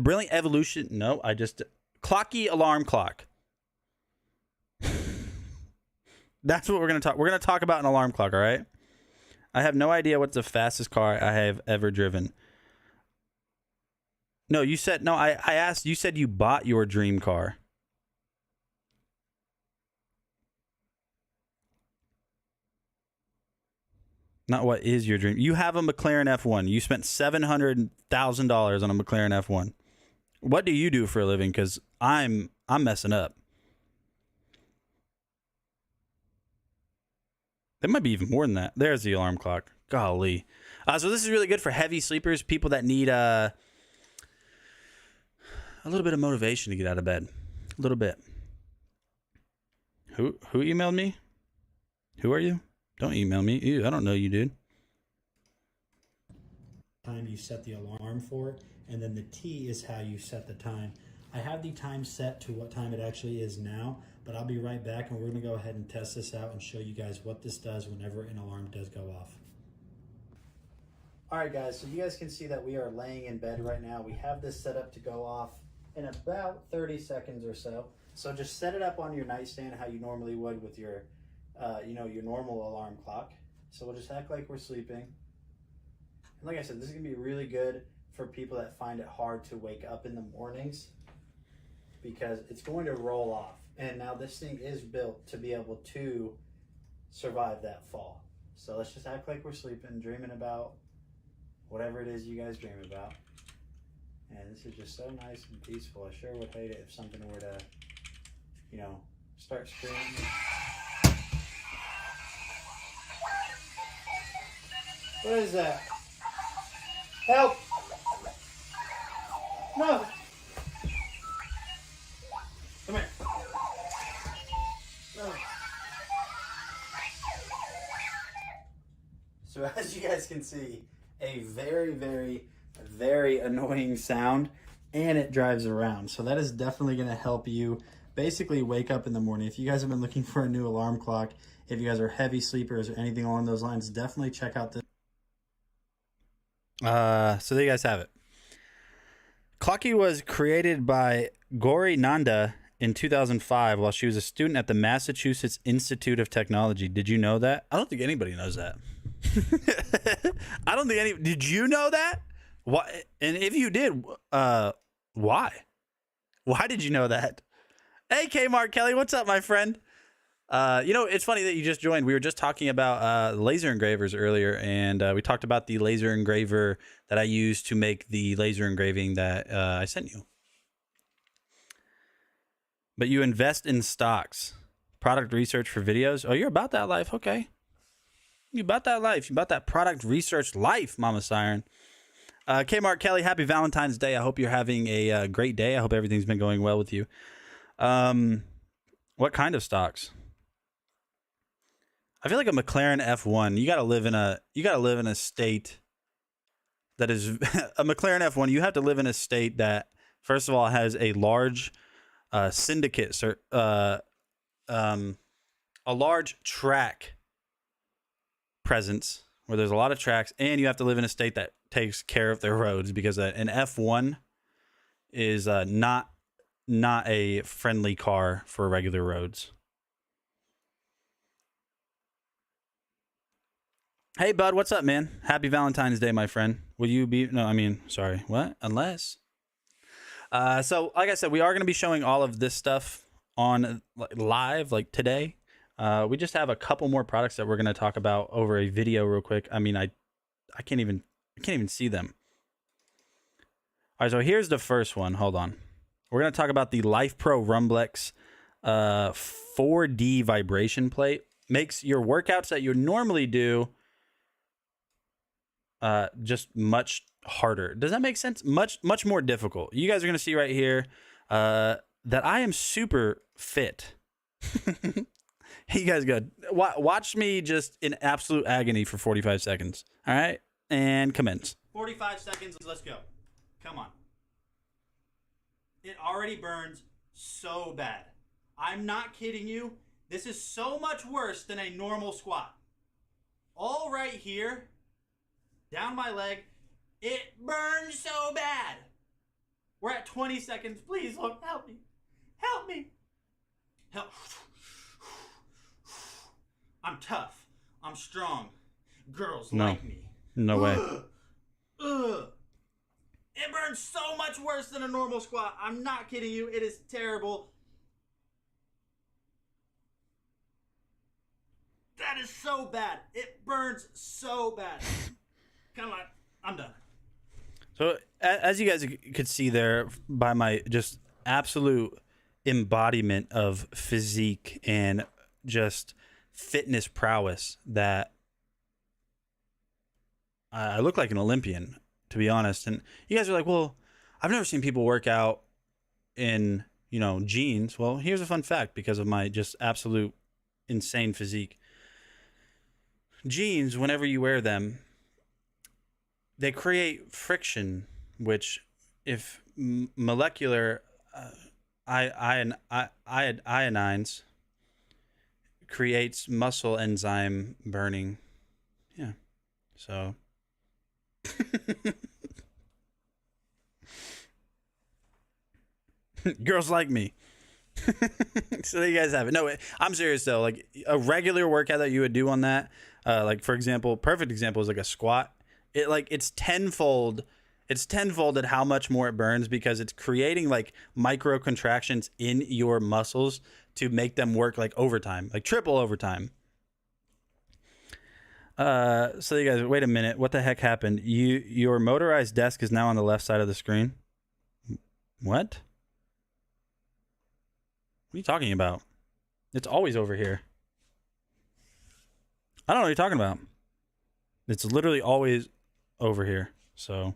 brilliant evolution. No, clocky alarm clock. That's what we're going to talk. We're going to talk about an alarm clock, all right? I have no idea what's the fastest car I have ever driven. No, you said, no, I asked, you said you bought your dream car. Not what is your dream. You have a McLaren F1. You spent $700,000 on a McLaren F1. What do you do for a living? Because I'm messing up. There might be even more than that. There's the alarm clock. Golly. So this is really good for heavy sleepers, people that need a little bit of motivation to get out of bed. A little bit. Who emailed me? Who are you? Don't email me. Ew, I don't know you, dude. Time you set the alarm for, and then the T is how you set the time. I have the time set to what time it actually is now, but I'll be right back and we're going to go ahead and test this out and show you guys what this does whenever an alarm does go off. All right, guys, so you guys can see that we are laying in bed right now. We have this set up to go off in about 30 seconds or so. So just set it up on your nightstand how you normally would with your, your normal alarm clock. So we'll just act like we're sleeping. And like I said, this is going to be really good for people that find it hard to wake up in the mornings because it's going to roll off. And now this thing is built to be able to survive that fall. So let's just act like we're sleeping, dreaming about whatever it is you guys dream about. And this is just so nice and peaceful. I sure would hate it if something were to, start screaming. What is that? Help! No! Come here. No. So as you guys can see, a very, very, very annoying sound, and it drives around. So that is definitely going to help you basically wake up in the morning. If you guys have been looking for a new alarm clock, if you guys are heavy sleepers or anything along those lines, definitely check out this. So there you guys have it. Clocky was created by Gauri Nanda in 2005 while she was a student at the Massachusetts Institute of Technology. Did you know that? I don't think anybody knows that. I don't think any. Did you know that? Why? And if you did, why? Why did you know that? Hey, Kmart Kelly, what's up, my friend? It's funny that you just joined. We were just talking about laser engravers earlier, and we talked about the laser engraver that I use to make the laser engraving that I sent you. But you invest in stocks, product research for videos. Oh, you're about that life. Okay. You about that life. You about that product research life, Mama Siren. Kmart Kelly, happy Valentine's Day. I hope you're having a great day. I hope everything's been going well with you. What kind of stocks? I feel like a McLaren F1. You got to live in a state that is a McLaren F1. You have to live in a state that, first of all, has a large syndicate, a large track presence where there's a lot of tracks, and you have to live in a state that takes care of their roads, because an F1 is not a friendly car for regular roads. Hey, bud, what's up, man? Happy Valentine's Day, my friend. Will you be... No, I mean, sorry. What? Unless... So, like I said, we are going to be showing all of this stuff on live, like today. We just have a couple more products that we're going to talk about over a video real quick. I mean, I can't even see them. All right, so here's the first one. Hold on. We're going to talk about the Life Pro Rumblex 4D vibration plate. Makes your workouts that you normally do just much harder. Does that make sense? Much more difficult. You guys are going to see right here that I am super fit. You guys good. Watch me just in absolute agony for 45 seconds. All right? And commence. 45 seconds. Let's go. Come on. It already burns so bad. I'm not kidding you. This is so much worse than a normal squat. All right here, down my leg, it burns so bad. We're at 20 seconds. Please, Lord, help me. Help me. Help. I'm tough. I'm strong. Girls like me. No way. Ugh. It burns so much worse than a normal squat. I'm not kidding you. It is terrible. That is so bad. It burns so bad. Come on. I'm done. So, as you guys could see there by my just absolute embodiment of physique and just fitness prowess that I look like an Olympian, to be honest. And you guys are like, well, I've never seen people work out in, you know, jeans. Well, here's a fun fact because of my just absolute insane physique. Jeans, whenever you wear them, they create friction, which if molecular iodines creates muscle enzyme burning. Yeah. So girls like me. So there you guys have it. No, I'm serious though. Like a regular workout that you would do on that, like for example, perfect example is like a squat. It's tenfold. It's tenfold at how much more it burns because it's creating like micro contractions in your muscles to make them work like overtime, like triple overtime. So you guys, wait a minute. What the heck happened? Your motorized desk is now on the left side of the screen. What? What are you talking about? It's always over here. I don't know what you're talking about. It's literally always over here. So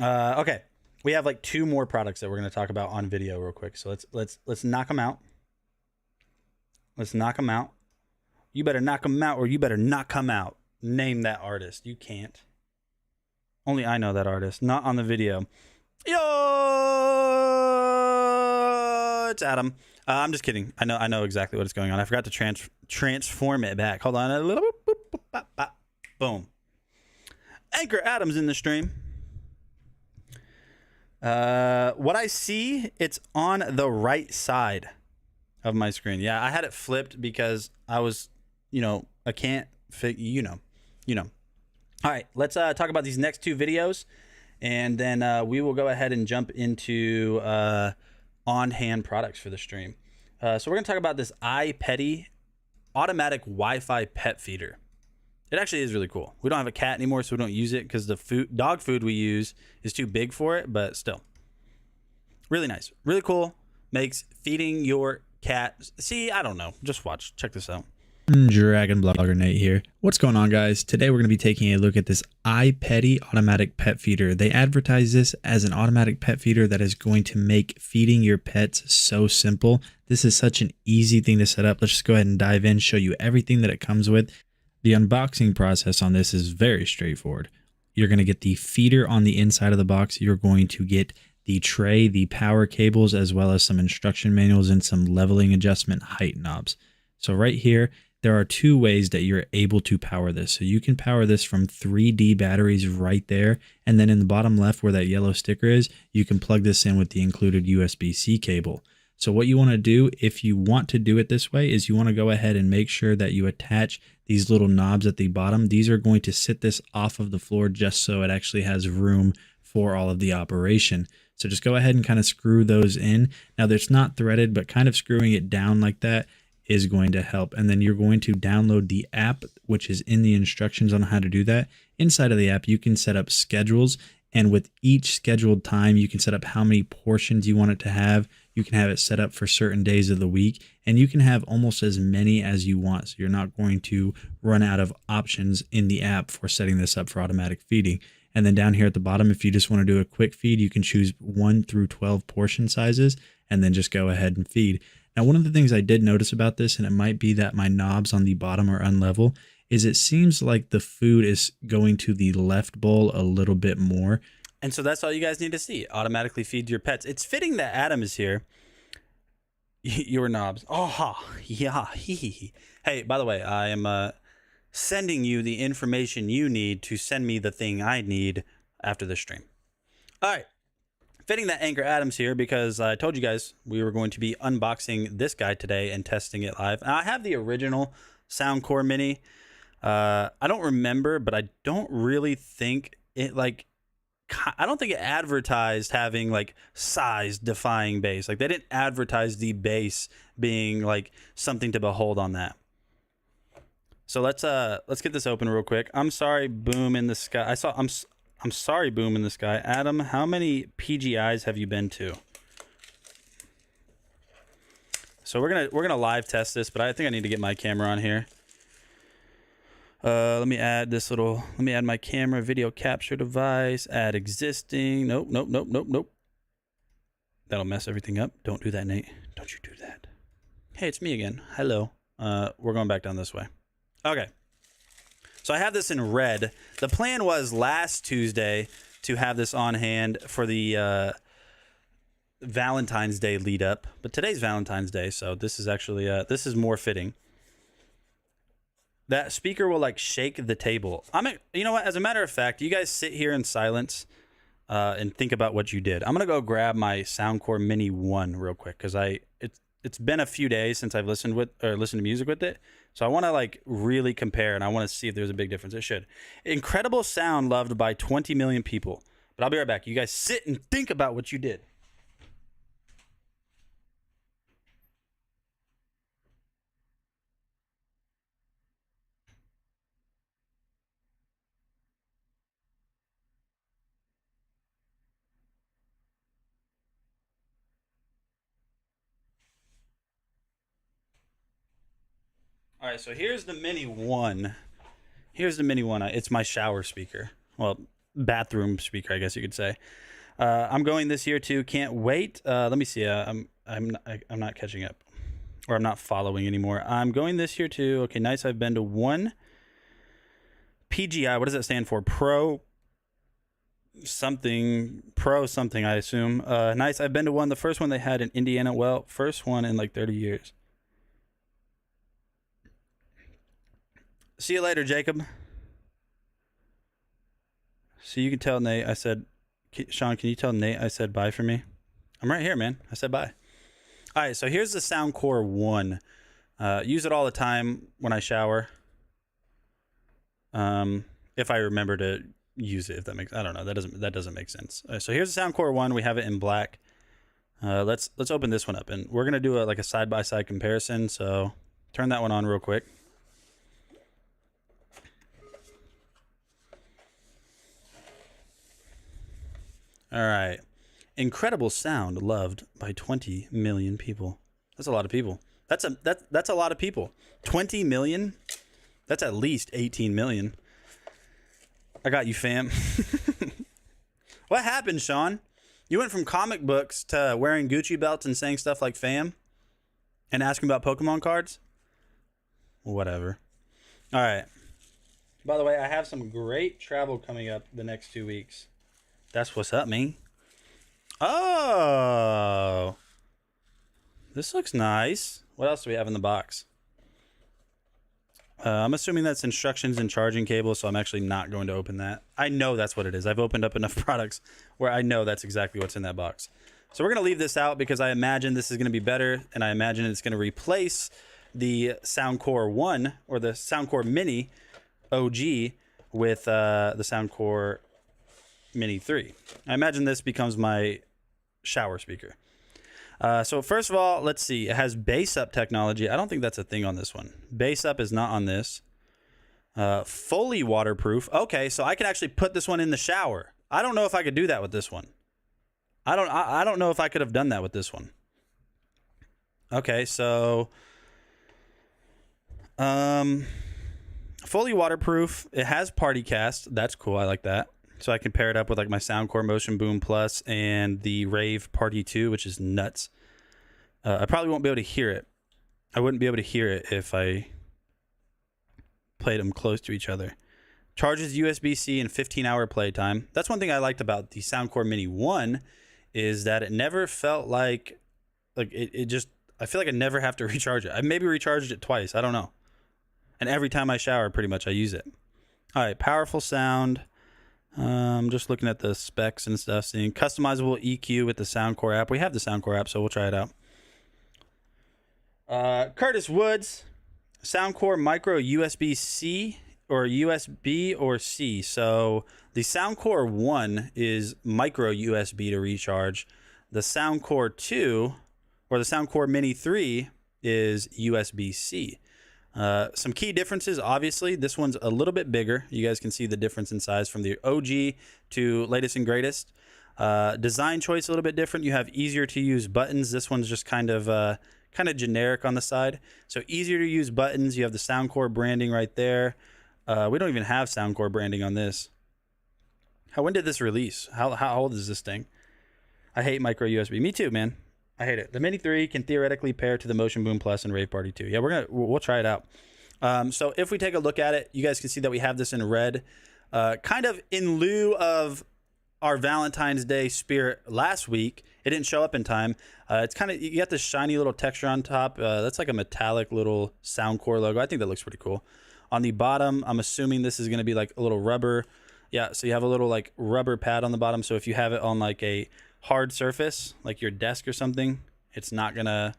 okay. We have like 2 more products that we're going to talk about on video real quick. So let's knock them out. Let's knock them out. You better knock them out or you better not come out. Name that artist. You can't. Only I know that artist, not on the video. Yo, it's Adam. I'm just kidding. I know exactly what is going on. I forgot to transform it back. Hold on. A little boom. Anchor Adam's in the stream. What I see, it's on the right side of my screen. Yeah, I had it flipped because I was, I can't fit. You know. All right, let's talk about these next 2 videos. And then we will go ahead and jump into on-hand products for the stream. So we're going to talk about this iPetty automatic Wi-Fi pet feeder. It actually is really cool. We don't have a cat anymore, so we don't use it because the dog food we use is too big for it, but still. Really nice. Really cool. Makes feeding your cat... See, I don't know. Just watch. Check this out. DragonBlogger Nate here. What's going on, guys? Today we're going to be taking a look at this iPetty automatic pet feeder. They advertise this as an automatic pet feeder that is going to make feeding your pets so simple. This is such an easy thing to set up. Let's just go ahead and dive in, show you everything that it comes with. The unboxing process on this is very straightforward. You're going to get the feeder on the inside of the box. You're going to get the tray, the power cables, as well as some instruction manuals and some leveling adjustment height knobs. So right here, there are 2 ways that you're able to power this. So you can power this from 3D batteries right there. And then in the bottom left where that yellow sticker is, you can plug this in with the included USB-C cable. So what you want to do if you want to do it this way is you want to go ahead and make sure that you attach these little knobs at the bottom. These are going to sit this off of the floor just so it actually has room for all of the operation. So just go ahead and kind of screw those in. Now it's not threaded, but kind of screwing it down like that is going to help. And then you're going to download the app, which is in the instructions on how to do that. Inside of the app, you can set up schedules. And with each scheduled time, you can set up how many portions you want it to have. You can have it set up for certain days of the week. And you can have almost as many as you want. So you're not going to run out of options in the app for setting this up for automatic feeding. And then down here at the bottom, if you just want to do a quick feed, you can choose 1 through 12 portion sizes and then just go ahead and feed. Now, one of the things I did notice about this, and it might be that my knobs on the bottom are unlevel, is it seems like the food is going to the left bowl a little bit more. And so that's all you guys need to see. Automatically feed your pets. It's fitting that Adam is here. Your knobs. Oh, yeah. Hey, by the way, I am sending you the information you need to send me the thing I need after the stream. All right. Fitting that Anchor Adam's here because I told you guys we were going to be unboxing this guy today and testing it live. Now, I have the original Soundcore Mini. I don't remember, but I don't really think it I don't think it advertised having like size defying bass. Like they didn't advertise the bass being like something to behold on that. So let's get this open real quick. I'm sorry, Boom in the Sky. I'm sorry, Boom in the Sky. Adam, how many PGIs have you been to? So we're gonna live test this, but I think I need to get my camera on here. Let me add my camera video capture device, add existing. Nope. That'll mess everything up. Don't do that, Nate. Don't you do that. Hey, it's me again. Hello. We're going back down this way. Okay. So I have this in red. The plan was last Tuesday to have this on hand for the Valentine's Day lead up, but today's Valentine's Day, so this is actually this is more fitting. That speaker will like shake the table. You know what? As a matter of fact, you guys sit here in silence and think about what you did. I'm gonna go grab my Soundcore Mini 1 real quick because it's been a few days since I've listened to music with it, so I want to like really compare and I want to see if there's a big difference. It should. Incredible sound loved by 20 million people. But I'll be right back. You guys sit and think about what you did. All right, so here's the Mini 1. Here's the Mini 1. It's my shower speaker. Well, bathroom speaker, I guess you could say. I'm going this year too. Can't wait. Let me see. I'm not catching up, or I'm not following anymore. I'm going this year too. Okay, nice. I've been to one. PGI. What does that stand for? Pro something. I assume. Nice. I've been to one. The first one they had in Indiana. Well, first one in like 30 years. See you later, Jacob. So you can tell Nate I said, Sean, can you tell Nate I said bye for me? I'm right here, man. I said bye. All right, so here's the Soundcore 1. Use it all the time when I shower. If I remember to use it, if that makes, I don't know. That doesn't make sense. So here's the Soundcore 1. We have it in black. Let's open this one up, and we're gonna do a side-by-side comparison. So turn that one on real quick. All right. Incredible sound loved by 20 million people. That's a lot of people. That's a lot of people. 20 million? That's at least 18 million. I got you, fam. What happened, Sean? You went from comic books to wearing Gucci belts and saying stuff like fam and asking about Pokemon cards? Whatever. All right. By the way, I have some great travel coming up the next 2 weeks. That's what's up, man. Oh, this looks nice. What else do we have in the box? I'm assuming that's instructions and charging cable, so I'm actually not going to open that. I know that's what it is. I've opened up enough products where I know that's exactly what's in that box. So we're going to leave this out because I imagine this is going to be better, and I imagine it's going to replace the Soundcore 1 or the Soundcore Mini OG with the Soundcore Mini 3. I imagine this becomes my shower speaker. So first of all, let's see. It has bass up technology. I don't think that's a thing on this one. Bass up is not on this. Fully waterproof. Okay, so I can actually put this one in the shower. I don't know if I could do that with this one. I don't know if I could have done that with this one. Okay, so fully waterproof. It has party cast. That's cool. I like that. So I can pair it up with like my Soundcore Motion Boom Plus and the Rave Party 2, which is nuts. I probably won't be able to hear it. I wouldn't be able to hear it if I played them close to each other. Charges USB-C and 15-hour playtime. That's one thing I liked about the Soundcore Mini 1 is that it never felt like it just, I feel like I never have to recharge it. I maybe recharged it twice. I don't know. And every time I shower, pretty much I use it. All right, powerful sound. Just looking at the specs and stuff, seeing customizable EQ with the Soundcore app. We have the Soundcore app, so we'll try it out. Curtis Woods, Soundcore Micro USB-C or USB or C. So the Soundcore 1 is micro USB to recharge. The Soundcore 2 or the Soundcore Mini 3 is USB-C. Some key differences, obviously, this one's a little bit bigger. You guys can see the difference in size from the OG to latest and greatest. Design choice a little bit different. You have easier to use buttons. This one's just kind of kind of generic on the side. So easier to use buttons. You have the Soundcore branding right there. We don't even have Soundcore branding on this. When did this release? How old is this thing? I hate micro USB. Me too, man. I hate it. The Mini 3 can theoretically pair to the Motion Boom Plus and Rave Party 2. Yeah, we'll try it out. So if we take a look at it, you guys can see that we have this in red, kind of in lieu of our Valentine's Day spirit last week. It didn't show up in time. It's kind of, you got this shiny little texture on top. That's like a metallic little Soundcore logo. I think that looks pretty cool. On the bottom, I'm assuming this is going to be like a little rubber. Yeah, so you have a little like rubber pad on the bottom. So if you have it on like a hard surface, like your desk or something, it's not gonna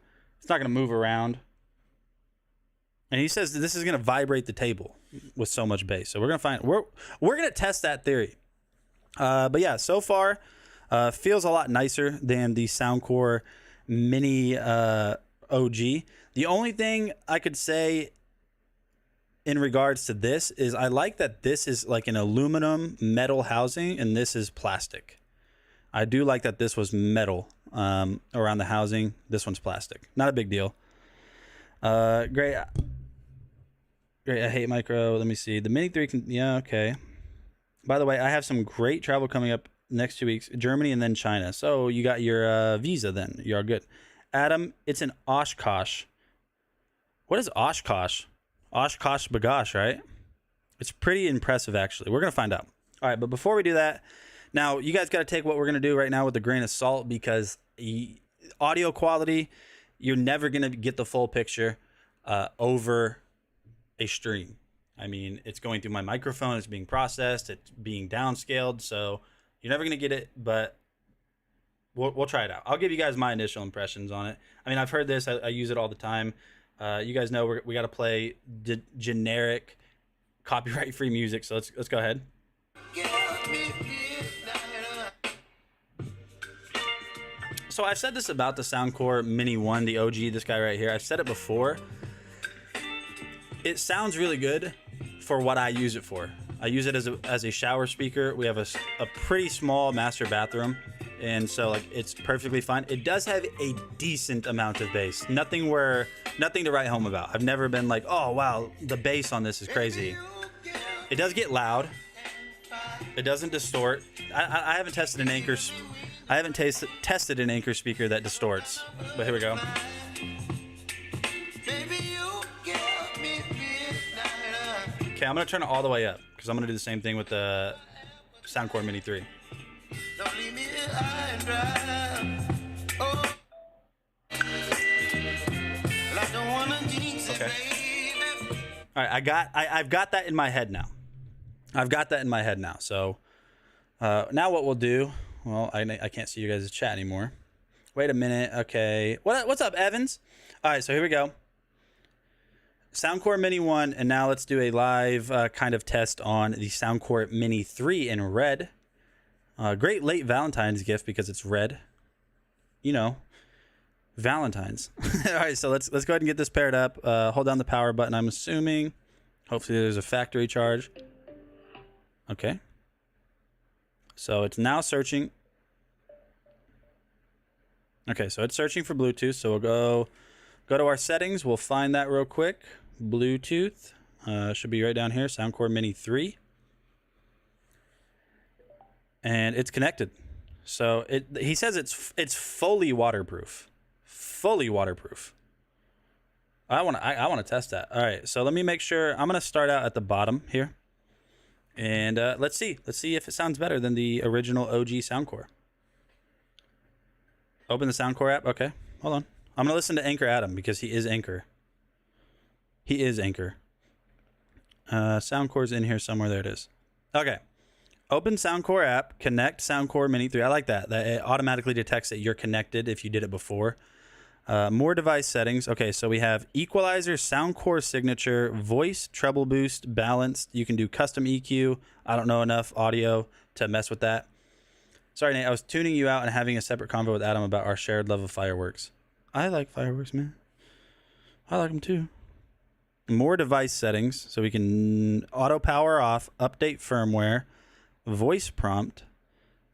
move around. And he says that this is gonna vibrate the table with so much bass. So we're gonna test that theory. But yeah, so far feels a lot nicer than the Soundcore Mini OG. The only thing I could say in regards to this is I like that this is like an aluminum metal housing and this is plastic. I do like that this was metal around the housing. This one's plastic. Not a big deal. Great. I hate micro. Let me see. The Mini 3 can... Yeah, okay. By the way, I have some great travel coming up next 2 weeks. Germany and then China. So you got your visa then. You're good. Adam, it's an Oshkosh. What is Oshkosh? Oshkosh Bagosh, right? It's pretty impressive, actually. We're going to find out. All right, but before we do that, now you guys got to take what we're going to do right now with a grain of salt because audio quality, you're never going to get the full picture over a stream. I mean, it's going through my microphone, it's being processed, it's being downscaled, so you're never going to get it, but we'll try it out. I'll give you guys my initial impressions on it. I mean, I've heard this, I use it all the time. You guys know we got to play generic copyright-free music, so let's go ahead. So I've said this about the Soundcore Mini 1, the OG, this guy right here. I've said it before. It sounds really good for what I use it for. I use it as a shower speaker. We have a pretty small master bathroom, and so like it's perfectly fine. It does have a decent amount of bass. Nothing to write home about. I've never been like, oh wow, the bass on this is crazy. It does get loud. It doesn't distort. I haven't tested an Anchor. I haven't tested an Anchor speaker that distorts. But here we go. Okay, I'm gonna turn it all the way up because I'm gonna do the same thing with the Soundcore Mini 3. Okay. All right, I've got that in my head now. So now what we'll do? Well, I can't see you guys' chat anymore. Wait a minute. Okay. What's up, Evans? All right, so here we go. Soundcore Mini 1, and now let's do a live kind of test on the Soundcore Mini 3 in red. Great late Valentine's gift because it's red. You know, Valentine's. All right, so let's go ahead and get this paired up. Hold down the power button, I'm assuming. Hopefully there's a factory charge. Okay. So it's now searching. Okay, so it's searching for Bluetooth. So we'll go to our settings. We'll find that real quick. Bluetooth should be right down here. Soundcore Mini 3, and it's connected. So he says it's fully waterproof. Fully waterproof. I want to test that. All right, so let me make sure. I'm gonna start out at the bottom here, and let's see if it sounds better than the original OG Soundcore. Open the Soundcore app. Okay, hold on. I'm gonna listen to Anchor Adam because he is Anchor. He is Anchor. Soundcore's in here somewhere. There it is. Okay. Open Soundcore app. Connect Soundcore Mini 3. I like that. That it automatically detects that you're connected if you did it before. More device settings. Okay, so we have equalizer, Soundcore signature, voice, treble boost, balanced. You can do custom EQ. I don't know enough audio to mess with that. Sorry, Nate. I was tuning you out and having a separate convo with Adam about our shared love of fireworks. I like fireworks, man. I like them too. More device settings, so we can auto power off, update firmware, voice prompt,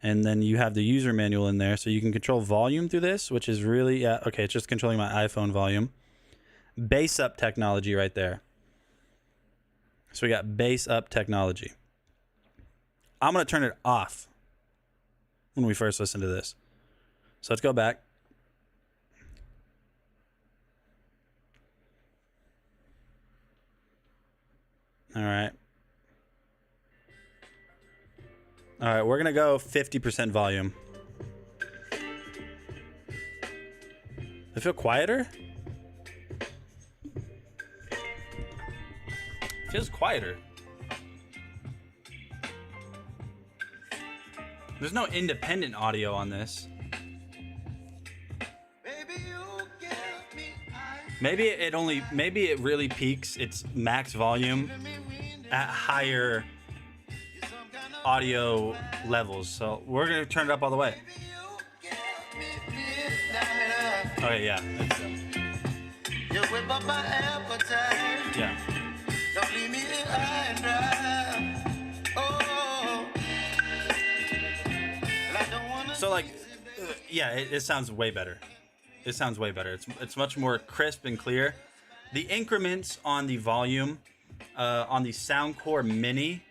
And then you have the user manual in there, so you can control volume through this, which is really, okay, it's just controlling my iPhone volume. Bass up technology right there. So we got bass up technology. I'm going to turn it off when we first listen to this. So let's go back. All right. All right, we're going to go 50% volume. I feel quieter? Feels quieter. There's no independent audio on this. Maybe it really peaks its max volume at higher audio levels. So we're gonna turn it up all the way. Okay, yeah. Yeah. So like, yeah, it sounds way better. It sounds way better. It's much more crisp and clear. The increments on the volume on the Soundcore Mini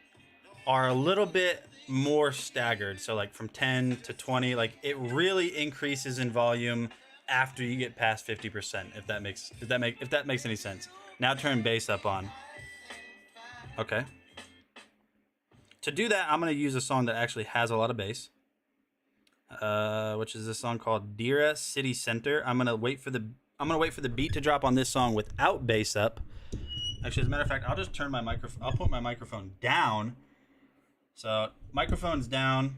are a little bit more staggered. So like from 10 to 20, like it really increases in volume after you get past 50%. If that makes any sense. Now turn bass up on. Okay. To do that, I'm gonna use a song that actually has a lot of bass. Which is this song called Dira City Center. I'm gonna wait for the beat to drop on this song without bass up. Actually, as a matter of fact, I'll just turn my microphone. I'll put my microphone down. So microphone's down.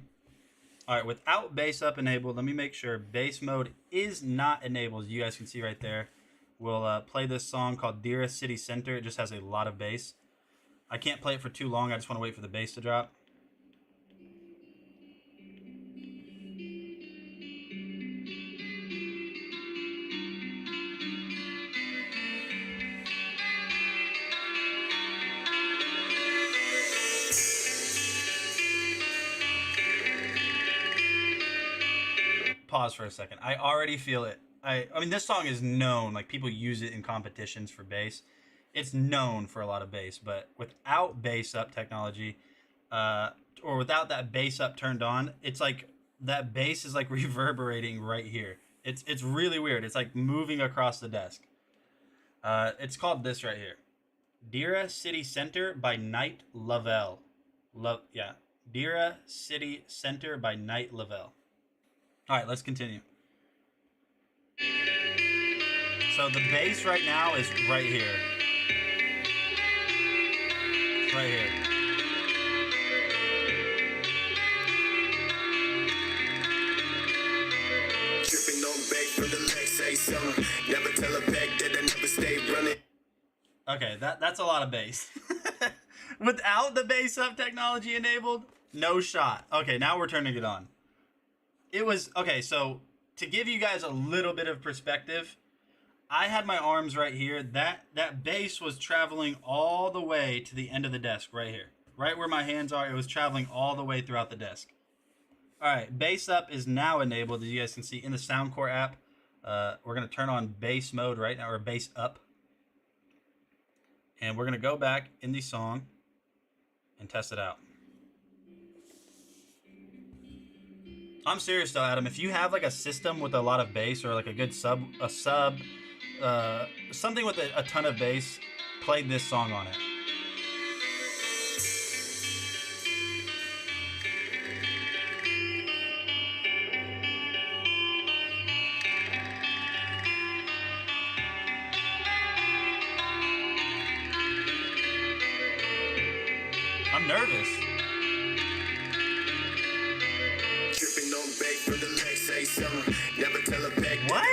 All right, without bass up enabled. Let me make sure bass mode is not enabled. You guys can see right there. We'll play this song called Dira City Center. It just has a lot of bass. I can't play it for too long. I just want to wait for the bass to drop. Pause for a second. I already feel it. I mean, this song is known. Like, people use it in competitions for bass. It's known for a lot of bass, but without bass up technology, or without that bass up turned on, it's like that bass is like reverberating right here. It's really weird. It's like moving across the desk. It's called this right here, Dira City Center by Night Lavelle. Dira City Center by Night Lavelle. All right, let's continue. So the bass right now is right here. Right here. Tripping on back from the legs, say something. Never tell a back that I never stay running. Okay, that's a lot of bass. Without the bass up technology enabled, no shot. Okay, now we're turning it on. It was, okay, so to give you guys a little bit of perspective, I had my arms right here. That bass was traveling all the way to the end of the desk right here. Right where my hands are, it was traveling all the way throughout the desk. All right, bass up is now enabled, as you guys can see in the Soundcore app. We're going to turn on bass mode right now, or bass up. And we're going to go back in the song and test it out. I'm serious though, Adam. If you have like a system with a lot of bass, or like a good something with a ton of bass, play this song on it. I'm nervous. What?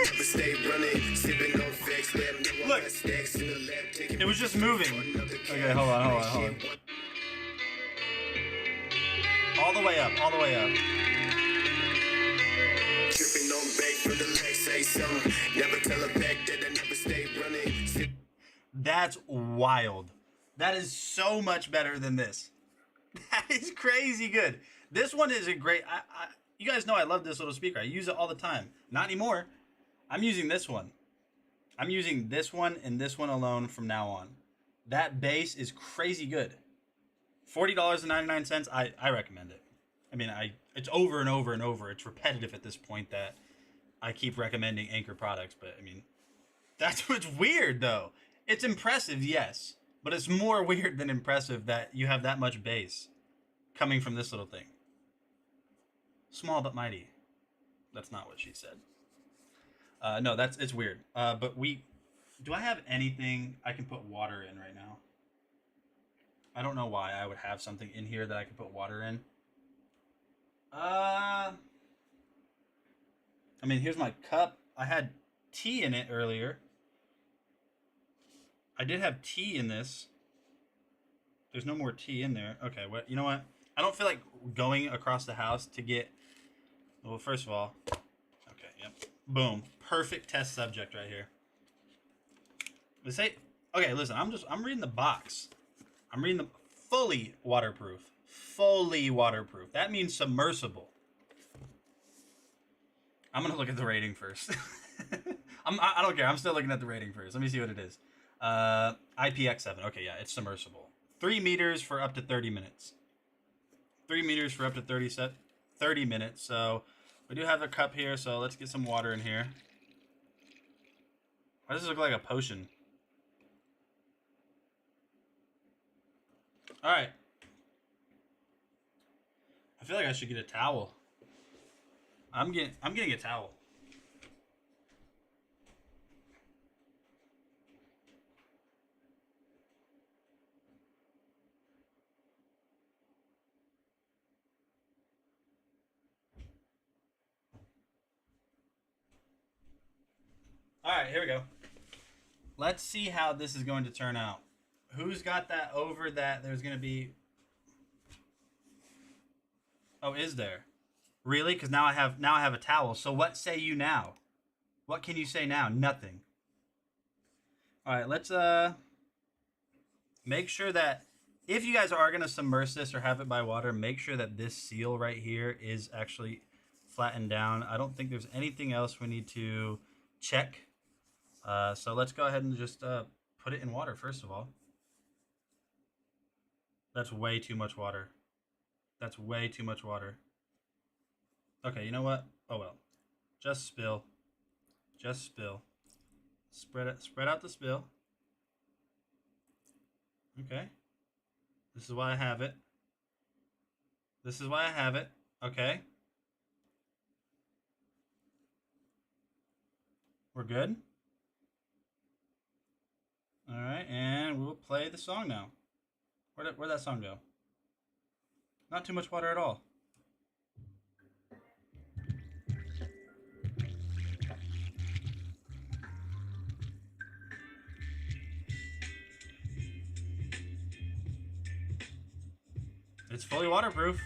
Look, it was just moving. Okay, hold on. All the way up. That's wild. That is so much better than this. That is crazy good. This one is a great. You guys know I love this little speaker. I use it all the time. Not anymore. I'm using this one. I'm using this one and this one alone from now on. That bass is crazy good. $40.99. I recommend it. I mean, it's over and over and over. It's repetitive at this point that I keep recommending Anchor products. But I mean, that's what's weird though. It's impressive, yes, but it's more weird than impressive that you have that much bass coming from this little thing. Small but mighty. That's not what she said. No, it's weird. But do I have anything I can put water in right now? I don't know why I would have something in here that I could put water in. I mean, here's my cup. I had tea in it earlier. I did have tea in this. There's no more tea in there. Okay, you know what? I don't feel like going across the house to get... Well, first of all... Okay, yep. Boom. Perfect test subject right here. Okay, listen, I'm reading the box. I'm reading the fully waterproof. Fully waterproof. That means submersible. I'm going to look at the rating first. I don't care. I'm still looking at the rating first. Let me see what it is. IPX7. Okay, yeah, it's submersible. 3 meters for up to 30 minutes. 3 meters for up to 30 minutes. So we do have a cup here, so let's get some water in here. Why does this look like a potion? All right. I feel like I should get a towel. I'm getting a towel. All right, here we go. Let's see how this is going to turn out. Who's got that over that there's going to be... Oh, is there? Really? Because now I have a towel. So what say you now? What can you say now? Nothing. All right, let's make sure that if you guys are going to submerge this or have it by water, make sure that this seal right here is actually flattened down. I don't think there's anything else we need to check. So let's go ahead and just put it in water first of all. That's way too much water. That's way too much water. Okay, you know what? Oh well. Just spill. Just spill. Spread out the spill. Okay. This is why I have it. This is why I have it. Okay. We're good. All right, and we'll play the song now. Where'd that song go? Not too much water at all. It's fully waterproof.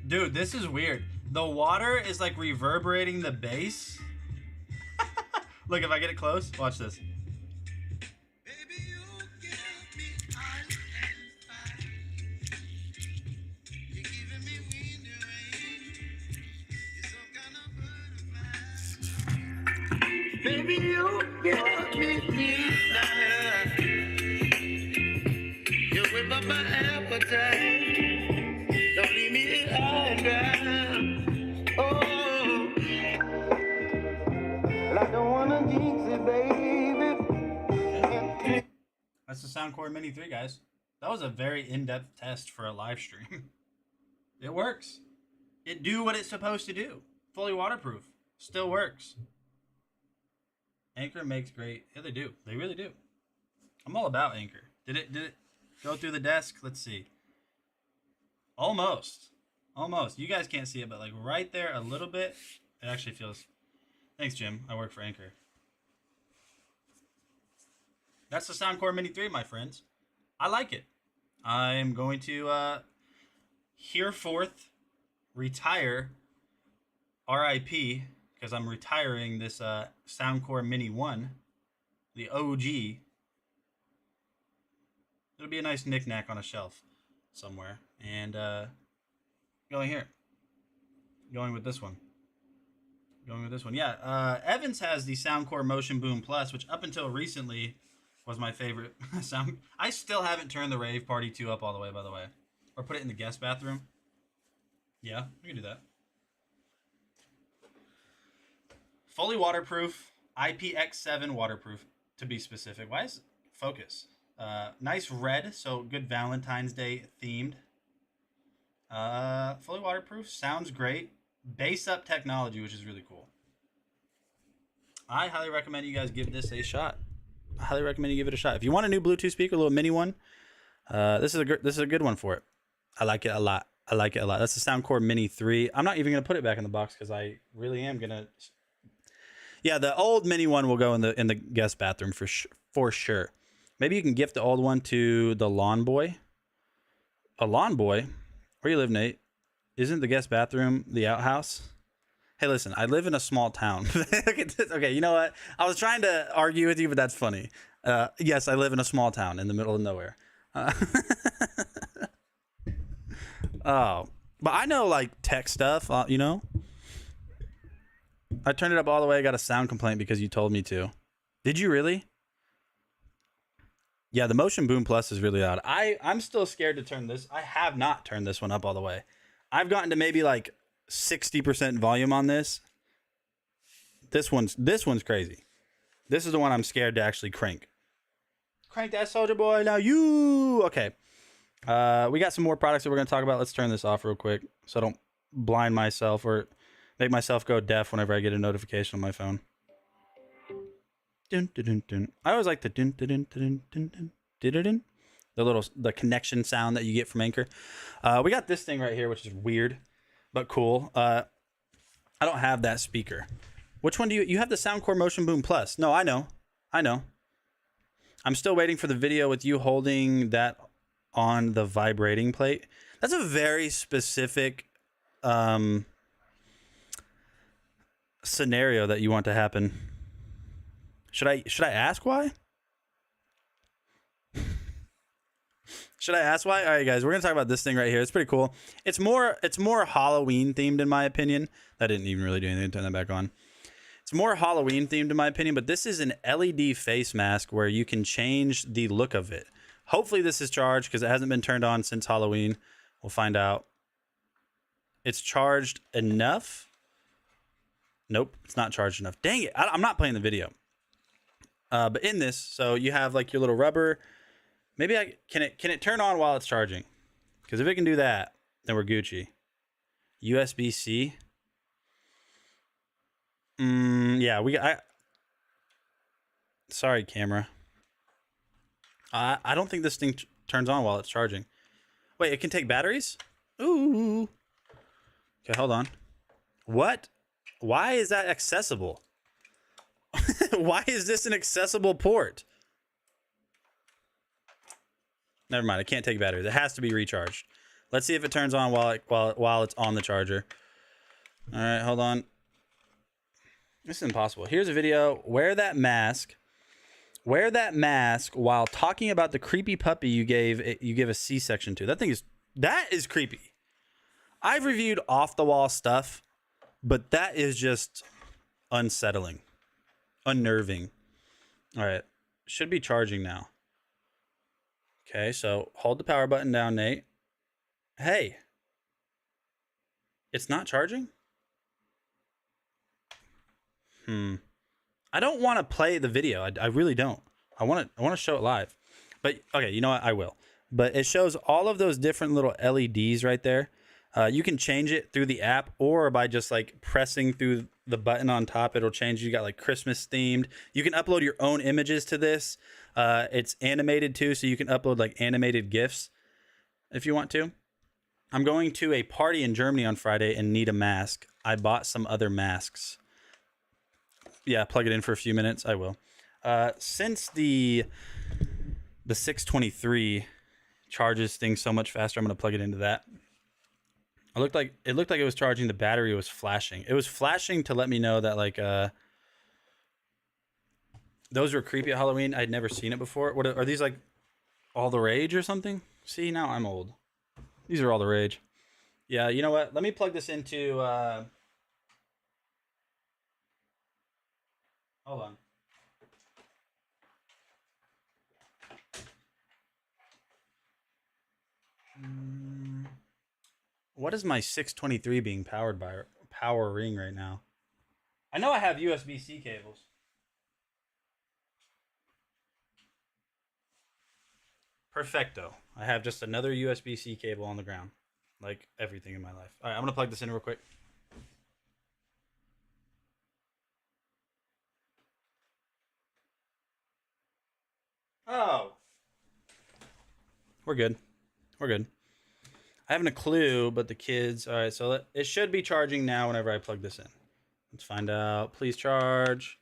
Dude, this is weird. The water is like reverberating the bass. Look, if I get it close, watch this. Baby, you give me midnight. You whip up my appetite. Don't leave me high and dry. Oh, well, I don't wanna jinx it, baby. That's the Soundcore Mini 3, guys. That was a very in-depth test for a live stream. It works. It do what it's supposed to do. Fully waterproof. Still works. Anchor makes great. Yeah, they do. They really do. I'm all about Anchor. Did it go through the desk? Let's see. Almost. Almost. You guys can't see it, but like right there a little bit. It actually feels... Thanks, Jim. I work for Anchor. That's the Soundcore Mini 3, my friends. I like it. I'm going to hereforth retire RIP, because I'm retiring this Soundcore Mini 1, the OG. It'll be a nice knickknack on a shelf somewhere. And Going here. Going with this one. Going with this one. Yeah, Evans has the Soundcore Motion Boom Plus, which up until recently was my favorite sound. I still haven't turned the Rave Party 2 up all the way, by the way. Or put it in the guest bathroom. Yeah, we can do that. Fully waterproof. IPX7 waterproof, to be specific. Why is focus? Nice red, so good Valentine's Day themed. Fully waterproof. Sounds great. Bass up technology, which is really cool. I highly recommend you guys give this a shot. I highly recommend you give it a shot. If you want a new Bluetooth speaker, a little mini one, this is a good one for it. I like it a lot. I like it a lot. That's the Soundcore Mini 3. I'm not even gonna put it back in the box because I really am gonna. Yeah, the old mini one will go in the guest bathroom for sure. Maybe you can gift the old one to the lawn boy. A lawn boy? Where you live, Nate? Isn't the guest bathroom the outhouse? Hey, listen, I live in a small town. Okay, you know what? I was trying to argue with you, but that's funny. Yes, I live in a small town in the middle of nowhere. Oh, but I know like tech stuff, you know? I turned it up all the way. I got a sound complaint because you told me to. Did you really? Yeah, the Motion Boom Plus is really loud. I'm still scared to turn this. I have not turned this one up all the way. I've gotten to maybe like 60% volume on this. This one's crazy. This is the one I'm scared to actually crank. Crank that Soldier Boy, now you. Okay. We got some more products that we're going to talk about. Let's turn this off real quick so I don't blind myself or make myself go deaf whenever I get a notification on my phone. Dun, dun, dun, dun. I always like the dun, dun, dun, dun, dun, dun, dun, dun, the connection sound that you get from Anchor. We got this thing right here, which is weird but cool. I don't have that speaker. Which one do you have? The Soundcore Motion Boom Plus. No, I know. I'm still waiting for the video with you holding that on the vibrating plate. That's a very specific scenario that you want to happen. Should I ask why? Should I ask why? All right, guys, we're gonna talk about this thing right here. It's pretty cool. It's more Halloween themed in my opinion. That didn't even really do anything. Turn that back on. It's more Halloween themed in my opinion, but this is an LED face mask where you can change the look of it. Hopefully this is charged because it hasn't been turned on since Halloween. We'll find out. It's charged enough. Nope, it's not charged enough. Dang it, I'm not playing the video. But in this, so you have like your little rubber. Maybe can it turn on while it's charging? Because if it can do that, then we're Gucci. USB-C. Yeah, sorry, camera. I don't think this thing turns on while it's charging. Wait, it can take batteries? Ooh. Okay, hold on. What? Why is that accessible? Why is this an accessible port? Never mind, it can't take batteries. It has to be recharged. Let's see if it turns on while it's on the charger. All right, hold on. This is impossible. Here's a video. Wear that mask while talking about the creepy puppy you gave a C-section to. That is creepy. I've reviewed off the wall stuff, but that is just unsettling, unnerving. All right, should be charging now. Okay, so hold the power button down, Nate. Hey, it's not charging? I don't want to play the video. I really don't. I want to show it live. But okay, you know what? I will. But it shows all of those different little LEDs right there. You can change it through the app or by just like pressing through the button on top. It'll change. You got like Christmas themed. You can upload your own images to this. It's animated too, so you can upload like animated GIFs if you want to. I'm going to a party in Germany on Friday and need a mask. I bought some other masks. Yeah, plug it in for a few minutes. I will. Since the 623 charges things so much faster, I'm going to plug it into that. It looked like it was charging. The battery was flashing. It was flashing to let me know that like those were creepy at Halloween. I'd never seen it before. What are these, like all the rage or something? See, now I'm old. These are all the rage. Yeah, you know what? Let me plug this into. Hold on. What is my 623 being powered by? Powering right now. I know I have USB-C cables. Perfecto. I have just another USB-C cable on the ground. Like everything in my life. All right, I'm going to plug this in real quick. Oh. We're good. We're good. I haven't a clue, but the kids... All right, so it should be charging now whenever I plug this in. Let's find out. Please charge.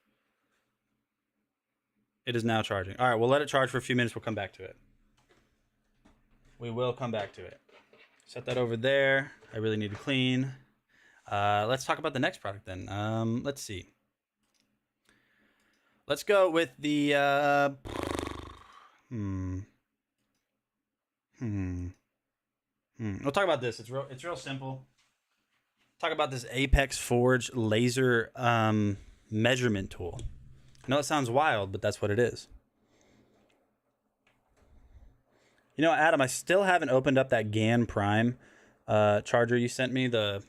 It is now charging. All right, we'll let it charge for a few minutes. We'll come back to it. We will come back to it. Set that over there. I really need to clean. Let's talk about the next product then. Let's see. Let's go with the... We'll talk about this. It's real simple. Talk about this Apex Forge laser measurement tool. I know it sounds wild, but that's what it is. You know, Adam, I still haven't opened up that GAN Prime charger you sent me, the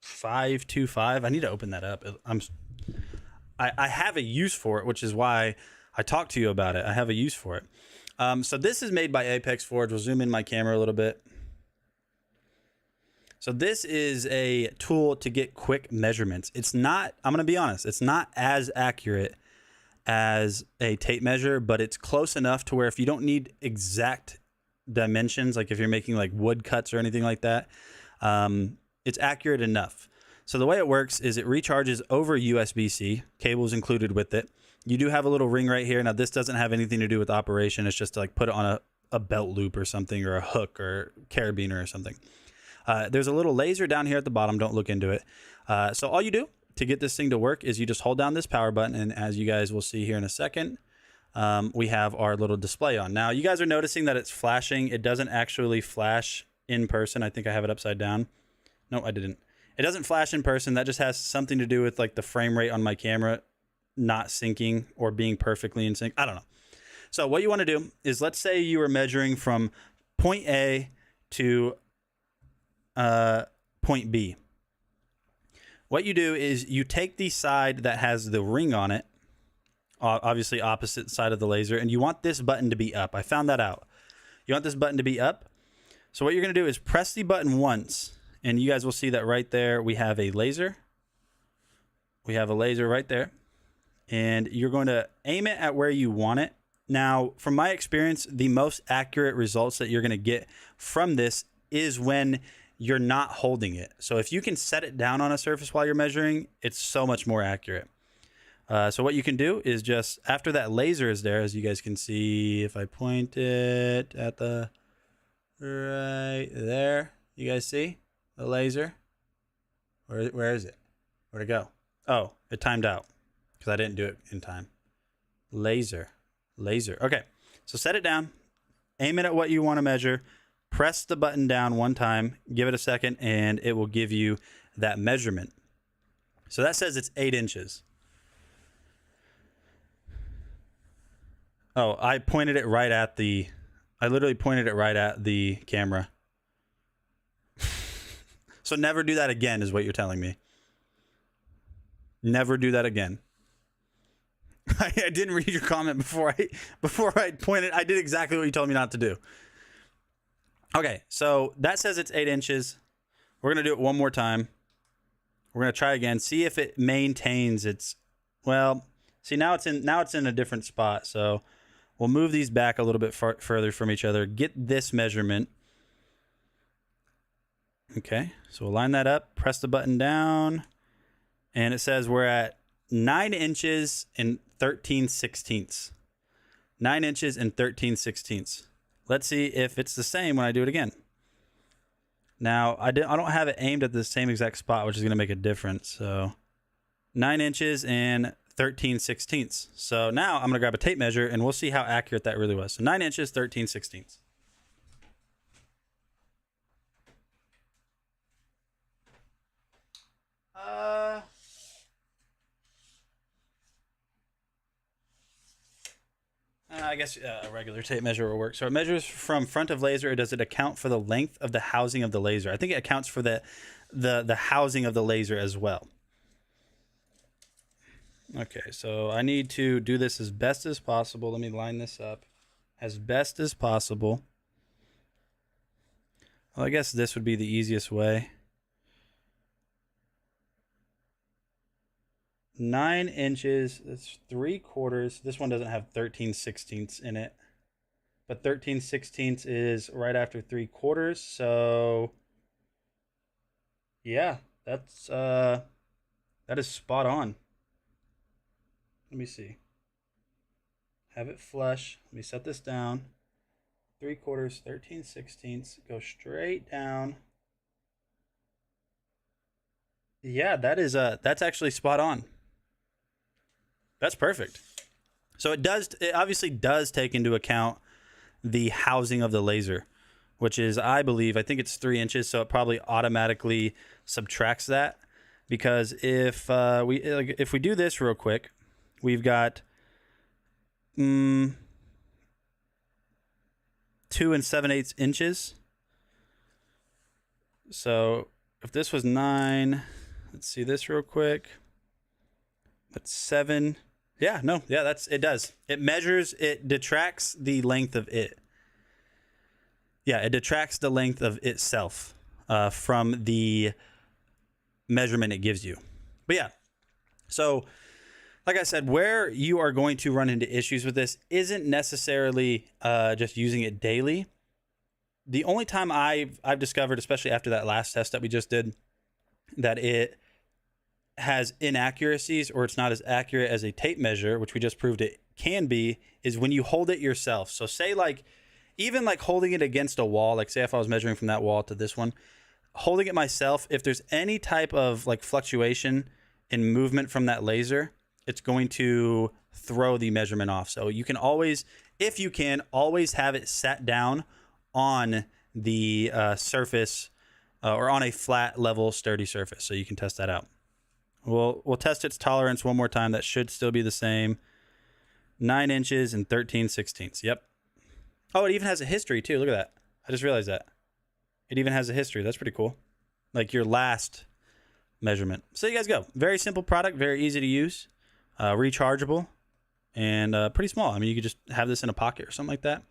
525. I need to open that up. I have a use for it, which is why I talked to you about it. I have a use for it. So this is made by Apex Forge. We'll zoom in my camera a little bit. So this is a tool to get quick measurements. It's not, I'm going to be honest, it's not as accurate as a tape measure, but it's close enough to where if you don't need exact dimensions, like if you're making like wood cuts or anything like that, it's accurate enough. So the way it works is it recharges over USB-C, cables included with it. You do have a little ring right here. Now this doesn't have anything to do with operation. It's just to like put it on a belt loop or something, or a hook or carabiner or something. There's a little laser down here at the bottom. Don't look into it. So all you do to get this thing to work is you just hold down this power button. And as you guys will see here in a second, we have our little display on. Now you guys are noticing that it's flashing. It doesn't actually flash in person. I think I have it upside down. No, I didn't. It doesn't flash in person. That just has something to do with like the frame rate on my camera not syncing or being perfectly in sync. I don't know. So what you want to do is, let's say you were measuring from point A to point B. What you do is you take the side that has the ring on it, obviously opposite side of the laser, and you want this button to be up. I found that out. You want this button to be up. So what you're going to do is press the button once, and you guys will see that right there we have a laser. We have a laser right there. And you're going to aim it at where you want it. Now, from my experience, the most accurate results that you're going to get from this is when you're not holding it. So if you can set it down on a surface while you're measuring, it's so much more accurate. So what you can do is just, after that laser is there, as you guys can see, if I point it at the right there, you guys see the laser? Where is it? Where'd it go? Oh, it timed out because I didn't do it in time. Laser. Okay, so set it down, aim it at what you want to measure, press the button down one time, give it a second, and it will give you that measurement. So that says it's 8 inches. Oh, I pointed it right at the, I literally pointed it right at the camera. So never do that again is what you're telling me. Never do that again. I didn't read your comment before I pointed. I did exactly what you told me not to do. Okay, so that says it's 8 inches. We're gonna do it one more time. We're gonna try again. See if it maintains its. Well, see now it's in a different spot. So we'll move these back a little bit further from each other. Get this measurement. Okay, so we'll line that up. Press the button down, and it says we're at 9 inches and 13/16. 9 inches and 13/16. Let's see if it's the same when I do it again. Now, I don't have it aimed at the same exact spot, which is going to make a difference. So 9 inches and 13/16. So now I'm going to grab a tape measure, and we'll see how accurate that really was. So 9 inches, 13/16. I guess a regular tape measure will work. So it measures from front of laser, or does it account for the length of the housing of the laser? I think it accounts for the housing of the laser as well. Okay, so I need to do this as best as possible. Let me line this up as best as possible. Well, I guess this would be the easiest way. 9 inches, that's 3/4. This one doesn't have 13/16 in it. But 13/16 is right after 3/4. So yeah, that is spot on. Let me see. Have it flush. Let me set this down. 3/4, 13/16. Go straight down. Yeah, that's actually spot on. That's perfect. So it obviously does take into account the housing of the laser, which is, I think it's 3 inches. So it probably automatically subtracts that, because if we do this real quick, we've got 2 7/8 inches. So if this was 9, let's see this real quick. That's 7. Yeah, no, yeah, it does. It measures, it detracts the length of it. Yeah, it detracts the length of itself from the measurement it gives you. But yeah, so like I said, where you are going to run into issues with this isn't necessarily just using it daily. The only time I've discovered, especially after that last test that we just did, that it has inaccuracies or it's not as accurate as a tape measure, which we just proved it can be, is when you hold it yourself. So say even holding it against a wall, like say if I was measuring from that wall to this one, holding it myself, if there's any type of fluctuation in movement from that laser, it's going to throw the measurement off. So you can always, if you can, always have it sat down on the surface or on a flat, level, sturdy surface, so you can test that out. We'll test its tolerance one more time. That should still be the same. 9 inches and 13/16. Yep. Oh, it even has a history too. Look at that. I just realized that. It even has a history. That's pretty cool. Like your last measurement. So you guys go. Very simple product. Very easy to use. Rechargeable. And pretty small. I mean, you could just have this in a pocket or something like that.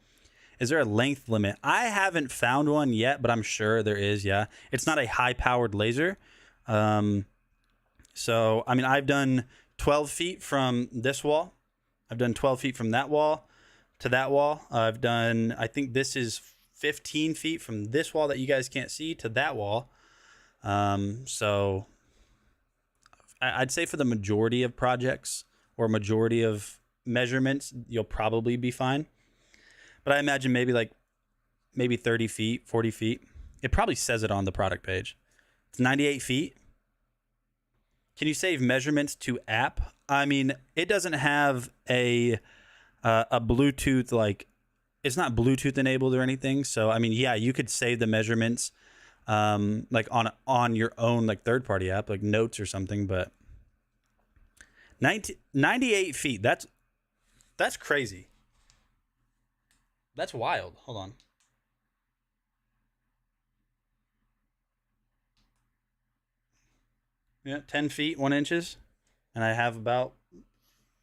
Is there a length limit? I haven't found one yet, but I'm sure there is, yeah. It's not a high-powered laser. So, I mean, I've done 12 feet from this wall. I've done 12 feet from that wall to that wall. I've done, I think this is 15 feet from this wall that you guys can't see to that wall. So, I'd say for the majority of projects or majority of measurements, you'll probably be fine. But I imagine maybe 30 feet, 40 feet. It probably says it on the product page. It's 98 feet. Can you save measurements to app? I mean, it doesn't have a Bluetooth, it's not Bluetooth enabled or anything. So, I mean, yeah, you could save the measurements on your own third party app, like Notes or something. But 98 feet, that's crazy. That's wild. Hold on. Yeah, 10 feet, 1 inches. And I have about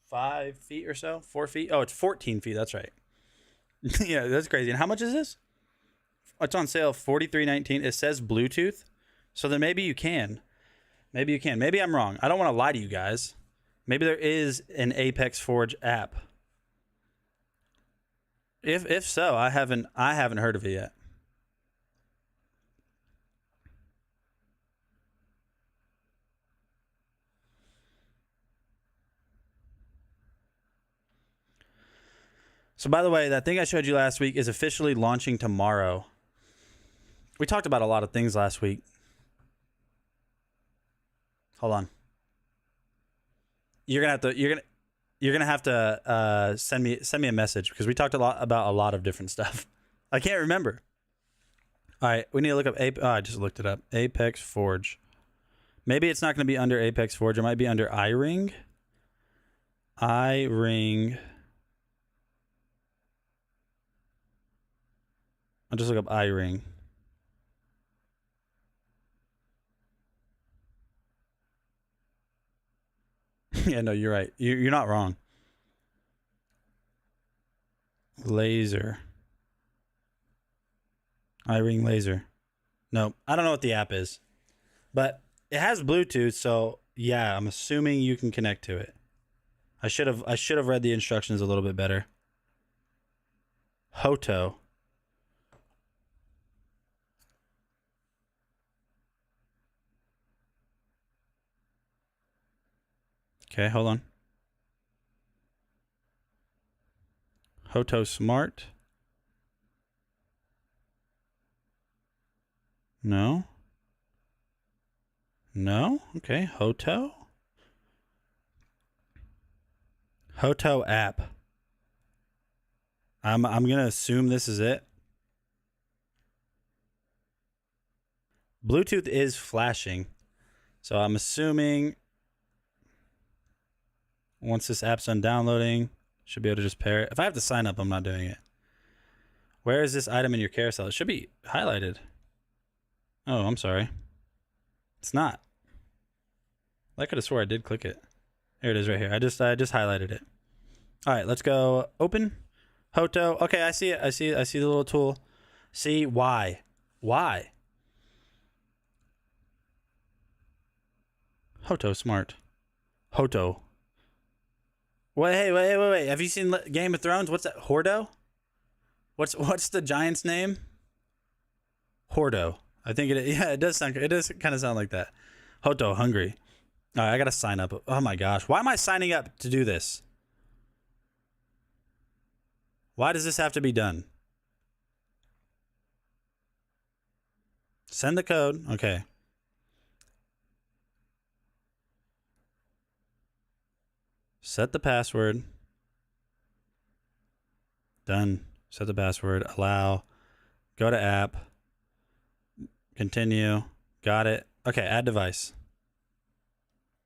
5 feet or so, 4 feet. Oh, it's 14 feet. That's right. Yeah, that's crazy. And how much is this? It's on sale, $43.19. It says Bluetooth. So then maybe you can. Maybe you can. Maybe I'm wrong. I don't want to lie to you guys. Maybe there is an Apex Forge app. If so, I haven't heard of it yet. So by the way, that thing I showed you last week is officially launching tomorrow. We talked about a lot of things last week. Hold on. You're gonna have to send me a message, because we talked about a lot of different stuff. I can't remember. All right, we need to look up I just looked it up. Apex Forge. Maybe it's not going to be under Apex Forge. It might be under iRing. iRing. I'll just look up iRing. Yeah, no, you're right. You're not wrong. Laser. iRing laser. No, I don't know what the app is. But it has Bluetooth, so yeah, I'm assuming you can connect to it. I should have read the instructions a little bit better. Hoto. Okay, hold on. Hoto Smart. No. No? Okay, Hoto. Hoto app. I'm gonna assume this is it. Bluetooth is flashing, so I'm assuming once this app's done downloading, should be able to just pair it. If I have to sign up, I'm not doing it. Where is this item in your carousel? It should be highlighted. Oh, I'm sorry. It's not. I could have swore I did click it. Here it is right here. I just highlighted it. All right, let's go open. Hoto. Okay, I see it. I see the little tool. See why? Why? Hoto Smart. Hoto. Wait. Have you seen Game of Thrones? What's that? Hordo? What's the giant's name? Hordo. I think it. Yeah, it does sound. It does kind of sound like that. Hoto, hungry. All right, I gotta sign up. Oh my gosh, why am I signing up to do this? Why does this have to be done? Send the code. Okay. Set the password. Done. Set the password. Allow. Go to app. Continue. Got it. Okay, add device.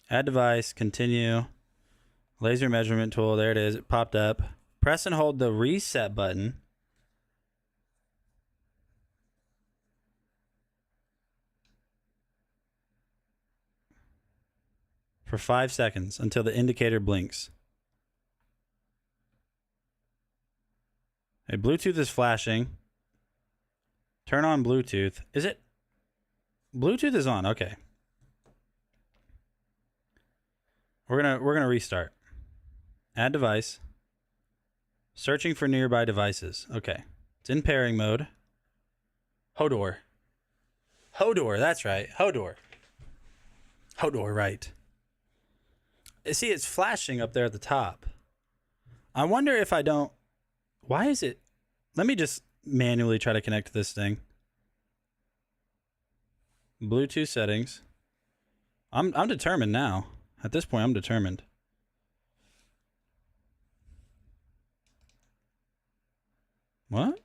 Add device. Continue. Laser measurement tool. There it is. It popped up. Press and hold the reset button. For 5 seconds until the indicator blinks. Okay, Bluetooth is flashing. Turn on Bluetooth. Is it? Bluetooth is on. Okay. We're gonna restart. Add device. Searching for nearby devices. Okay. It's in pairing mode. Hodor. Hodor, that's right. Hodor. Hodor, right. See, it's flashing up there at the top. I wonder if I don't... Why is it... Let me just manually try to connect to this thing. Bluetooth settings. I'm determined now. At this point, I'm determined. What?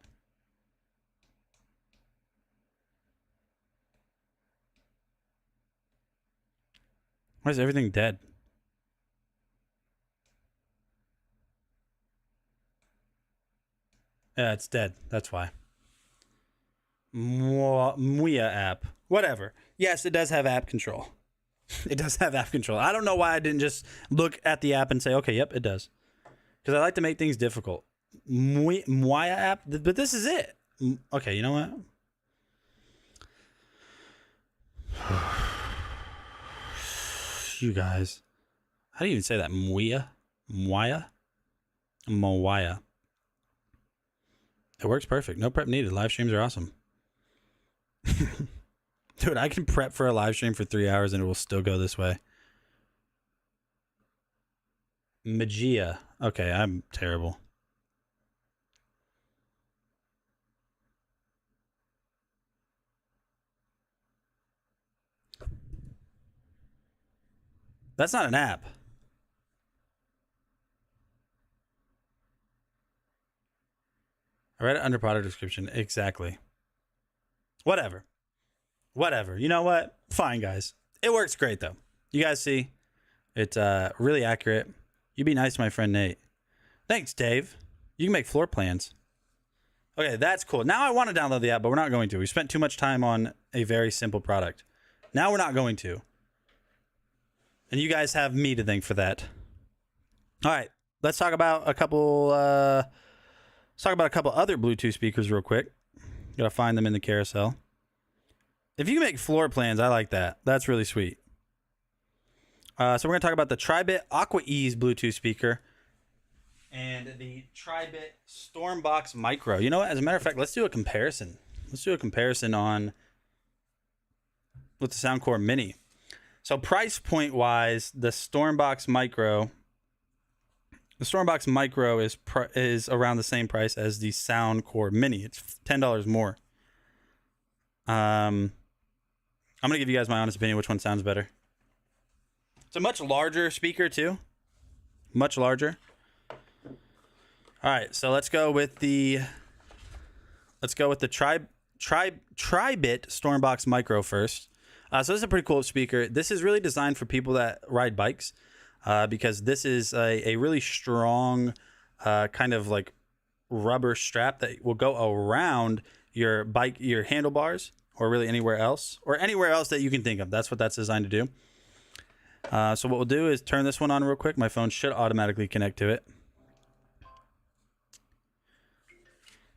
Why is everything dead? Yeah, it's dead. That's why. Muya app. Whatever. Yes, it does have app control. It does have app control. I don't know why I didn't just look at the app and say, okay, yep, it does. Because I like to make things difficult. Muya app? But this is it. Okay, you know what? You guys. How do you even say that? Muya? Muya? Moya. It works perfect. No prep needed. Live streams are awesome. Dude, I can prep for a live stream for 3 hours and it will still go this way. Magia. Okay, I'm terrible. That's not an app. I read it under product description. Exactly. Whatever. You know what? Fine, guys. It works great, though. You guys see? It's really accurate. You be nice to my friend Nate. Thanks, Dave. You can make floor plans. Okay, that's cool. Now I want to download the app, but we're not going to. We spent too much time on a very simple product. Now we're not going to. And you guys have me to thank for that. All right, let's talk about a couple. Let's talk about a couple other Bluetooth speakers real quick. Gotta find them in the carousel. If you can make floor plans, I like that. That's really sweet. So we're gonna talk about the Tribit Aqua Ease Bluetooth speaker and the Tribit Stormbox Micro. You know what? As a matter of fact, let's do a comparison. Let's do a comparison on with the Soundcore Mini. So price point wise, the Stormbox Micro is around the same price as the Soundcore Mini. It's $10 more. I'm gonna give you guys my honest opinion which one sounds better. It's a much larger speaker too. Much larger. All right, so let's go with the Tribit Stormbox Micro first. So this is a pretty cool speaker. This is really designed for people that ride bikes because this is a really strong kind of like rubber strap that will go around your bike, your handlebars, or really anywhere else that you can think of. That's what that's designed to do. So what we'll do is turn this one on real quick. My phone should automatically connect to it.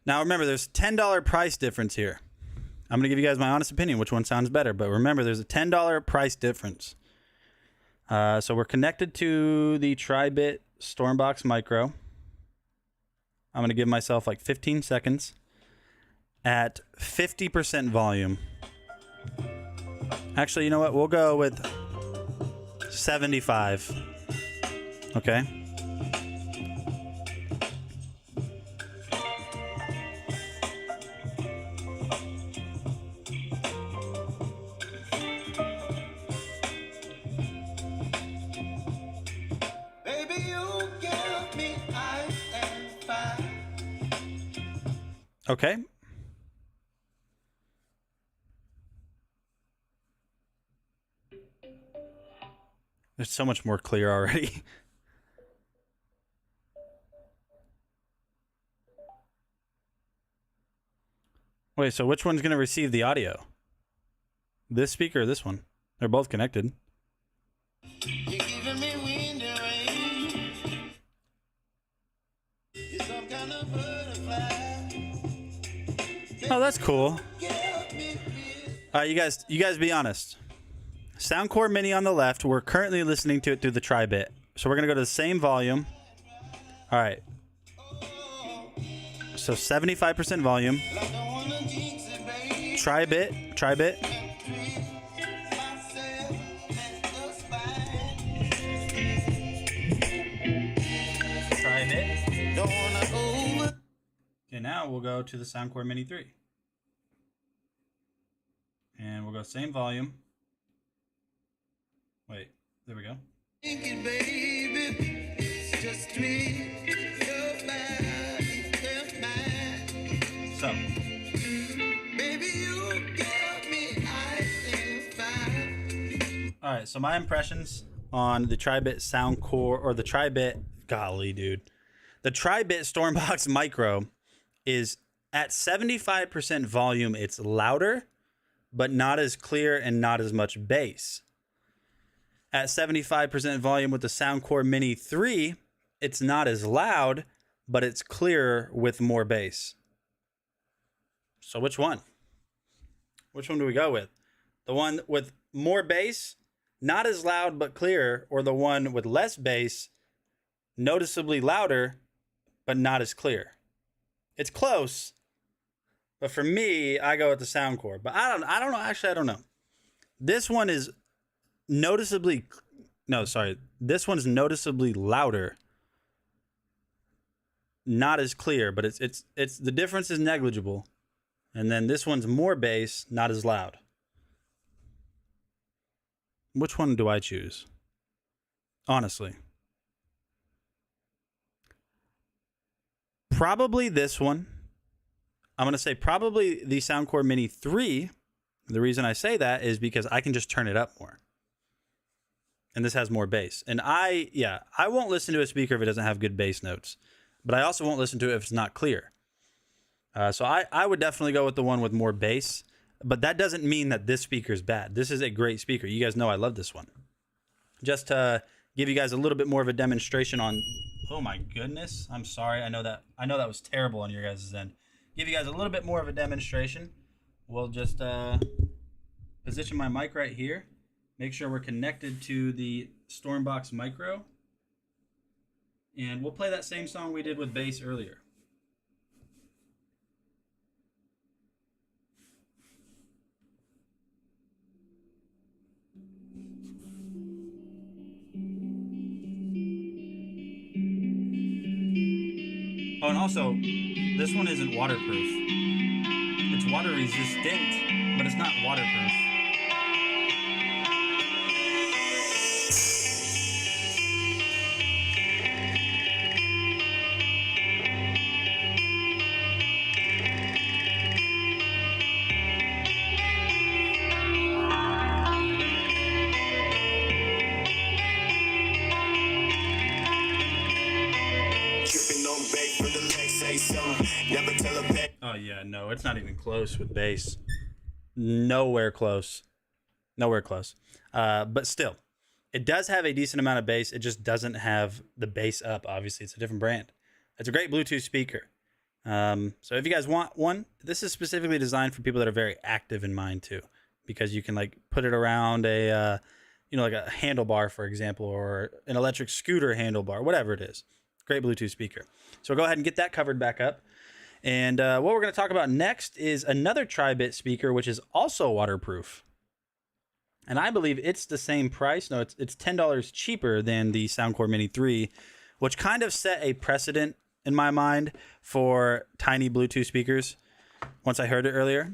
Now remember, there's $10 price difference here. I'm going to give you guys my honest opinion, which one sounds better. But remember, there's a $10 price difference. So we're connected to the Tribit Stormbox Micro. I'm going to give myself like 15 seconds at 50% volume. Actually, you know what? We'll go with 75. Okay. Okay. It's so much more clear already. Wait, so which one's going to receive the audio? This speaker or this one? They're both connected. You're giving me wind and rain. You're some kind of butterfly. Oh, that's cool. All right, you guys be honest. Soundcore Mini on the left. We're currently listening to it through the Tribit. So we're going to go to the same volume. All right. So 75% volume. Tribit. Tribit. Okay, now we'll go to the Soundcore Mini 3. And we'll go same volume. Wait, there we go. So. Alright, so my impressions on the Tribit Soundcore, or the Tribit, golly dude. The Tribit Stormbox Micro is at 75% volume. It's louder, but not as clear and not as much bass. At 75% volume with the Soundcore Mini 3, it's not as loud, but it's clearer with more bass. So which one? Which one do we go with? The one with more bass, not as loud but clearer, or the one with less bass, noticeably louder, but not as clear? It's close, but for me, I go with the Soundcore. But I don't know. Actually, I don't know. This one is noticeably, this one's noticeably louder. Not as clear, but it's the difference is negligible. And then this one's more bass, not as loud. Which one do I choose? Honestly. Probably this one. I'm going to say probably the Soundcore Mini 3. The reason I say that is because I can just turn it up more. And this has more bass. And I won't listen to a speaker if it doesn't have good bass notes. But I also won't listen to it if it's not clear. So I would definitely go with the one with more bass, but that doesn't mean that this speaker is bad. This is a great speaker. You guys know I love this one. Just to give you guys a little bit more of a demonstration on, oh my goodness, I'm sorry. I know that was terrible on your guys' end. Give you guys a little bit more of a demonstration. We'll just position my mic right here. Make sure we're connected to the Stormbox Micro. And we'll play that same song we did with bass earlier. Oh, and also, this one isn't waterproof. It's water resistant, but it's not waterproof. Oh yeah, no, it's not even close with bass. Nowhere close. Nowhere close. But still, it does have a decent amount of bass. It just doesn't have the bass up. Obviously, it's a different brand. It's a great Bluetooth speaker. So if you guys want one, this is specifically designed for people that are very active in mind too, because you can like put it around a, like a handlebar, for example, or an electric scooter handlebar, whatever it is. Great Bluetooth speaker. So go ahead and get that covered back up. And what we're going to talk about next is another tri-bit speaker, which is also waterproof. And I believe it's the same price. No, it's $10 cheaper than the Soundcore Mini 3, which kind of set a precedent in my mind for tiny Bluetooth speakers once I heard it earlier.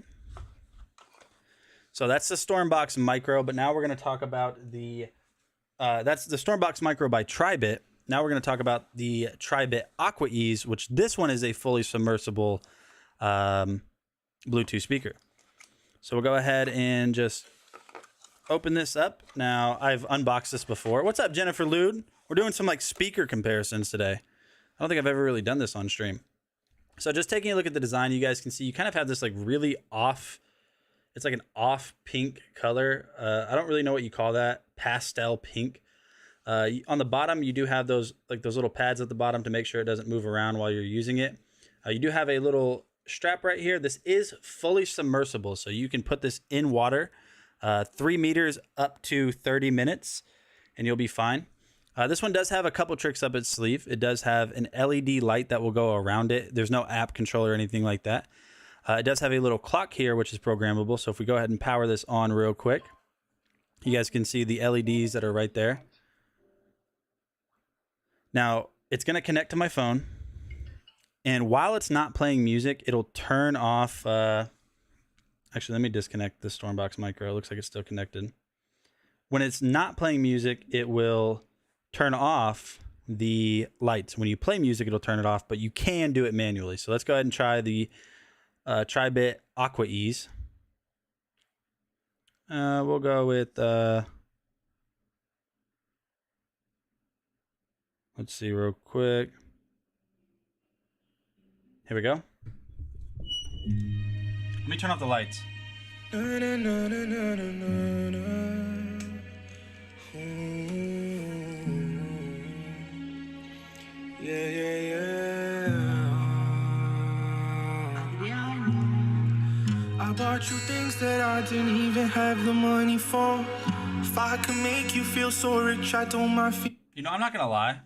So that's the Stormbox Micro, but now we're going to talk about that's the Stormbox Micro by Tri-Bit. Now we're going to talk about the Tri-Bit Aqua Ease, which this one is a fully submersible Bluetooth speaker. So we'll go ahead and just open this up. Now, I've unboxed this before. What's up, Jennifer Lude? We're doing some like speaker comparisons today. I don't think I've ever really done this on stream. So just taking a look at the design, you guys can see you kind of have this like really off, it's like an off pink color. I don't really know what you call that. Pastel pink. On the bottom, you do have those little pads at the bottom to make sure it doesn't move around while you're using it. You do have a little strap right here. This is fully submersible, so you can put this in water 3 meters up to 30 minutes, and you'll be fine. This one does have a couple tricks up its sleeve. It does have an LED light that will go around it. There's no app controller or anything like that. It does have a little clock here, which is programmable. So if we go ahead and power this on real quick, you guys can see the LEDs that are right there. Now, it's going to connect to my phone, and while it's not playing music, it'll turn off. Actually, let me disconnect the Stormbox Micro. It looks like it's still connected. When it's not playing music, it will turn off the lights. When you play music, it'll turn it off, but you can do it manually. So let's go ahead and try the Tri-Bit Aqua Ease. We'll go with... let's see real quick. Here we go. Let me turn off the lights. I bought you things that I didn't even have the money for. If I could make you feel so rich, I don't mind. You know, I'm not gonna lie.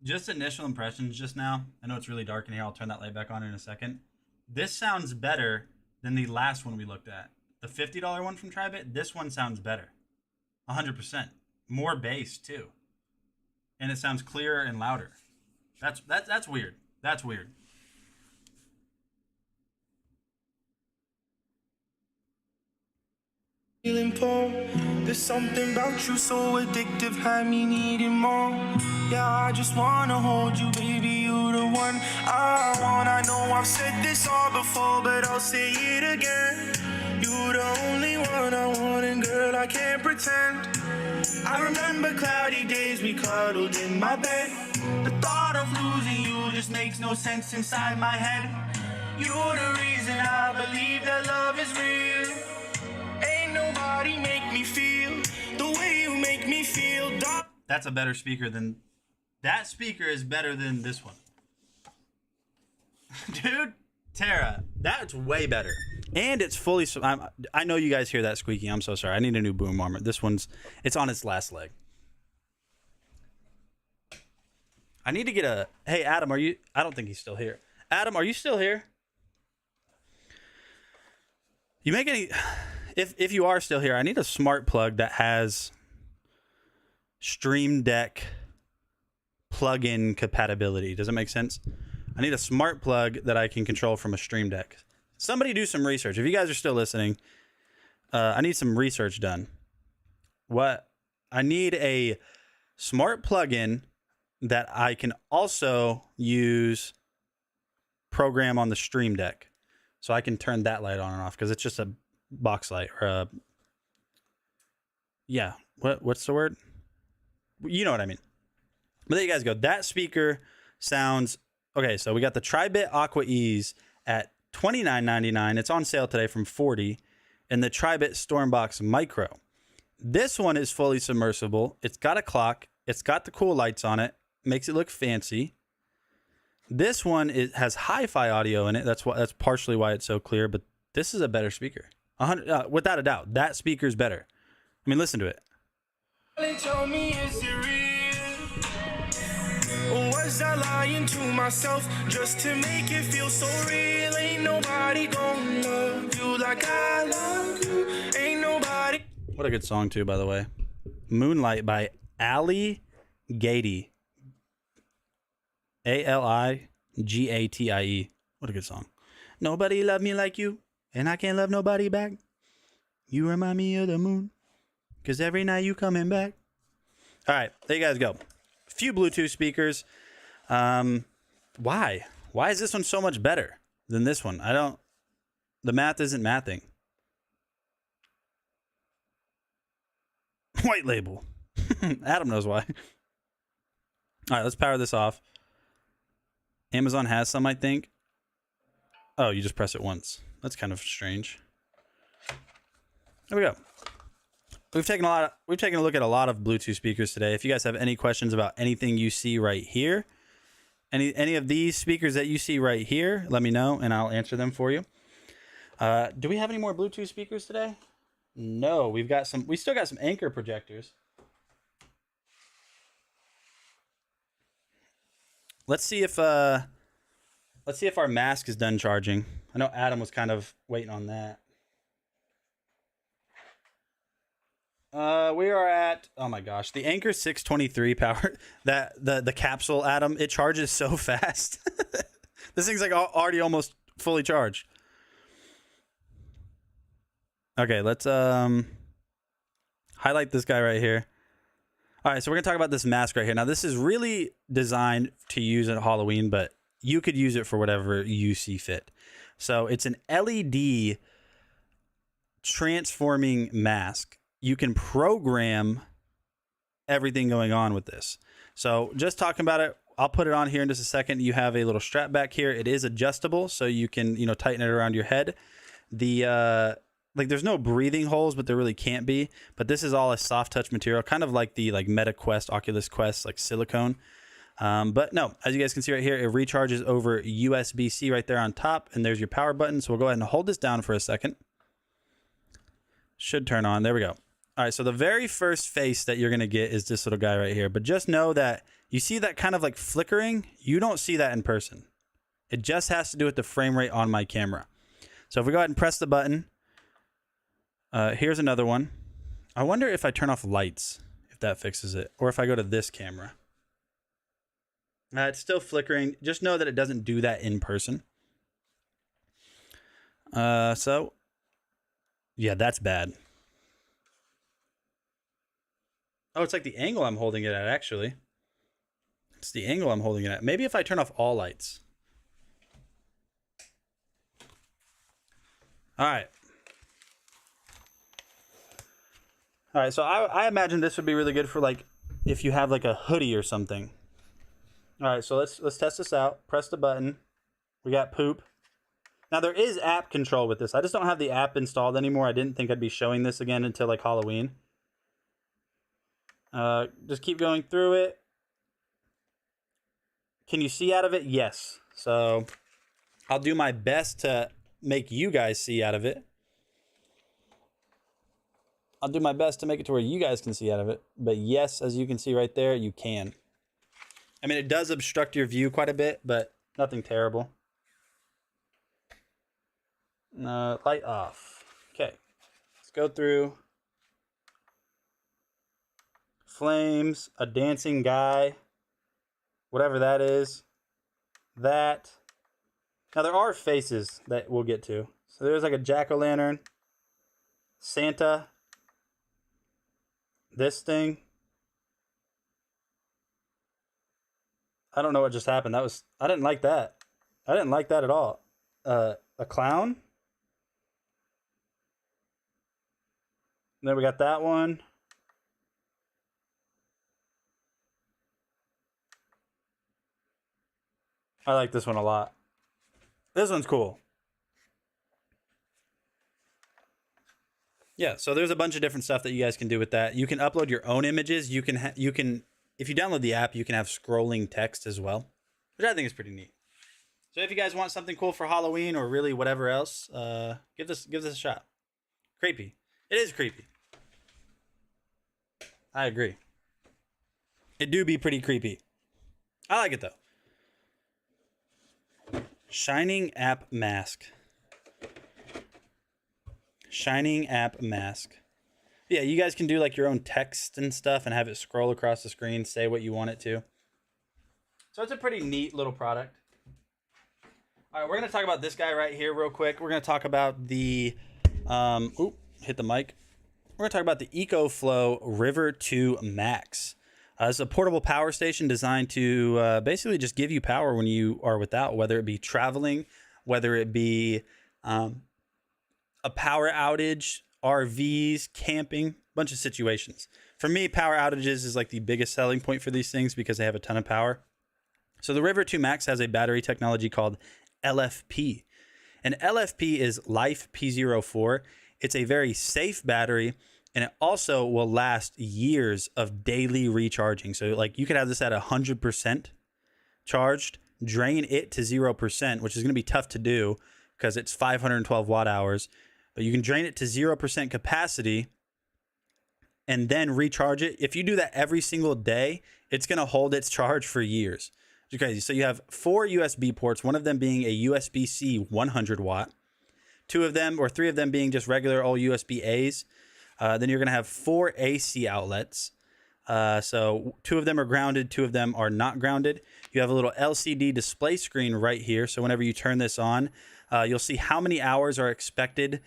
Just initial impressions just now. I know it's really dark in here. I'll turn that light back on in a second. This sounds better than the last one we looked at. The $50 one from Tri-Bit, this one sounds better. 100%. More bass, too. And it sounds clearer and louder. That's weird. That's weird. Feeling poor, There's something about you so addictive, had me needing more. Yeah, I just wanna hold you, baby, you the one I want. I know I've said this all before, but I'll say it again. You the only one I want, and girl, I can't pretend. I remember cloudy days we cuddled in my bed. The thought of losing you just makes no sense inside my head. You're the reason I believe that love is real. Ain't nobody make me feel the way you make me feel, dog. That's a better speaker than... That speaker is better than this one. Dude, Tara, that's way better. And it's fully... I know you guys hear that squeaking. I'm so sorry. I need a new boom armor. This one's... It's on its last leg. I need to get a... Hey, Adam, are you... I don't think he's still here. Adam, are you still here? You make any... If you are still here, I need a smart plug that has Stream Deck plug-in compatibility. Does that make sense? I need a smart plug that I can control from a Stream Deck. Somebody do some research. If you guys are still listening, I need some research done. I need a smart plug-in that I can also use program on the Stream Deck. So I can turn that light on and off because it's just a box light or a... Yeah. What's the word? You know what I mean. But there you guys go. That speaker sounds... Okay, so we got the Tri-Bit Aqua Ease at $29.99. It's on sale today from $40. And the Tri-Bit Stormbox Micro. This one is fully submersible. It's got a clock. It's got the cool lights on it. Makes it look fancy. This one has hi-fi audio in it. That's partially why it's so clear. But this is a better speaker. Without a doubt, that speaker's better. I mean, listen to it. Tell me, is it real? Or was I lying to myself just to make it feel so real? Ain't nobody gonna love you like I love you. Ain't nobody. What a good song too, by the way. Moonlight by Ali Gati. Aligatie. What a good song. Nobody love me like you, and I can't love nobody back. You remind me of the moon, because every night you coming back. All right, there you guys go. A few Bluetooth speakers. Why? Why is this one so much better than this one? The math isn't mathing. White label. Adam knows why. All right, let's power this off. Amazon has some, I think. Oh, you just press it once. That's kind of strange. There we go. We've taken a look at a lot of Bluetooth speakers today. If you guys have any questions about anything you see right here, any of these speakers that you see right here, let me know and I'll answer them for you. Do we have any more Bluetooth speakers today? No, we still got some Anchor projectors. Let's see if our mask is done charging. I know Adam was kind of waiting on that. We are at, oh my gosh, the Anchor 623 power, the capsule, Adam, it charges so fast. This thing's like already almost fully charged. Okay, let's highlight this guy right here. All right, so we're going to talk about this mask right here. Now, this is really designed to use at Halloween, but you could use it for whatever you see fit. So it's an LED transforming mask. You can program everything going on with this. So just talking about it, I'll put it on here in just a second. You have a little strap back here. It is adjustable, so you can, tighten it around your head. There's no breathing holes, but there really can't be. But this is all a soft touch material, kind of like the Meta Quest, Oculus Quest, like silicone. But no, as you guys can see right here, it recharges over USB-C right there on top, and there's your power button. So we'll go ahead and hold this down for a second. Should turn on. There we go. All right, so the very first face that you're going to get is this little guy right here. But just know that you see that kind of like flickering. You don't see that in person. It just has to do with the frame rate on my camera. So if we go ahead and press the button, here's another one. I wonder if I turn off lights, if that fixes it, or if I go to this camera. It's still flickering. Just know that it doesn't do that in person. So, yeah, that's bad. Oh, it's like the angle I'm holding it at, actually. It's the angle I'm holding it at. Maybe if I turn off all lights. All right. All right, so I imagine this would be really good for like if you have like a hoodie or something. All right, so let's test this out. Press the button. We got poop. Now there is app control with this. I just don't have the app installed anymore. I didn't think I'd be showing this again until like Halloween. Just keep going through it. Can you see out of it? Yes. So I'll do my best to make you guys see out of it. I'll do my best to make it to where you guys can see out of it. But yes, as you can see right there, you can. I mean, it does obstruct your view quite a bit, but nothing terrible. Light off. Okay. Let's go through. Flames, a dancing guy, whatever that is. That. Now, there are faces that we'll get to. So there's like a jack-o'-lantern, Santa, this thing. I don't know what just happened. I didn't like that. I didn't like that at all. A clown. And then we got that one. I like this one a lot. This one's cool. Yeah, so there's a bunch of different stuff that you guys can do with that. You can upload your own images. You can if you download the app, you can have scrolling text as well, which I think is pretty neat. So if you guys want something cool for Halloween or really whatever else, give this a shot. Creepy. It is creepy. I agree. It do be pretty creepy. I like it though. Shining app mask. Shining app mask. Yeah, you guys can do like your own text and stuff and have it scroll across the screen, say what you want it to. So it's a pretty neat little product. All right, we're going to talk about this guy right here real quick. We're going to talk about the, hit the mic. We're going to talk about the EcoFlow River 2 Max. It's a portable power station designed to basically just give you power when you are without, whether it be traveling, whether it be a power outage, RVs, camping, bunch of situations. For me, power outages is like the biggest selling point for these things because they have a ton of power. So the River 2 Max has a battery technology called LFP. And LFP is Life P04. It's a very safe battery, and it also will last years of daily recharging. So like you could have this at 100% charged, drain it to 0%, which is going to be tough to do because it's 512 watt hours. But you can drain it to 0% capacity and then recharge it. If you do that every single day, it's going to hold its charge for years. It's crazy. So you have 4 USB ports, one of them being a USB-C 100 watt, 2 of them or 3 of them being just regular old USB-As. Then you're going to have 4 AC outlets. So 2 of them are grounded, 2 of them are not grounded. You have a little LCD display screen right here. So whenever you turn this on, you'll see how many hours are expected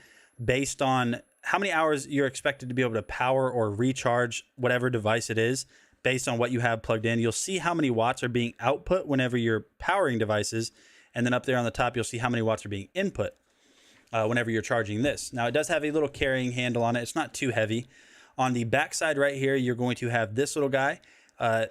based on how many hours you're expected to be able to power or recharge whatever device it is based on what you have plugged in. You'll see how many watts are being output whenever you're powering devices. And then up there on the top, you'll see how many watts are being input whenever you're charging this. Now, it does have a little carrying handle on it. It's not too heavy. On the back side right here, you're going to have this little guy.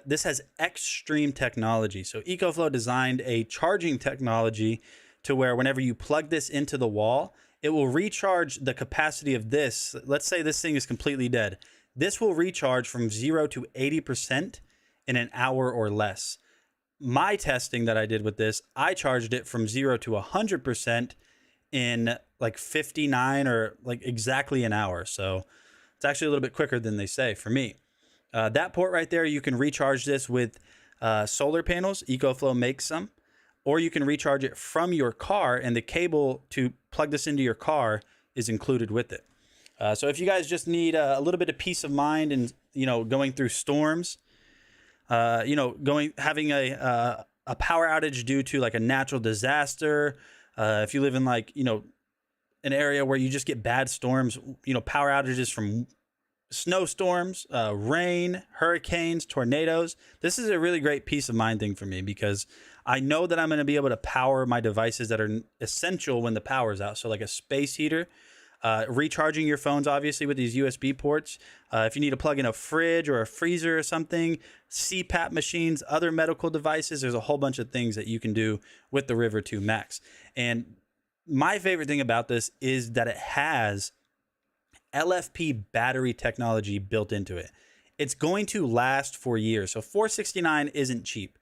This has extreme technology. So EcoFlow designed a charging technology to where whenever you plug this into the wall, it will recharge the capacity of this. Let's say this thing is completely dead. This will recharge from 0 to 80% in an hour or less. My testing that I did with this, I charged it from 0 to 100% in like 59 or like exactly an hour. So it's actually a little bit quicker than they say for me. That port right there, you can recharge this with solar panels. EcoFlow makes some. Or you can recharge it from your car, and the cable to plug this into your car is included with it. So if you guys just need a little bit of peace of mind and, going through storms, having a power outage due to like a natural disaster, if you live in like, an area where you just get bad storms, power outages from snowstorms, rain, hurricanes, tornadoes. This is a really great peace of mind thing for me because I know that I'm going to be able to power my devices that are essential when the power's out. So like a space heater, recharging your phones, obviously, with these USB ports. If you need to plug in a fridge or a freezer or something, CPAP machines, other medical devices, there's a whole bunch of things that you can do with the River 2 Max. And my favorite thing about this is that it has LFP battery technology built into it. It's going to last for years. So $469 isn't cheap,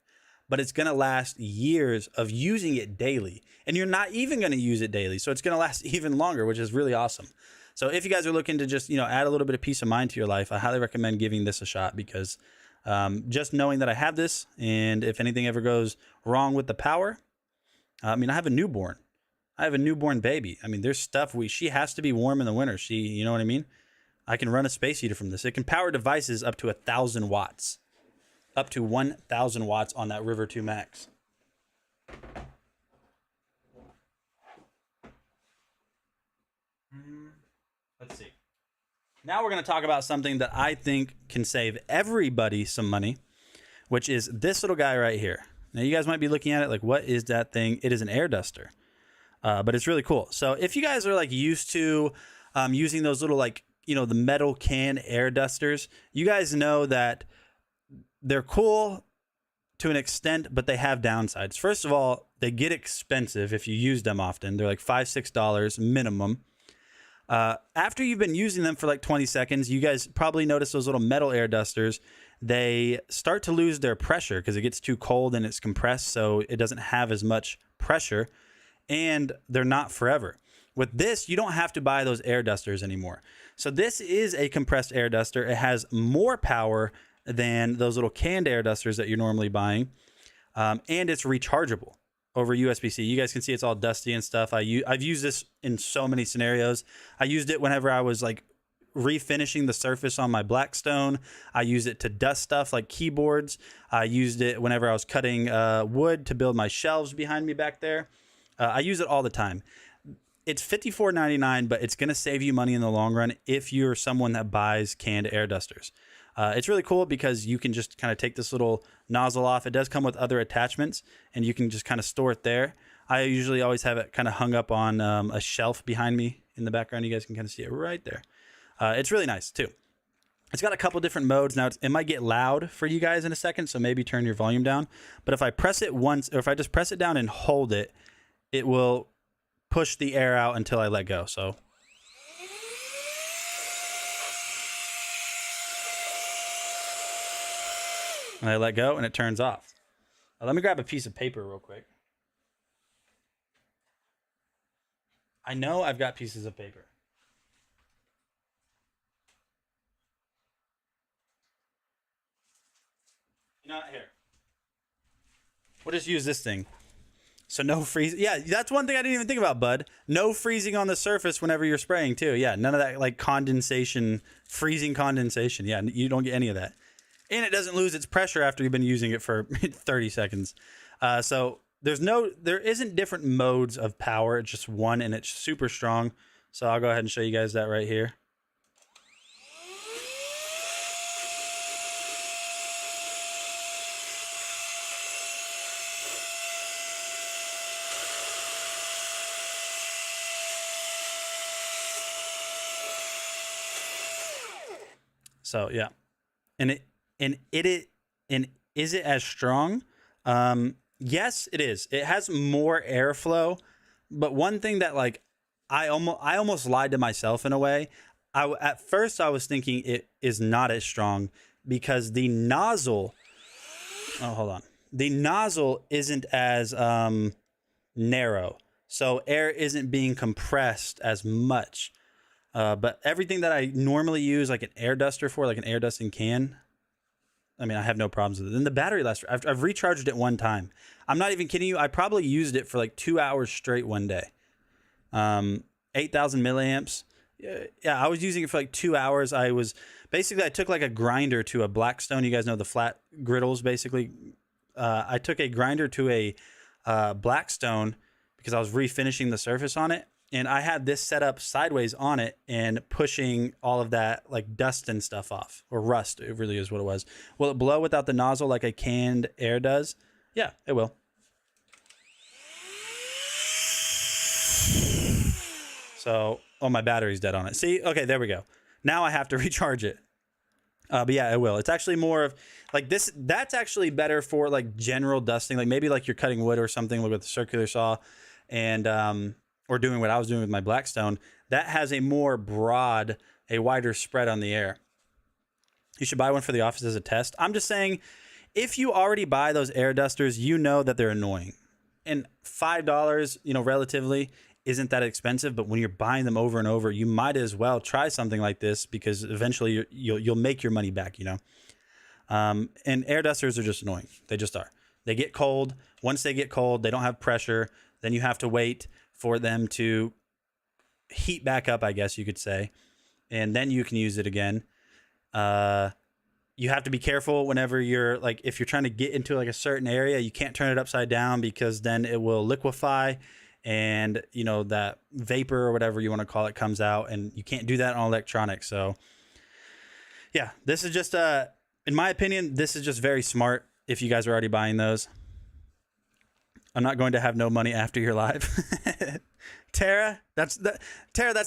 but it's going to last years of using it daily. And you're not even going to use it daily. So it's going to last even longer, which is really awesome. So if you guys are looking to just, add a little bit of peace of mind to your life, I highly recommend giving this a shot because just knowing that I have this, and if anything ever goes wrong with the power, I have a newborn. I have a newborn baby. There's stuff she has to be warm in the winter. You know what I mean? I can run a space heater from this. It can power devices up to 1,000 watts. Up to 1,000 watts on that River 2 Max. Let's see. Now we're going to talk about something that I think can save everybody some money, which is this little guy right here. Now you guys might be looking at it like, what is that thing? It is an air duster. But it's really cool. So if you guys are like used to using those little the metal can air dusters, you guys know that they're cool to an extent, but they have downsides. First of all, they get expensive if you use them often. They're like $5, $6 minimum. After you've been using them for like 20 seconds, you guys probably notice those little metal air dusters, they start to lose their pressure because it gets too cold and it's compressed, so it doesn't have as much pressure. And they're not forever. With this, you don't have to buy those air dusters anymore. So this is a compressed air duster. It has more power than those little canned air dusters that you're normally buying. And it's rechargeable over USB-C. You guys can see it's all dusty and stuff. I've used this in so many scenarios. I used it whenever I was like refinishing the surface on my Blackstone. I used it to dust stuff like keyboards. I used it whenever I was cutting wood to build my shelves behind me back there. I use it all the time. It's $54.99, but it's going to save you money in the long run if you're someone that buys canned air dusters. It's really cool because you can just kind of take this little nozzle off. It does come with other attachments, and you can just kind of store it there. I usually always have it kind of hung up on a shelf behind me in the background. You guys can kind of see it right there. It's really nice, too. It's got a couple different modes. Now, it might get loud for you guys in a second, so maybe turn your volume down. But if I press it once, or if I just press it down and hold it, it will push the air out until I let go. So and I let go and it turns off. Let me grab a piece of paper real quick. I know I've got pieces of paper. Here. We'll just use this thing. So no freezing. Yeah, that's one thing I didn't even think about, bud. No freezing on the surface whenever you're spraying too. Yeah, none of that like condensation, freezing condensation. Yeah, you don't get any of that. And it doesn't lose its pressure after you've been using it for 30 seconds. So there isn't different modes of power. It's just one, and it's super strong. So I'll go ahead and show you guys that right here. So yeah, and is it as strong? Yes, it is. It has more airflow, but one thing that like I almost lied to myself in a way. At first I was thinking it is not as strong because the nozzle. Oh, hold on. The nozzle isn't as narrow, so air isn't being compressed as much. But everything that I normally use, like an air duster for, like an air dusting can, I have no problems with it. Then the battery lasts. I've recharged it one time. I'm not even kidding you. I probably used it for like 2 hours straight one day. 8,000 milliamps. Yeah, I was using it for like 2 hours. I took like a grinder to a Blackstone. You guys know the flat griddles, basically. I took a grinder to a Blackstone because I was refinishing the surface on it. and I had this set up sideways on it and pushing all of that like dust and stuff off, or rust. It really is what it was. Will it blow without the nozzle like a canned air does? Yeah, it will. So, oh, my battery's dead on it. See? Okay, there we go. Now I have to recharge it. But yeah, it will. It's actually more of like this. That's actually better for like general dusting, like maybe like you're cutting wood or something with a circular saw, and or doing what I was doing with my Blackstone. That has a more broad, a wider spread on the air. You should buy one for the office as a test. I'm just saying, if you already buy those air dusters, you know that they're annoying, and $5, you know, relatively isn't that expensive. But when you're buying them over and over, you might as well try something like this, because eventually you'll make your money back, you know. And air dusters are just annoying. They just are. They get cold. Once they get cold, they don't have pressure. Then you have to wait for them to heat back up, I guess you could say, and then you can use it again. You have to be careful whenever you're like, if you're trying to get into like a certain area, you can't turn it upside down, because then it will liquefy, and you know, that vapor or whatever you want to call it comes out, and you can't do that on electronics. So yeah, this is just in my opinion, this is just very smart if you guys are already buying those. I'm not going to have no money after you're live. Tara, that's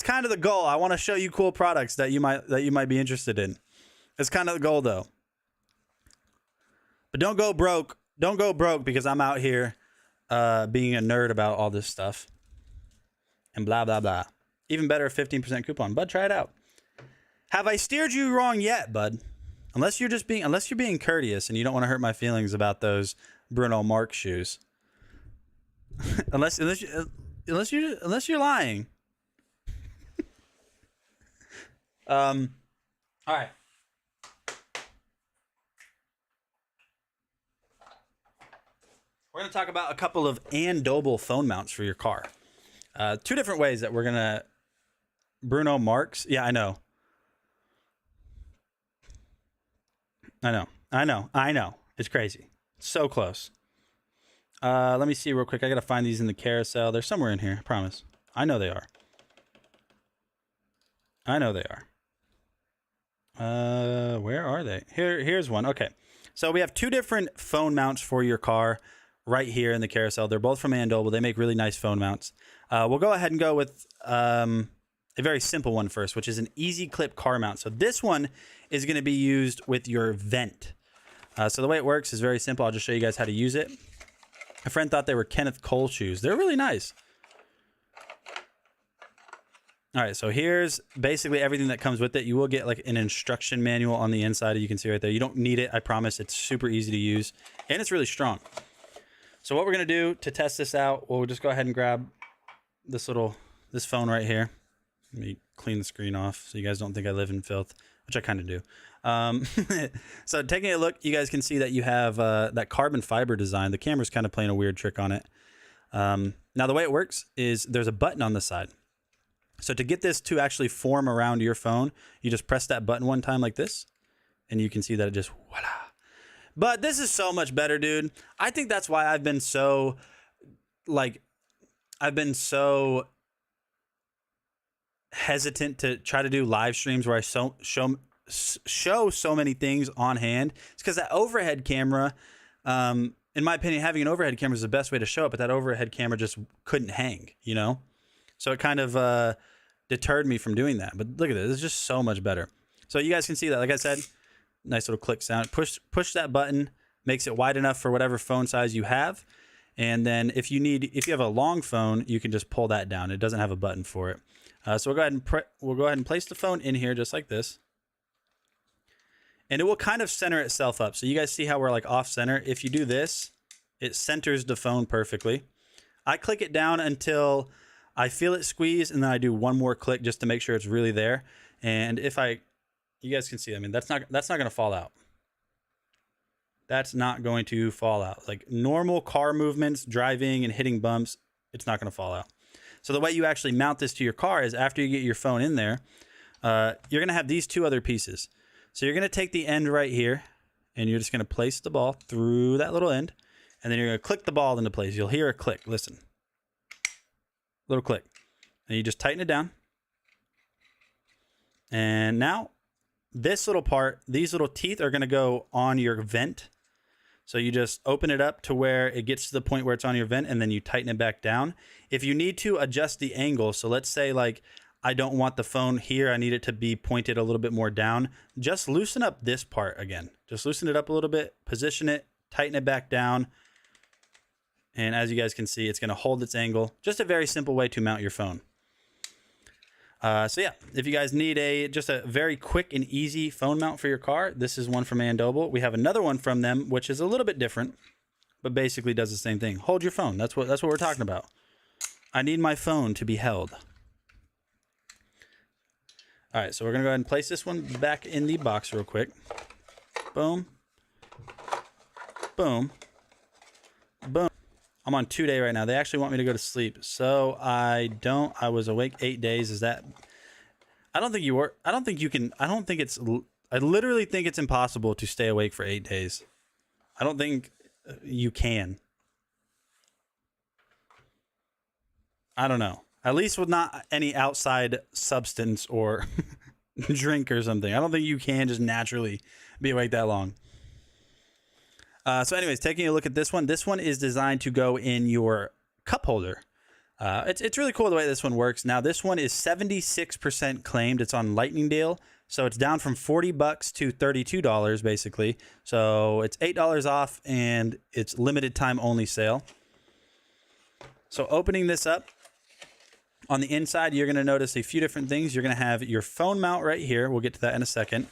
kind of the goal. I want to show you cool products that you might be interested in. It's kind of the goal though. But don't go broke. Don't go broke because I'm out here being a nerd about all this stuff. And blah blah blah. Even better, 15% coupon. Bud, try it out. Have I steered you wrong yet, bud? Unless you're being courteous and you don't want to hurt my feelings about those Bruno Mars shoes. unless you're lying. All right. We're going to talk about a couple of Andoble phone mounts for your car. Two different ways that we're going to... Bruno Mars. Yeah, I know. It's crazy. It's so close. Let me see real quick. I got to find these in the carousel. They're somewhere in here, I promise. I know they are. Where are they? Here's one. Okay. So we have two different phone mounts for your car right here in the carousel. They're both from Andoble. They make really nice phone mounts. We'll go ahead and go with a very simple one first, which is an easy clip car mount. So this one is going to be used with your vent. So the way it works is very simple. I'll just show you guys how to use it. A friend thought they were Kenneth Cole shoes. They're really nice. All right, so here's basically everything that comes with it. You will get like an instruction manual on the inside. You can see right there. You don't need it, I promise. It's super easy to use, and it's really strong. So what we're going to do to test this out, we'll just go ahead and grab this phone right here. Let me clean the screen off so you guys don't think I live in filth, which I kind of do. So taking a look, you guys can see that you have that carbon fiber design. The camera's kind of playing a weird trick on it. Now the way it works is there's a button on the side. So to get this to actually form around your phone, you just press that button one time like this, and you can see that it just voila. But this is so much better, dude. I think that's why I've been so hesitant to try to do live streams where I show so many things on hand. It's because that overhead camera, in my opinion, having an overhead camera is the best way to show it, but that overhead camera just couldn't hang, you know? So it kind of deterred me from doing that. But look at this. It's just so much better. So you guys can see that, like I said, nice little click sound. Push that button, makes it wide enough for whatever phone size you have. And then if you have a long phone, you can just pull that down. It doesn't have a button for it. So we'll go ahead and place the phone in here just like this. And it will kind of center itself up. So you guys see how we're like off center. If you do this, it centers the phone perfectly. I click it down until I feel it squeeze, and then I do one more click just to make sure it's really there. And you guys can see, I mean, that's not going to fall out. That's not going to fall out. Like normal car movements, driving and hitting bumps, it's not going to fall out. So the way you actually mount this to your car is after you get your phone in there, you're going to have these two other pieces. So you're going to take the end right here, and you're just going to place the ball through that little end, and then you're going to click the ball into place. You'll hear a click. Listen. Little click. And you just tighten it down. And now this little part, these little teeth are going to go on your vent. So you just open it up to where it gets to the point where it's on your vent, and then you tighten it back down. If you need to adjust the angle, so let's say like I don't want the phone here, I need it to be pointed a little bit more down, just loosen up this part again. Just loosen it up a little bit, position it, tighten it back down. And as you guys can see, it's going to hold its angle. Just a very simple way to mount your phone. So yeah, if you guys need just a very quick and easy phone mount for your car, this is one from Andoble. We have another one from them, which is a little bit different, but basically does the same thing. Hold your phone. That's what we're talking about. I need my phone to be held. All right, so we're gonna go ahead and place this one back in the box real quick. Boom. Boom. Boom. I'm on 2-day right now. They actually want me to go to sleep. So I was awake 8 days. Is that, I don't think you were, I don't think you can, I don't think it's, I literally think it's impossible to stay awake for 8 days. I don't think you can. I don't know. At least with not any outside substance or drink or something. I don't think you can just naturally be awake that long. So anyways, taking a look at this one. This one is designed to go in your cup holder. It's really cool the way this one works. Now, this one is 76% claimed. It's on Lightningdale. So it's down from $40 to $32, basically. So it's $8 off, and it's limited time only sale. So opening this up, on the inside, you're going to notice a few different things. You're going to have your phone mount right here. We'll get to that in a second.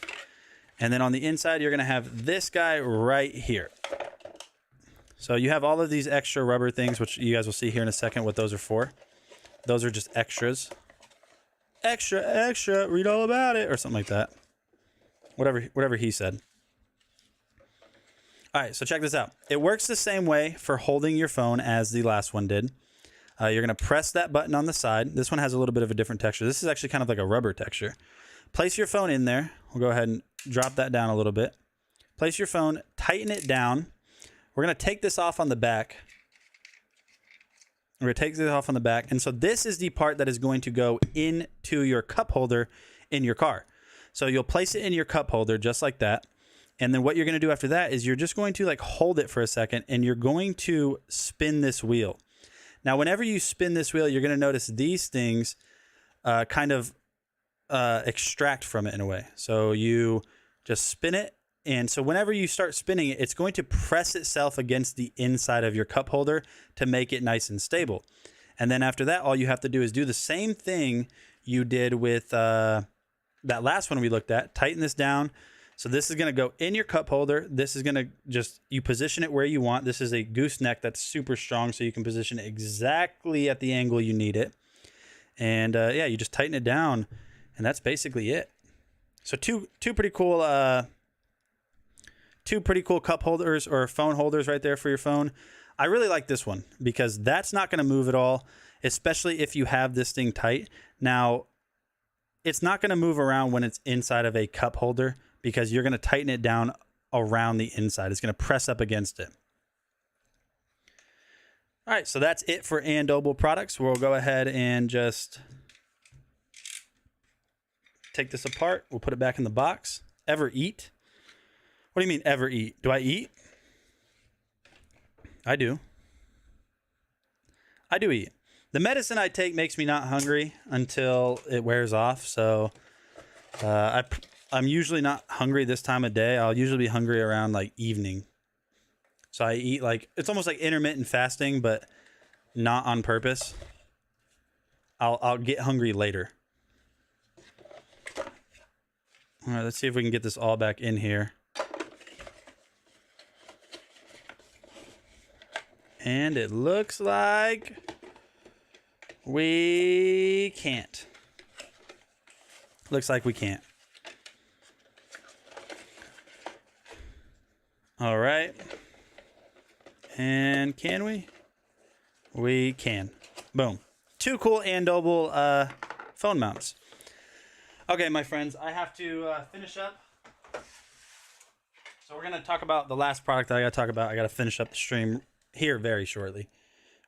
And then on the inside, you're going to have this guy right here. So you have all of these extra rubber things, which you guys will see here in a second what those are for. Those are just extras. Extra, extra, read all about it, or something like that. Whatever he said. All right, so check this out. It works the same way for holding your phone as the last one did. You're going to press that button on the side. This one has a little bit of a different texture. This is actually kind of like a rubber texture. Place your phone in there. We'll go ahead and drop that down a little bit. Place your phone, tighten it down. We're going to take this off on the back. We're going to take this off on the back. And so this is the part that is going to go into your cup holder in your car. So you'll place it in your cup holder just like that. And then what you're going to do after that is you're just going to like hold it for a second, and you're going to spin this wheel. Now, whenever you spin this wheel, you're going to notice these things kind of extract from it in a way. So you just spin it. And so whenever you start spinning it, it's going to press itself against the inside of your cup holder to make it nice and stable. And then after that, all you have to do is do the same thing you did with that last one we looked at. Tighten this down. So this is going to go in your cup holder. This is going to you position it where you want. This is a gooseneck that's super strong, so you can position it exactly at the angle you need it. And yeah, you just tighten it down, and that's basically it. So two pretty cool cup holders or phone holders right there for your phone. I really like this one because that's not going to move at all, especially if you have this thing tight. Now, it's not going to move around when it's inside of a cup holder, because you're going to tighten it down around the inside. It's going to press up against it. All right, so that's it for Andoble products. We'll go ahead and just take this apart. We'll put it back in the box. Ever eat? What do you mean ever eat? Do I eat? I do. I do eat. The medicine I take makes me not hungry until it wears off. So I'm usually not hungry this time of day. I'll usually be hungry around like evening. So I eat like, it's almost like intermittent fasting, but not on purpose. I'll get hungry later. All right, let's see if we can get this all back in here. And it looks like we can't. Looks like we can't. All right. And can we? We can. Boom. Two cool Andoble phone mounts. Okay, my friends, I have to finish up. So we're going to talk about the last product that I got to talk about. I got to finish up the stream here very shortly.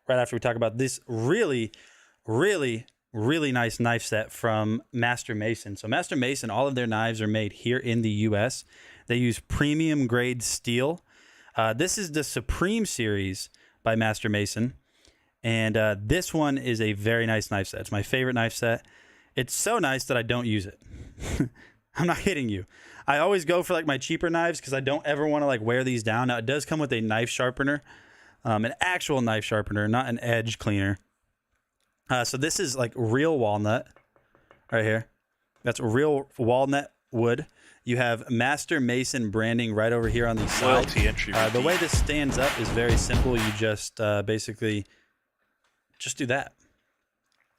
Right after we talk about this really, really really nice knife set from Master Mason. So Master Mason, all of their knives are made here in the US. They use premium grade steel. This is the Supreme series by Master Mason. And this one is a very nice knife set. It's my favorite knife set. It's so nice that I don't use it. I'm not kidding you. I always go for like my cheaper knives because I don't ever want to like wear these down. Now it does come with a knife sharpener, an actual knife sharpener, not an edge cleaner. So this is like real walnut right here. That's real walnut wood. You have Master Mason branding right over here on the side. The way this stands up is very simple. You just basically just do that.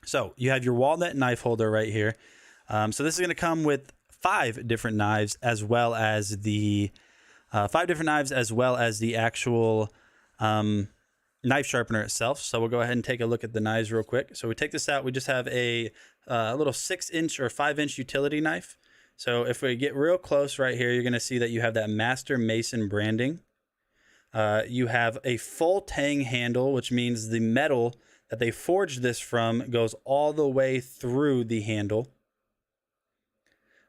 So you have your walnut knife holder right here. So this is going to come with 5 different knives as well as the actual knife sharpener itself. So we'll go ahead and take a look at the knives real quick. So we take this out. We just have a little 6-inch or 5-inch utility knife. So if we get real close right here, you're going to see that you have that Master Mason branding. You have a full tang handle, which means the metal that they forged this from goes all the way through the handle.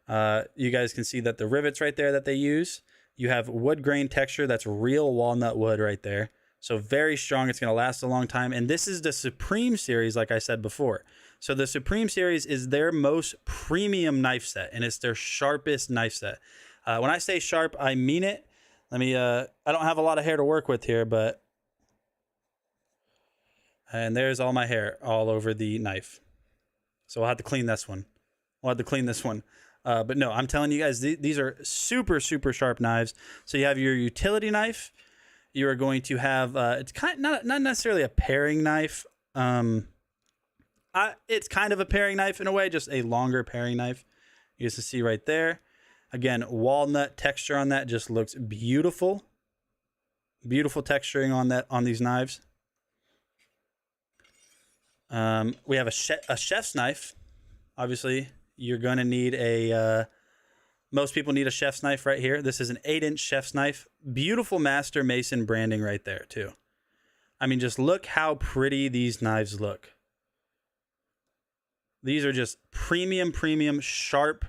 You guys can see that the rivets right there that they use. You have wood grain texture. That's real walnut wood right there. So very strong. It's going to last a long time. And this is the Supreme series, like I said before. So the Supreme series is their most premium knife set, and it's their sharpest knife set. When I say sharp, I mean it. Let me, I don't have a lot of hair to work with here, but, and there's all my hair all over the knife. So I'll have to clean this one. But no, I'm telling you guys, these are super, super sharp knives. So you have your utility knife. You are going to have, it's kind of not necessarily a paring knife. It's kind of a paring knife in a way, just a longer paring knife. You guys can see right there. Again, walnut texture on that just looks beautiful. Beautiful texturing on these knives. We have a chef's knife. Obviously, you're going to need most people need a chef's knife right here. This is an 8-inch chef's knife. Beautiful Master Mason branding right there too. I mean, just look how pretty these knives look. These are just premium, sharp,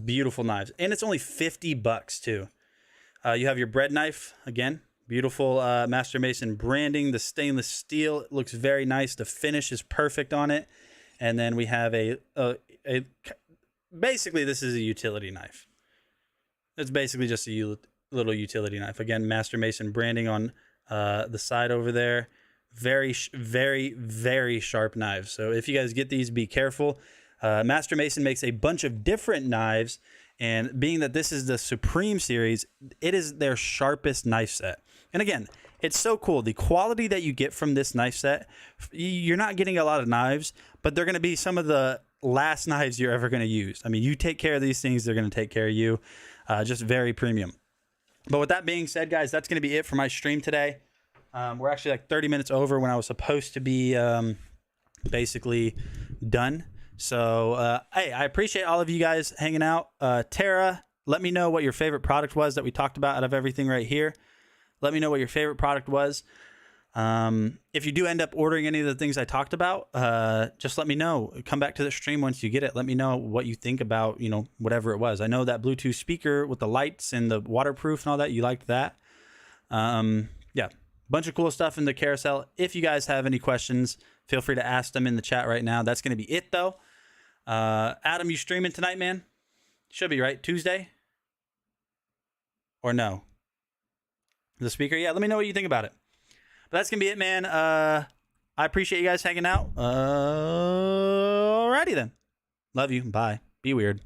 beautiful knives. And it's only $50 too. You have your bread knife. Again, beautiful Master Mason branding. The stainless steel, it looks very nice. The finish is perfect on it. And then we have basically this is a utility knife. It's basically just a little utility knife. Again, Master Mason branding on the side over there. Very, very sharp knives. So if you guys get these, be careful. Master Mason makes a bunch of different knives, and being that this is the Supreme series, it is their sharpest knife set. And again, it's so cool. The quality that you get from this knife set, you're not getting a lot of knives, but they're going to be some of the last knives you're ever going to use. I mean, you take care of these things, they're going to take care of you. Just very premium. But with that being said, guys, that's going to be it for my stream today. We're actually like 30 minutes over when I was supposed to be basically done. So, hey, I appreciate all of you guys hanging out. Tara, let me know what your favorite product was that we talked about out of everything right here. Let me know what your favorite product was. If you do end up ordering any of the things I talked about, just let me know. Come back to the stream once you get it. Let me know what you think about, whatever it was. I know that Bluetooth speaker with the lights and the waterproof and all that, you liked that. Yeah, bunch of cool stuff in the carousel. If you guys have any questions, feel free to ask them in the chat right now. That's going to be it, though. Adam, you streaming tonight, man? Should be, right? Tuesday? Or no? The speaker? Yeah, let me know what you think about it. But that's going to be it, man. I appreciate you guys hanging out. Alrighty then. Love you. Bye. Be weird.